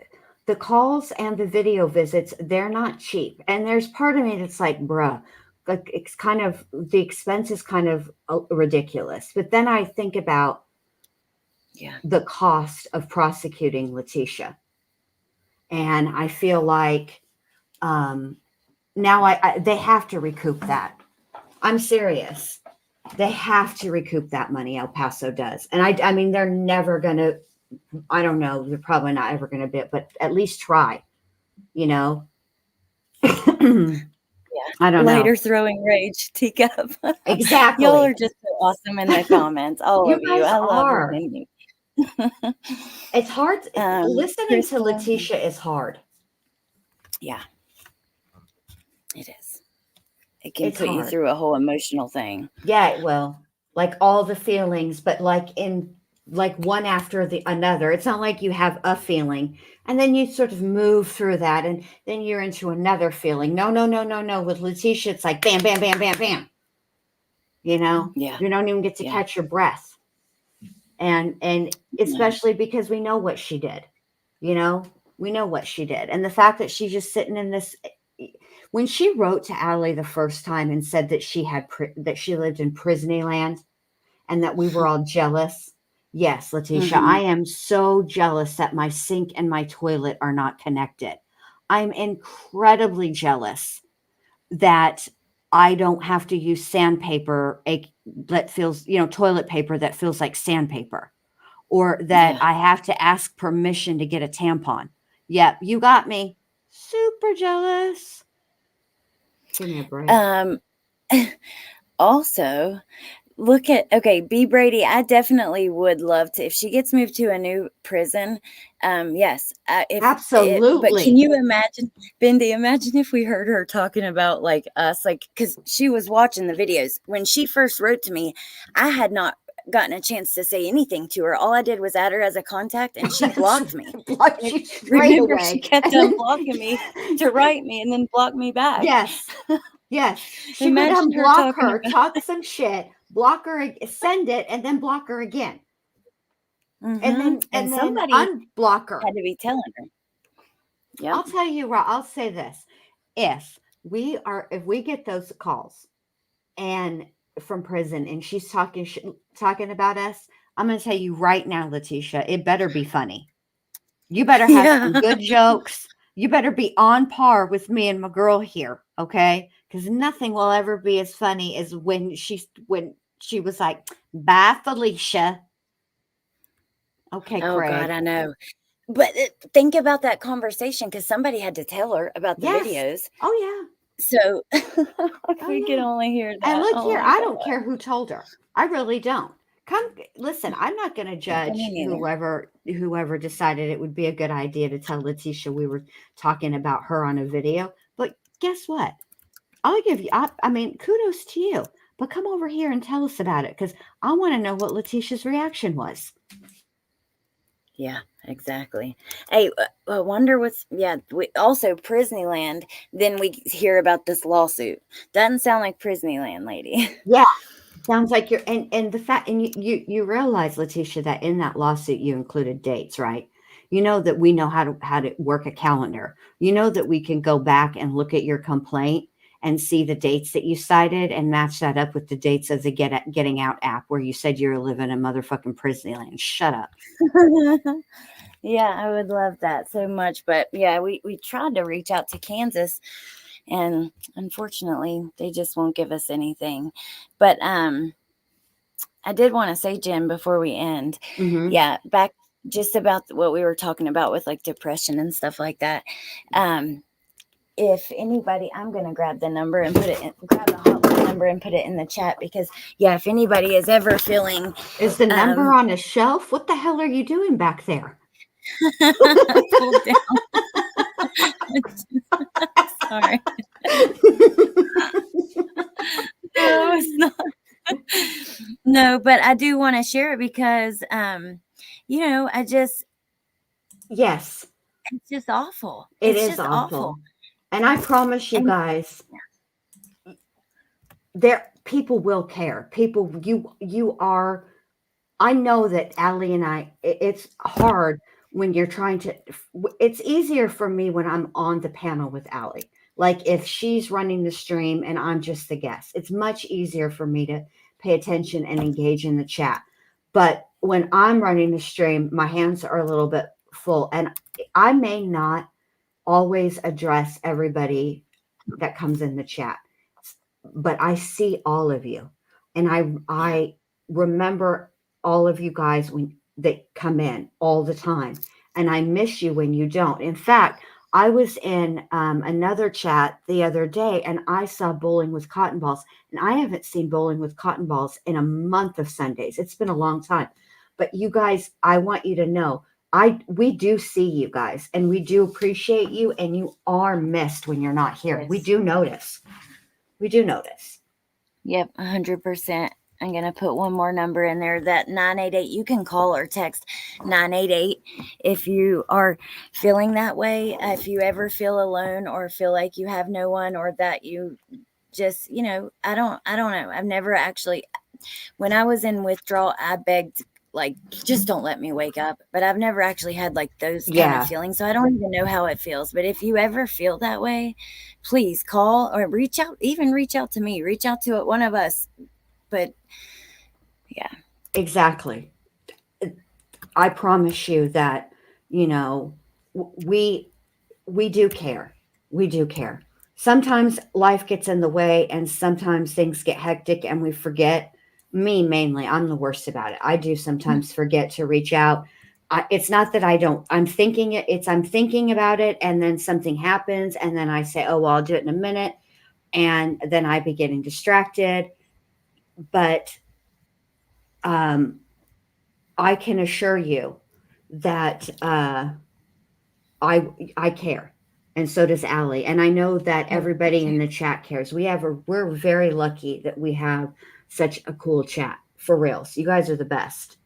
calls and the video visits, they're not cheap. And there's part of me that's like, bruh, like it's kind of, the expense is kind of ridiculous. But then I think about the cost of prosecuting Letecia. And I feel like now they have to recoup that. I'm serious. They have to recoup that money. El Paso does. And I mean, they're never going to, I don't know, they're probably not ever going to be, but at least try, I don't know. Lighter throwing rage, teacup. Exactly. Y'all are just so awesome in the comments. All of you. guys I love are. listening. It's hard. Listening to Crystal. Letecia is hard. Yeah, it is. It can It's put you hard. through a whole emotional thing. Yeah, it will. Like all the feelings, but like one after the another. It's not like you have a feeling and then you sort of move through that and then you're into another feeling. No. With Letecia, it's like bam, bam, bam, bam, bam. Yeah. You don't even get to catch your breath. And especially because we know what she did. We know what she did. And the fact that she's just sitting in this, when she wrote to Allie the first time and said that she lived in Prisony land and that we were all jealous. Yes, Letecia, I am so jealous that my sink and my toilet are not connected. I'm incredibly jealous that I don't have to use sandpaper that feels, toilet paper that feels like sandpaper, or that I have to ask permission to get a tampon. Yep, you got me. Super jealous. Give me a break. Also, B. Brady, I definitely would love to, if she gets moved to a new prison. Yes. Absolutely. But can you imagine, Bindi, imagine if we heard her talking about like us, like, because she was watching the videos. When she first wrote to me, I had not gotten a chance to say anything to her. All I did was add her as a contact and she blocked me. Blocked you straight Remember, away. she kept on blocking me to write me and then block me back. Yes. She would unblock her, talk some shit, block her, send it, and then block her again. And then somebody unblock her. Had to be telling her. Yeah. I'll tell you, I'll say this. If we get those calls and from prison and she's talking about us, I'm going to tell you right now, Letecia, it better be funny. You better have some good jokes. you better be on par with me and my girl here, okay? Because nothing will ever be as funny as when she was like, "Bye, Felicia." Okay, Oh God, Craig. I know. But think about that conversation because somebody had to tell her about the Yes. videos. Oh yeah. So if Oh we could yeah. only hear And that. look Oh here, my I don't God. care who told her. I really don't. Come listen, I'm not going to judge Me neither. whoever decided it would be a good idea to tell Letecia we were talking about her on a video. But guess what? I'll give you I mean, kudos to you. But come over here and tell us about it cuz I want to know what Leticia's reaction was. Yeah, exactly. Hey, I wonder what's, yeah, also Prisneyland. Then we hear about this lawsuit. Doesn't sound like Prisneyland, lady. Yeah. Sounds like you're and the fact and you realize, Letecia, that in that lawsuit you included dates, right? You know that we know how to work a calendar. You know that we can go back and look at your complaint and see the dates that you cited and match that up with the dates of the Getting Out app where you said you were living in motherfucking Prisonland. Shut up. Yeah, I would love that so much. But yeah, we tried to reach out to Kansas and unfortunately they just won't give us anything. But I did want to say, Jen, before we end, Mm-hmm. yeah, back just about what we were talking about with like depression and stuff like that. If anybody, I'm gonna grab the number and grab the hotline number and put it in the chat because yeah, if anybody is ever feeling, Is the number on a shelf? What the hell are you doing back there? pulled down. Sorry. No, it's not. No, but I do want to share it because, I just, Yes, it's just awful. it It's is just awful. awful. And I promise you And guys, there people will care. People you are I know that Allie and it's hard when you're trying to it's easier for me when I'm on the panel with Allie. Like if she's running the stream and I'm just the guest. It's much easier for me to pay attention and engage in the chat. But when I'm running the stream, my hands are a little bit full and I may not always address everybody that comes in the chat, but I see all of you, and I remember all of you guys when they come in all the time, and I miss you when you don't. In fact, I was in another chat the other day, and I saw Bowling with Cotton Balls, and I haven't seen Bowling with Cotton Balls in a month of Sundays. It's been a long time, but you guys, I want you to know we do see you guys and we do appreciate you and you are missed when you're not here. We yes, do notice. We do notice. yep, 100%. I'm going to put one more number in there, that 988. You can call or text 988 if you are feeling that way. If you ever feel alone or feel like you have no one or that you just, I don't know. I've never actually, when I was in withdrawal, I begged, like, just don't let me wake up. But I've never actually had like those kind Yeah. of feelings. So I don't even know how it feels. But if you ever feel that way, please call or reach out to me, reach out to one of us. But yeah. Exactly. I promise you that, we do care. We do care. Sometimes life gets in the way and sometimes things get hectic and we forget. Me mainly, I'm the worst about it. I do sometimes forget to reach out. It's not that I don't. I'm thinking it. I'm thinking about it, and then something happens, and then I say, "Oh, well, I'll do it in a minute," and then I be getting distracted. But I can assure you that I care, and so does Allie, and I know that everybody in the chat cares. We're very lucky that we have such a cool chat, for reals. You guys are the best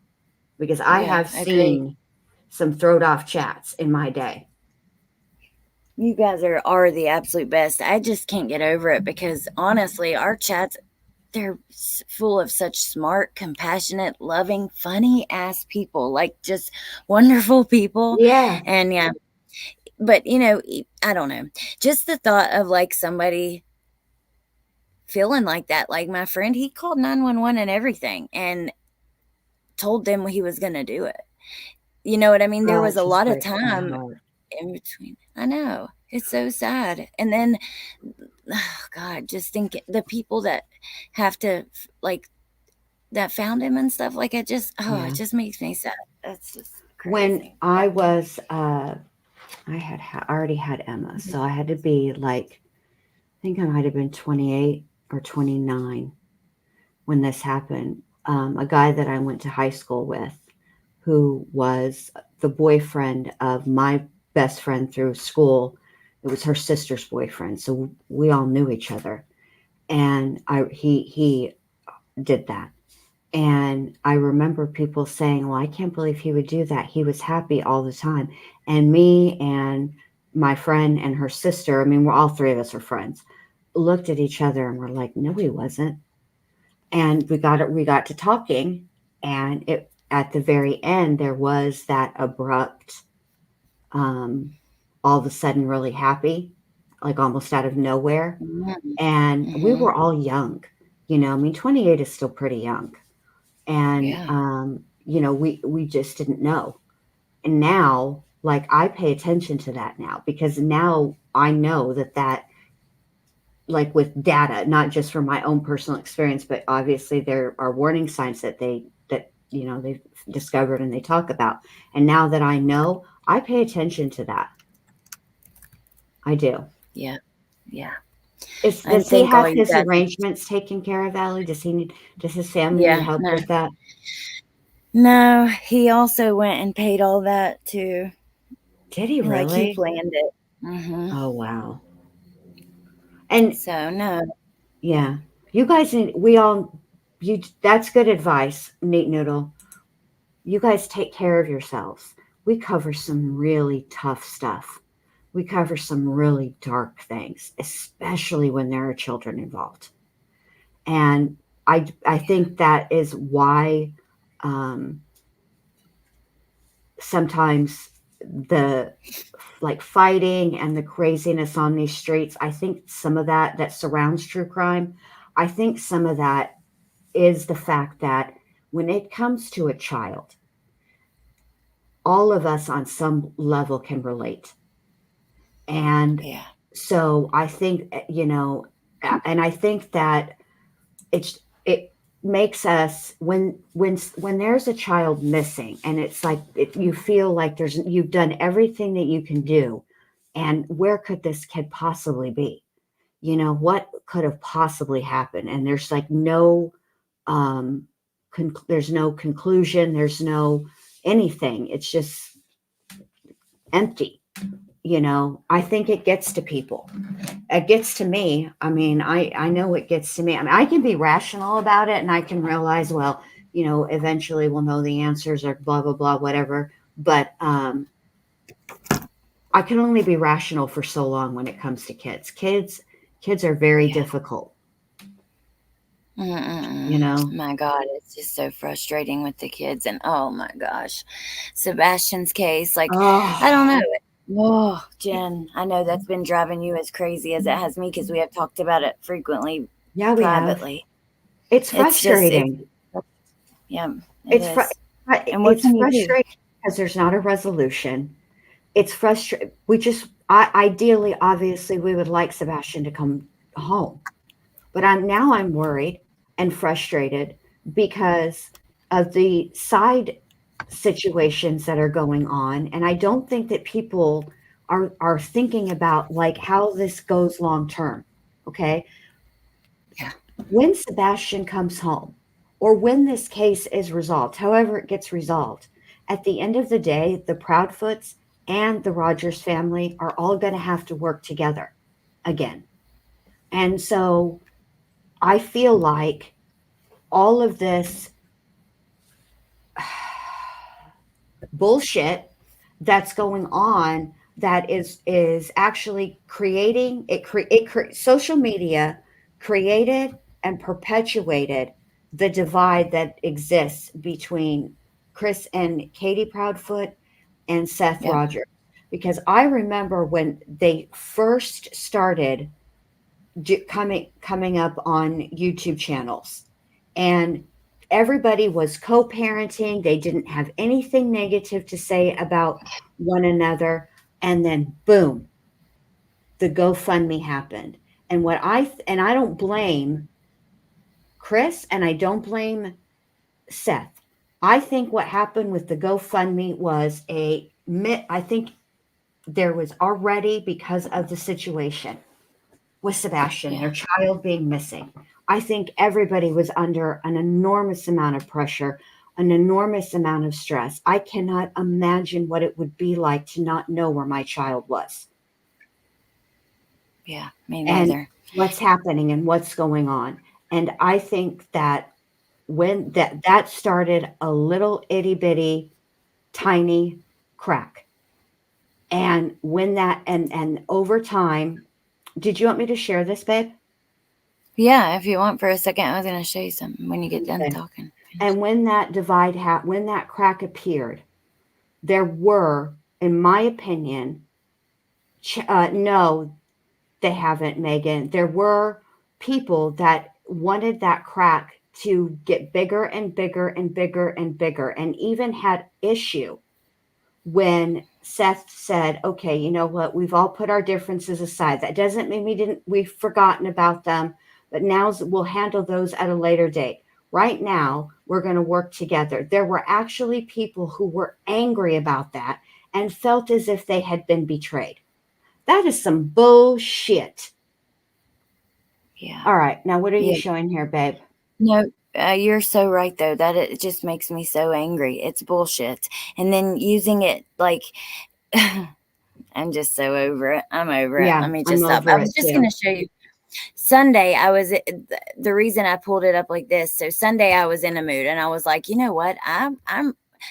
because I Yeah, have agreed. seen some throwed off chats in my day. You guys are the absolute best. I just can't get over it because honestly, our chats, they're full of such smart, compassionate, loving, funny ass people, like just wonderful people. Yeah. And yeah, but I don't know. Just the thought of like somebody feeling like that, like my friend, he called 911 and everything and told them he was going to do it. You know what I mean? There Oh, was it a just lot of breaks my time. heart. in between. I know. It's so sad. And then, oh God, just think the people that have to, like, that found him and stuff, like, it Yeah. just makes me sad. That's just When crazy. I was, I had already had Emma, so I had to be like, I think I might have been 28 or 29 when this happened. A guy that I went to high school with, who was the boyfriend of my best friend through school. It was her sister's boyfriend, so we all knew each other. And he did that. And I remember people saying, "Well, I can't believe he would do that. He was happy all the time." And me and my friend and her sister, I mean, we're all three of us are friends, looked at each other and we're like, "No, he wasn't." And we got to talking, and it at the very end there was that abrupt, all of a sudden really happy, like almost out of nowhere. And we Mm-hmm. were all young, I mean, 28 is still pretty young. And Yeah. we just didn't know. And now, like, I pay attention to that now, because now I know that, like, with data, not just from my own personal experience, but obviously there are warning signs that they've discovered and they talk about. And now that I know, I pay attention to that. I do. Yeah. Yeah. Does And he think all have you his got. arrangements taken care of, Allie? Does his family need Yeah. help No. with that? No, he also went and paid all that too. Did he Like, he really? planned it. Mm-hmm. Oh, wow. And So, no. yeah, you guys need, we all, that's good advice, Neat Noodle. You guys take care of yourselves. We cover some really tough stuff. We cover some really dark things, especially when there are children involved. And I think that is why, um, sometimes the, like, fighting and the craziness on these streets, I think some of that surrounds true crime, I think some of that is the fact that when it comes to a child, all of us on some level can relate. And Yeah. so I think, and I think that it makes us, when there's a child missing, and it's like, you feel like you've done everything that you can do, and where could this kid possibly be? What could have possibly happened? And there's like no, um there's no conclusion, there's no anything, it's just empty. I think it gets to people. It gets to me. I mean, I know it gets to me. I mean, I can be rational about it, and I can realize, well, eventually we'll know the answers, or blah blah blah, whatever. But I can only be rational for so long when it comes to kids are very Yeah. difficult. Mm-mm-mm. My God, it's just so frustrating with the kids. And oh my gosh, Sebastian's case, like, I don't Oh, know. Oh, Jen, I know that's been driving you as crazy as it has me, because we have talked about it frequently yeah, we have. privately. It's It's just, frustrating. yeah, it It's is. And what it's can you do? frustrating because there's not a resolution. It's frustrating. Ideally, obviously, we would like Sebastian to come home, but I'm worried and frustrated because of the side situations that are going on, and I don't think that people are thinking about, like, how this goes long term. Okay, Yeah. when Sebastian comes home, or when this case is resolved, however it gets resolved, at the end of the day, the Proudfoots and the Rogers family are all going to have to work together again. And so I feel like all of this bullshit that's going on, that is actually creating social media created and perpetuated the divide that exists between Chris and Katie Proudfoot and Seth Yep. Rogers. Because I remember when they first started coming up on YouTube channels, and everybody was co-parenting. They didn't have anything negative to say about one another. And then boom, the GoFundMe happened. And I don't blame Chris and I don't blame Seth. I think what happened with the GoFundMe was I think there was already, because of the situation with Sebastian, their child being missing. I think everybody was under an enormous amount of pressure, an enormous amount of stress. I cannot imagine what it would be like to not know where my child was. Yeah, me And neither. what's happening and what's going on. And I think that when that started a little itty bitty tiny crack. And when that and over time, did you want me to share this, babe? Yeah, if you want for a second, I was going to show you something when you get done Okay. talking. And when that when that crack appeared, there were, in my opinion, no, they haven't, Megan. There were people that wanted that crack to get bigger and bigger and bigger and bigger, and even had issue when Seth said, okay, you know what? We've all put our differences aside. That doesn't mean we've forgotten about them, but now we'll handle those at a later date. Right now, we're going to work together. There were actually people who were angry about that and felt as if they had been betrayed. That is some bullshit. Yeah. All right. Now, what are you Yeah. showing here, babe? No, you're so right, though. That it just makes me so angry. It's bullshit. And then using it like, I'm just so over it. I'm over it. Yeah, Let me I'm just stop. over I it was just too. going to show you. Sunday, the reason I pulled it up like this. So Sunday, I was in a mood, and I was like, you know what? I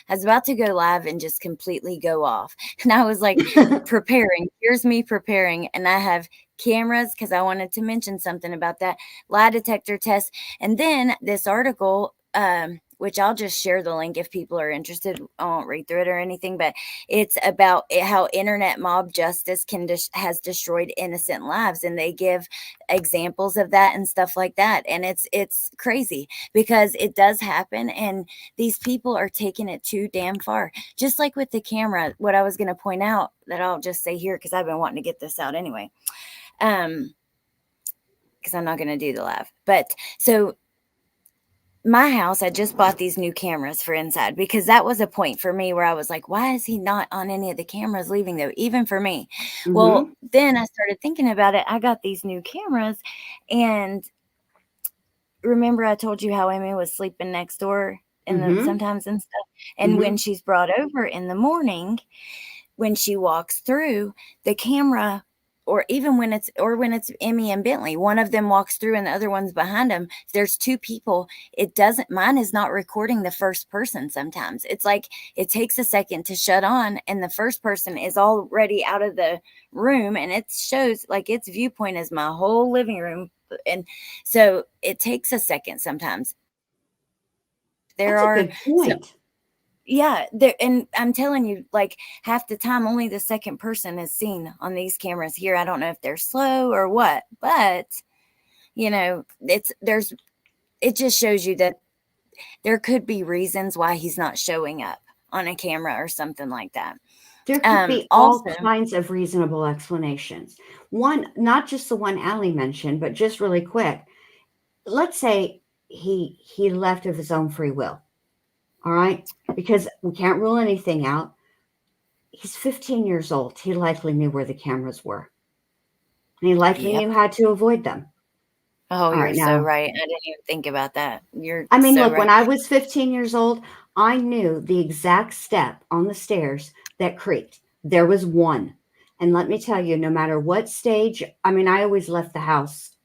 was about to go live and just completely go off, and I was like preparing. Here's me preparing, and I have cameras because I wanted to mention something about that lie detector test, and then this article. Which I'll just share the link if people are interested. I won't read through it or anything, but it's about how internet mob justice has destroyed innocent lives, and they give examples of that and stuff like that. And it's crazy because it does happen, and these people are taking it too damn far. Just like with the camera, what I was going to point out that I'll just say here because I've been wanting to get this out anyway. Because I'm not going to do the live, but so. My house, I just bought these new cameras for inside because that was a point for me where I was like, why is he not on any of the cameras leaving though? Even for me. Mm-hmm. Well, then I started thinking about it. I got these new cameras, and remember I told you how Amy was sleeping next door sometimes and stuff. And when she's brought over in the morning, when she walks through the camera, or even when it's Emmy and Bentley, one of them walks through and the other one's behind them. If there's two people, mine is not recording the first person. Sometimes it's like it takes a second to shut on and the first person is already out of the room, and it shows like its viewpoint is my whole living room. And so it takes a second sometimes. That's a good point. Yeah, and I'm telling you, like half the time, only the second person is seen on these cameras here. I don't know if they're slow or what, but it just shows you that there could be reasons why he's not showing up on a camera or something like that. There could be all kinds of reasonable explanations. One, not just the one Allie mentioned, but just really quick. Let's say he left of his own free will. All right? Because we can't rule anything out. He's 15 years old. He likely knew where the cameras were. And he likely knew how to avoid them. Oh, you're so right. I didn't even think about that. Look, when I was 15 years old, I knew the exact step on the stairs that creaked. There was one. And let me tell you, no matter what stage, I always left the house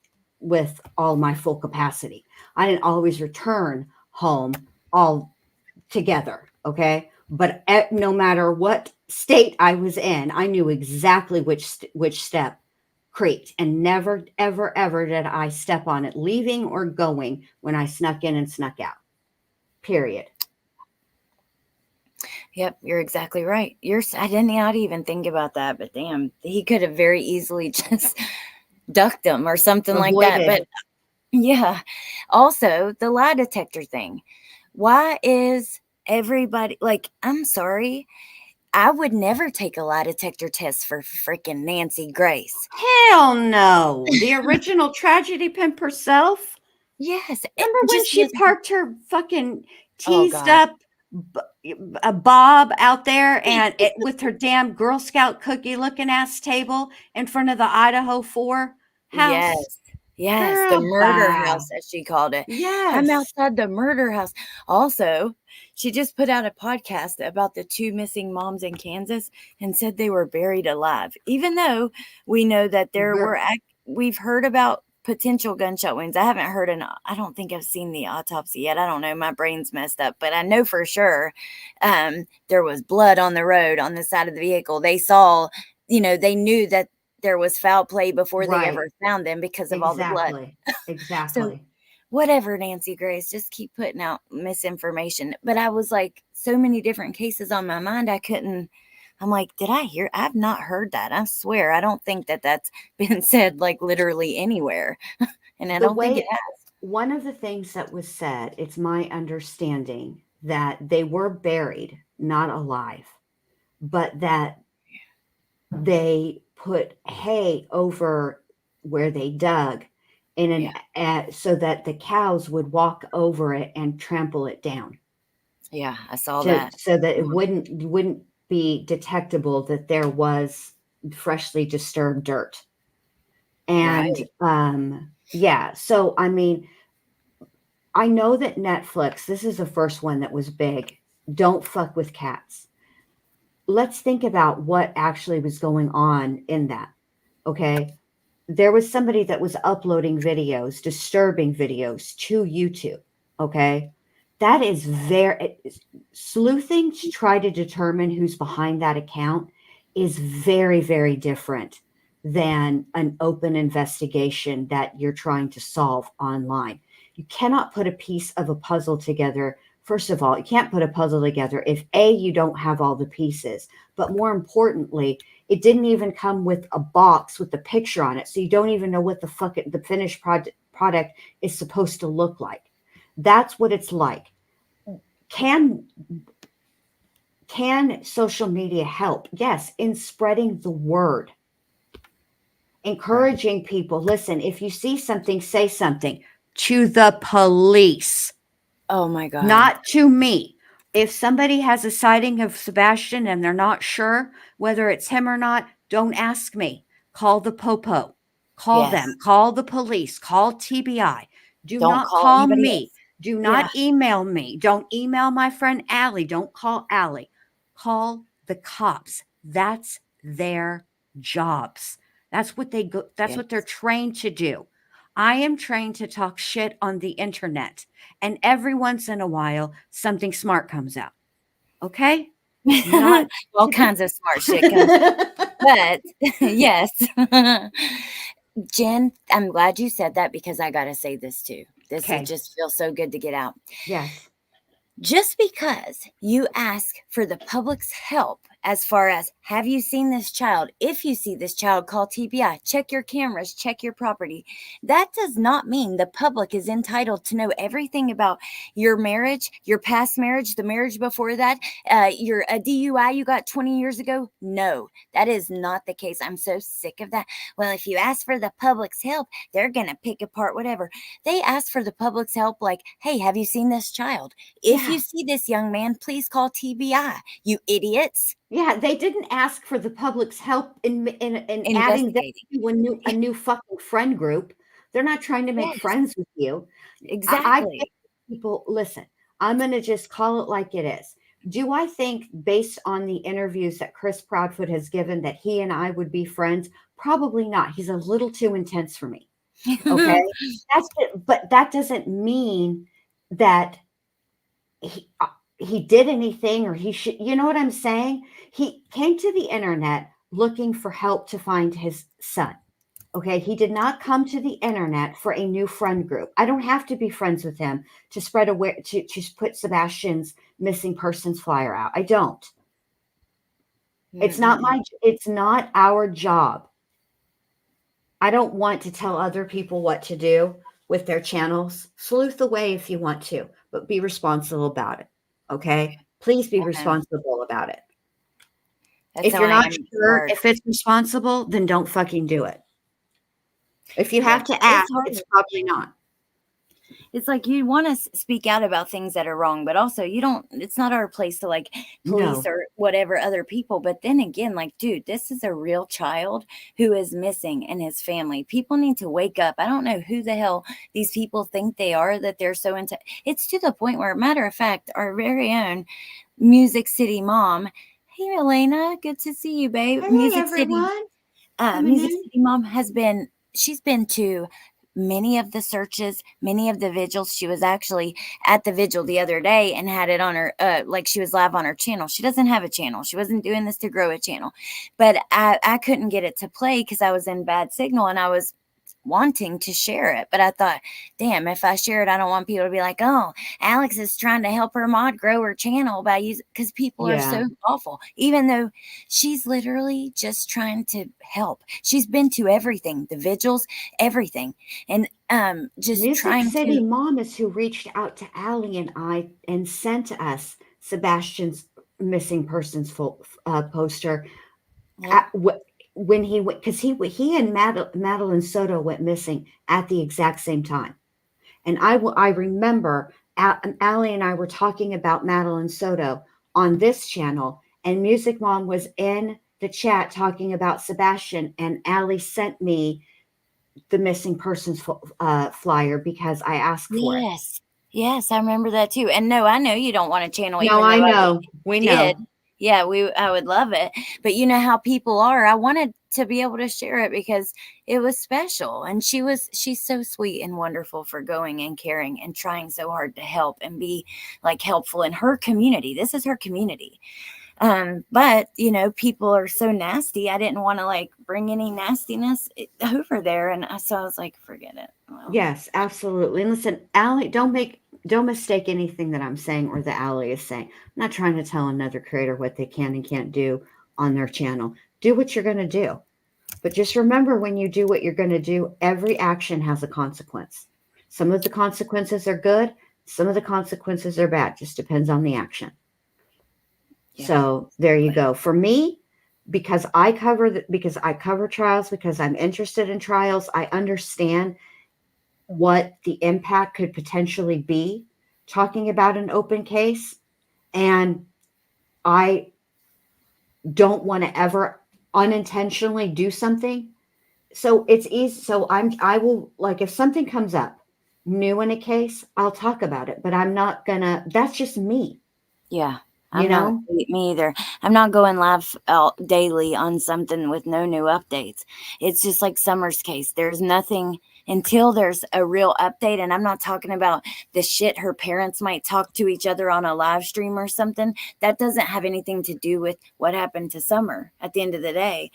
with all my full capacity. I didn't always return home all together, okay? But no matter what state I was in, I knew exactly which step creaked, and never, ever, ever did I step on it, leaving or going, when I snuck in and snuck out. Period. Yep, you're exactly right. I didn't even think about that, but damn, he could have very easily just ducked them or something like that. But yeah, also the lie detector thing. Why is everybody like? I'm sorry. I would never take a lie detector test for freaking Nancy Grace. Hell no. The original tragedy pimp herself. Yes. Remember when Just she parked her fucking Oh, teased God. up a Bob out there and with her damn Girl Scout cookie looking ass table in front of the Idaho 4 house? Yes. Yes, the Girl, murder bye. house, as she called it. I'm Yes. outside the murder house. Also, she just put out a podcast about the 2 missing moms in Kansas and said they were buried alive. Even though we know that we've heard about potential gunshot wounds. I haven't heard I don't think I've seen the autopsy yet. I don't know. My brain's messed up, but I know for sure there was blood on the road on the side of the vehicle. They saw, they knew that there was foul play before they ever found them because of all the blood. Exactly. So whatever, Nancy Grace, just keep putting out misinformation. But I was like, so many different cases on my mind. I'm like, did I hear? I've not heard that. I swear. I don't think that that's been said like literally anywhere. And I don't think it has. One of the things that was said, it's my understanding that they were buried, not alive, but that they put hay over where they dug so that the cows would walk over it and trample it down. Yeah, I saw that. So that it wouldn't be detectable that there was freshly disturbed dirt. And yeah, so I mean, I know that Netflix, this is the first one that was big. Don't fuck with cats. Let's think about what actually was going on in that. Okay. There was somebody that was uploading videos, disturbing videos to YouTube. Okay. That is sleuthing to try to determine who's behind that account is very, very different than an open investigation that you're trying to solve online. You cannot put a piece of a puzzle together. First of all, you can't put a puzzle together if you don't have all the pieces, but more importantly, it didn't even come with a box with the picture on it. So you don't even know what the finished product is supposed to look like. That's what it's like. Can social media help? Yes, in spreading the word. Encouraging people, listen, if you see something, say something to the police. Oh my God. Not to me. If somebody has a sighting of Sebastian and they're not sure whether it's him or not, don't ask me. Call the popo. Call them. Call the police. Call TBI. Don't not call me. Else. Do not email me. Don't email my friend Allie. Don't call Allie. Call the cops. That's their jobs. That's what that's what they're trained to do. I am trained to talk shit on the internet. And every once in a while, something smart comes out. Okay? Not all kinds of smart shit comes. But yes. Jen, I'm glad you said that because I got to say this too. This just feels so good to get out. Yes. Just because you ask for the public's help as far as, have you seen this child? If you see this child, call TBI, check your cameras, check your property. That does not mean the public is entitled to know everything about your marriage, your past marriage, the marriage before that, your DUI you got 20 years ago. No, that is not the case. I'm so sick of that. Well, if you ask for the public's help, they're going to pick apart whatever. They ask for the public's help like, hey, have you seen this child? If you see this young man, please call TBI, you idiots. Yeah, they didn't ask for the public's help in adding them to a new fucking friend group. They're not trying to make friends with you. Exactly. People, listen, I'm going to just call it like it is. Do I think, based on the interviews that Chris Proudfoot has given, that he and I would be friends? Probably not. He's a little too intense for me. Okay? But that doesn't mean that he did anything or he should, you know what I'm saying? He came to the internet looking for help to find his son. Okay. He did not come to the internet for a new friend group. I don't have to be friends with him to spread to put Sebastian's missing persons flyer out. I don't. It's not our job. I don't want to tell other people what to do with their channels. Sleuth away if you want to, but be responsible about it. Okay. Please be responsible about it. That's If how you're I not am with sure art. if it's responsible, then don't fucking do it. If you Yeah, have to it's ask, hard. it's probably not. It's like you want to speak out about things that are wrong, but also you don't. It's not our place to like police No. or whatever other people. But then again, like, dude, this is a real child who is missing and his family. People need to wake up. I don't know who the hell these people think they are that they're so into. It's to the point where, matter of fact, our very own Music City mom. Hey, Elena, good to see you, babe. Hey, everyone. Coming Music in. City Mom she's been to many of the searches, many of the vigils. She was actually at the vigil the other day and had it on her, like she was live on her channel. She doesn't have a channel. She wasn't doing this to grow a channel, but I couldn't get it to play because I was in bad signal and I was wanting to share it. But I thought, damn, if I share it, I don't want people to be like, oh, Alex is trying to help her mod grow her channel by using, because people are Yeah. so awful, even though she's literally just trying to help. She's been to everything, the vigils, everything. And just Music trying City to, Mom is who reached out to Allie and I and sent us Sebastian's missing persons poster yep, when he went, because he and Madeline Soto went missing at the exact same time. And I remember Allie and I were talking about Madeline Soto on this channel, and Music Mom was in the chat talking about Sebastian, and Allie sent me the missing persons flyer because I asked for it. yes, yes, I remember that too. And no, I know you don't want a channel, No, even I though I know. We did. know. Yeah, I would love it. But you know how people are. I wanted to be able to share it because it was special. And she's so sweet and wonderful for going and caring and trying so hard to help and be like helpful in her community. This is her community. But you know, people are so nasty. I didn't want to like bring any nastiness over there. And so I was like, forget it. Well, Yes, absolutely. And listen, Allie, don't mistake anything that I'm saying or that Allie is saying. I'm not trying to tell another creator what they can and can't do on their channel. Do what you're going to do. But just remember, when you do what you're going to do, every action has a consequence. Some of the consequences are good. Some of the consequences are bad. Just depends on the action. yeah. So there you go. For me, because I cover trials, because I'm interested in trials, I understand what the impact could potentially be talking about an open case. And I don't want to ever unintentionally do something. So it's easy. So I will, like, if something comes up new in a case, I'll talk about it, but I'm not gonna, that's just me, Yeah, you I'm not know? me either. I'm not going live daily on something with no new updates. It's just like Summer's case. There's nothing until there's a real update. And I'm not talking about the shit her parents might talk to each other on a live stream or something. That doesn't have anything to do with what happened to Summer at the end of the day.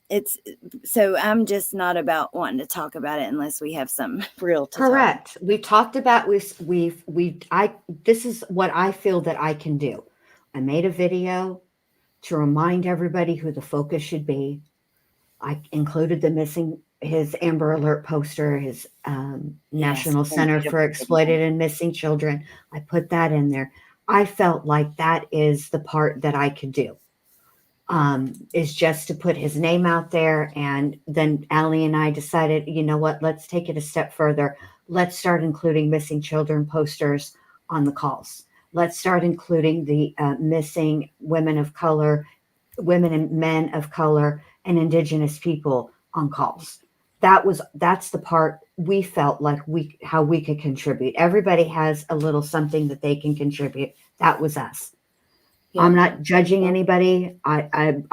It's so I'm just not about wanting to talk about it unless we have something real to talk about. Correct. We've talked about, this is what I feel that I can do. I made a video to remind everybody who the focus should be. I included his Amber Alert poster, his National Yes, Center for Exploited and Missing Children. I put that in there. I felt like that is the part that I could do, is just to put his name out there. And then Allie and I decided, you know what, let's take it a step further. Let's start including missing children posters on the calls. Let's start including the missing women of color, women and men of color, and Indigenous people on calls. That's the part we felt like how we could contribute. Everybody has a little something that they can contribute. That was us. Yeah. I'm not judging anybody. It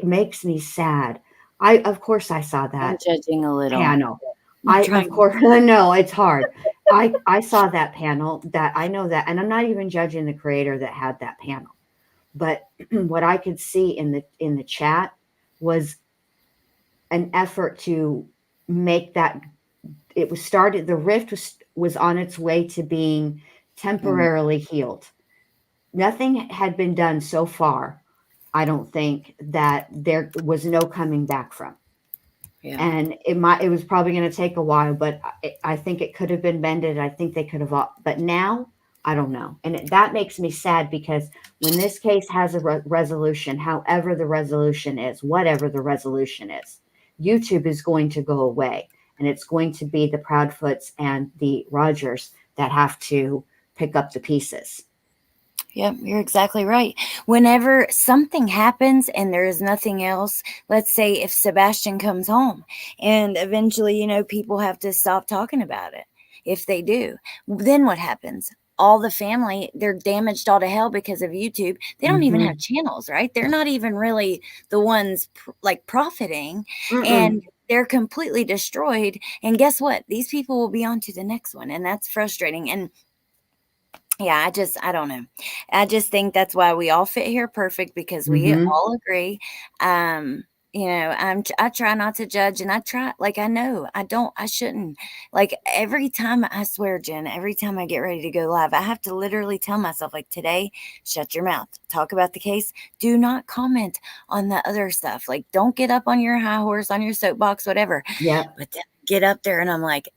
makes me sad. Of course I saw I'm that judging a little. panel. I'm Of trying. course, I know it's hard. I saw that panel, that I know that, and I'm not even judging the creator that had that panel. But what I could see in the chat was an effort to make that, it was started, the rift was on its way to being temporarily healed. Nothing had been done so far, I don't think, that there was no coming back from. Yeah. And it was probably going to take a while, but I think it could have been mended. I think they could have, but now I don't know. And that makes me sad because when this case has a resolution, however the resolution is, whatever the resolution is, YouTube is going to go away. And it's going to be the Proudfoots and the Rogers that have to pick up the pieces. Yep, you're exactly right. Whenever something happens and there is nothing else, let's say if Sebastian comes home and eventually, people have to stop talking about it. If they do, then what happens? All the family, they're damaged all to hell because of YouTube. They don't even have channels, right? They're not even really the ones profiting, and they're completely destroyed. And guess what? These people will be on to the next one, and that's frustrating. And yeah, I don't know. I just think that's why we all fit here perfect, because we all agree. I try not to judge, and I shouldn't. Like every time, I swear, Jen, every time I get ready to go live, I have to literally tell myself, like, today, shut your mouth, talk about the case, do not comment on the other stuff. Like, don't get up on your high horse, on your soapbox, whatever. Yeah. But then I get up there and I'm like,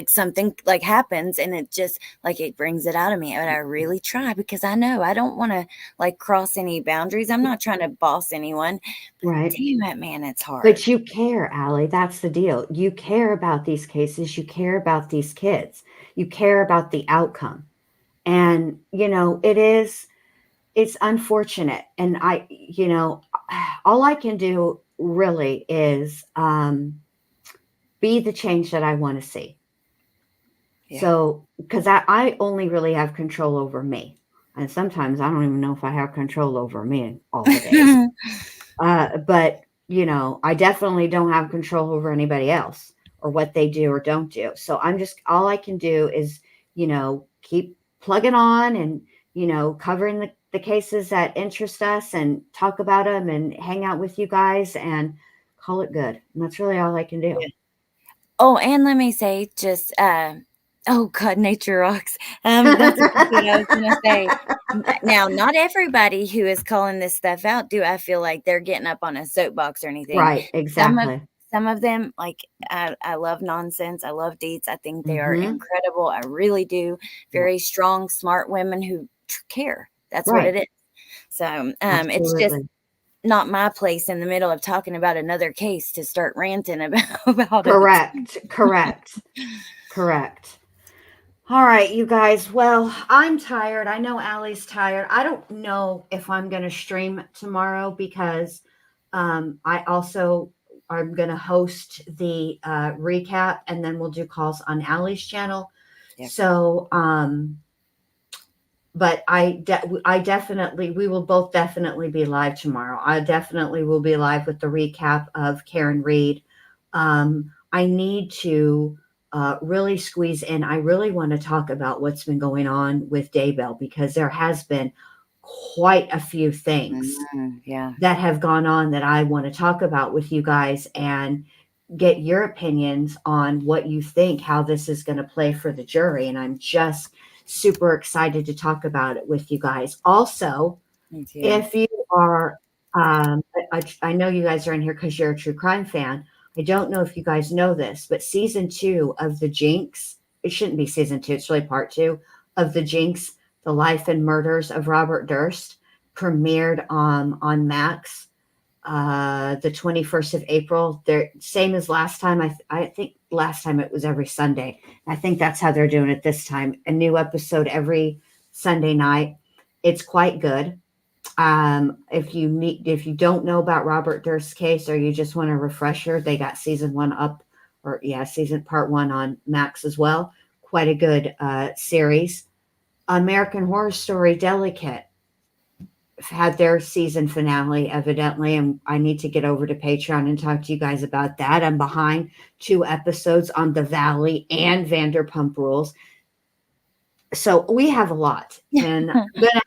something like happens, and it just like it brings it out of me. And I really try, because I know I don't want to like cross any boundaries. I'm not trying to boss anyone. Right. Damn it, man, it's hard. But you care, Allie. That's the deal. You care about these cases. You care about these kids. You care about the outcome. And, it's unfortunate. And all I can do really is be the change that I want to see. Yeah. So, because I only really have control over me. And sometimes I don't even know if I have control over me all the days. But, I definitely don't have control over anybody else or what they do or don't do. So all I can do is, keep plugging on and, covering the cases that interest us and talk about them and hang out with you guys and call it good. And that's really all I can do. Yeah. Oh, and let me say just, oh God, nature rocks. That's exactly what I was going to say. Now, not everybody who is calling this stuff out, do I feel like they're getting up on a soapbox or anything. Right, exactly. Some of them, like, I love nonsense. I love deets. I think they are incredible. I really do. Very strong, smart women who care. That's what it is. So it's just not my place in the middle of talking about another case to start ranting about it. Correct. All right, you guys. Well, I'm tired. I know Allie's tired. I don't know if I'm going to stream tomorrow because I also am going to host the recap, and then we'll do calls on Allie's channel. Yep. So, but we will both definitely be live tomorrow. I definitely will be live with the recap of Karen Reed. I need to really squeeze in. I really want to talk about what's been going on with Daybell, because there has been quite a few things that have gone on that I want to talk about with you guys and get your opinions on what you think, how this is going to play for the jury. And I'm just super excited to talk about it with you guys. Also, if you are, I know you guys are in here because you're a true crime fan. I don't know if you guys know this, but season 2 of The Jinx, it shouldn't be season 2, it's really part 2 of The Jinx, The Life and Murders of Robert Durst, premiered on Max the 21st of April. They're same as last time. I think last time it was every Sunday. I think that's how they're doing it this time. A new episode every Sunday night. It's quite good. If you don't know about Robert Durst's case, or you just want a refresher, they got season 1 up, season part 1 on Max as well. Quite a good series. American Horror Story Delicate had their season finale, evidently, and I need to get over to Patreon and talk to you guys about that. I'm behind 2 episodes on The Valley and Vanderpump Rules. So we have a lot, and I'm gonna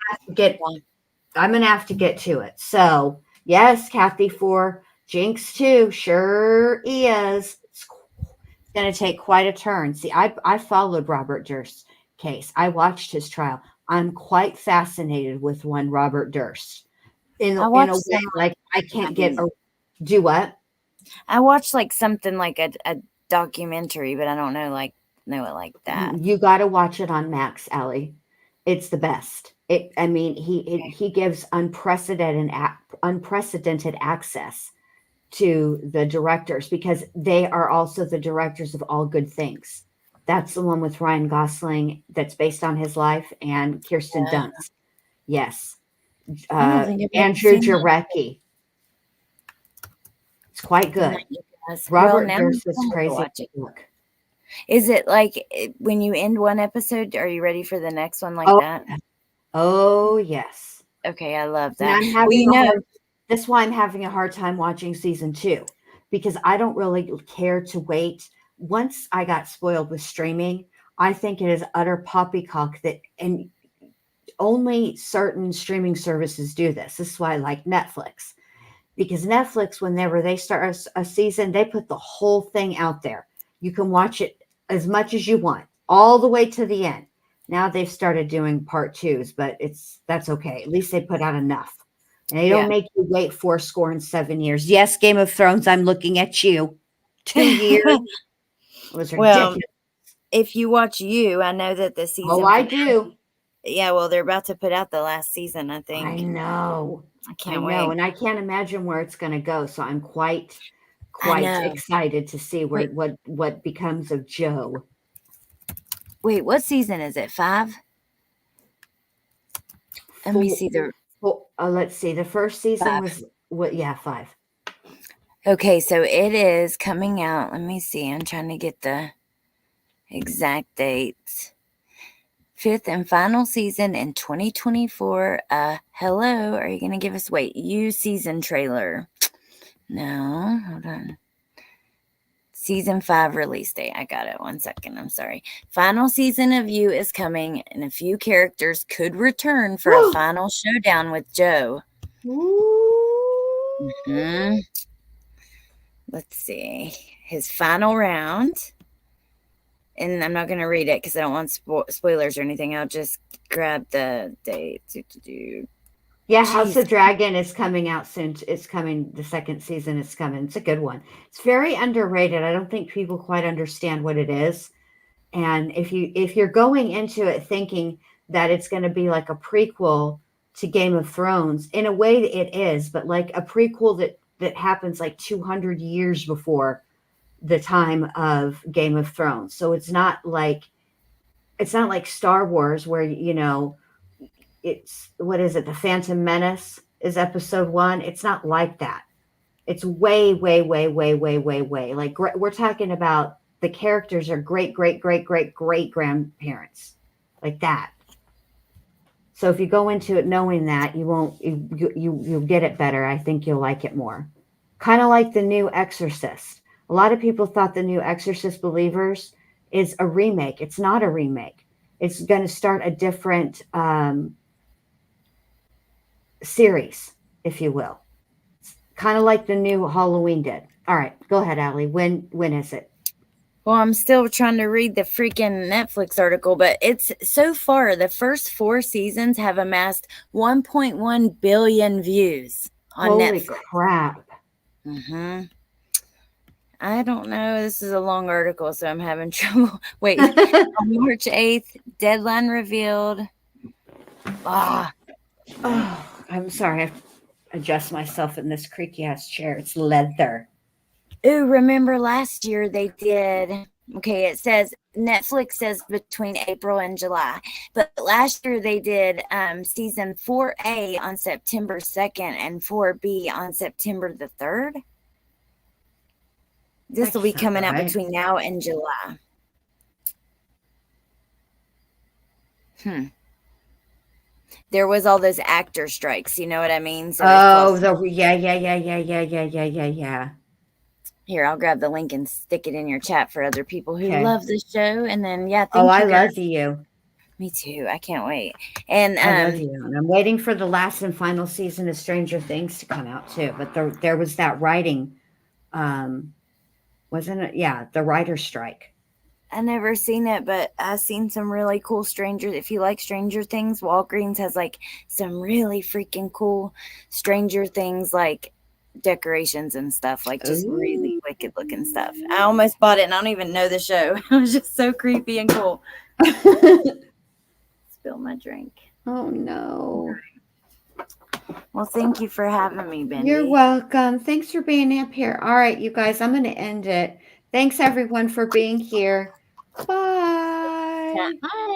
have to get to it. So yes, Kathy, for Jinx 2, sure is. It's going to take quite a turn. See, I followed Robert Durst's case. I watched his trial. I'm quite fascinated with one Robert Durst in a way, like I can't do what? I watched like something like a documentary, but I don't know it like that. You got to watch it on Max, Allie. It's the best. I mean, he gives unprecedented access to the directors because they are also the directors of All Good Things. That's the one with Ryan Gosling that's based on his life and Kirsten Dunst. Yes. I don't think I've ever Andrew seen that. Jarecki. It's quite Good good. night, you guys. Robert now Durst I'm is gonna go crazy. watch it. Is it like when you end one episode, are you ready for the next one like that? Oh, yes. Okay, I love And that. I'm having that's why I'm having a hard time watching season 2 because I don't really care to wait. Once I got spoiled with streaming, I think it is utter poppycock that, and only certain streaming services do this. This is why I like Netflix, because Netflix, whenever they start a season, they put the whole thing out there. You can watch it as much as you want, all the way to the end. Now they've started doing part 2s, but that's okay. At least they put out enough. And they don't make you wait 7 years. Yes, Game of Thrones, I'm looking at you. 2 years. It was ridiculous. Well, if you watch You, I know that the season. Oh, I do. Yeah, well, they're about to put out the last season, I think. I know. I can't wait. And I can't imagine where it's going to go. So I'm quite excited to see what becomes of Joe. Wait, what season is it? 5? Let me see let's see. The first season 5. was 5. Okay, so it is coming out. Let me see. I'm trying to get the exact dates. 5th and final season in 2024. Hello, are you going to give us You season trailer? No, hold on. Season 5 release date. I got it. 1 second. I'm sorry. Final season of You is coming, and a few characters could return for a final showdown with Joe. Mm-hmm. Let's see. His final round. And I'm not going to read it because I don't want spoilers or anything. I'll just grab the date. Yeah, House of Dragon is coming out soon. It's coming. The second season is coming. It's a good one. It's very underrated. I don't think people quite understand what it is. And if you're going into it thinking that it's going to be like a prequel to Game of Thrones, in a way it is, but like a prequel that happens like 200 years before the time of Game of Thrones. So it's not like Star Wars where, it's, what is it? The Phantom Menace is episode 1. It's not like that. It's way, way, way, way, way, way, way. Like we're talking about the characters are great, great, great, great, great grandparents, like that. So if you go into it knowing that, you'll get it better. I think you'll like it more. Kind of like the new Exorcist. A lot of people thought the new Exorcist Believers is a remake. It's not a remake. It's going to start a different series, if you will. Kind of like the new Halloween did. All right, go ahead, Allie. When is it? Well, I'm still trying to read the freaking Netflix article, but it's so far the first 4 seasons have amassed 1.1 billion views on Netflix. Holy crap. Mm-hmm. I don't know. This is a long article, so I'm having trouble. Wait, on March 8th, deadline revealed. Oh, I'm sorry. I have to adjust myself in this creaky ass chair. It's leather. Ooh, remember last year they did. Okay, it says Netflix says between April and July, but last year they did season 4A on September 2nd and 4B on September the 3rd. This will be coming out between now and July. There was all those actor strikes. You know what I mean? So yeah. Here, I'll grab the link and stick it in your chat for other people who love the show. And then, thank you. I love you. Me too. I can't wait. And I love you. And I'm waiting for the last and final season of Stranger Things to come out too. But there was that writing, wasn't it? Yeah, the writer's strike. I never seen it, but I've seen some really cool If you like Stranger Things, Walgreens has like some really freaking cool Stranger Things like decorations and stuff, like just really wicked looking stuff. I almost bought it and I don't even know the show. It was just so creepy and cool. spill my drink. Oh no. Well, thank you for having me, Bendy. You're welcome. Thanks for being up here. All right, you guys, I'm going to end it. Thanks everyone for being here. Bye. Bye.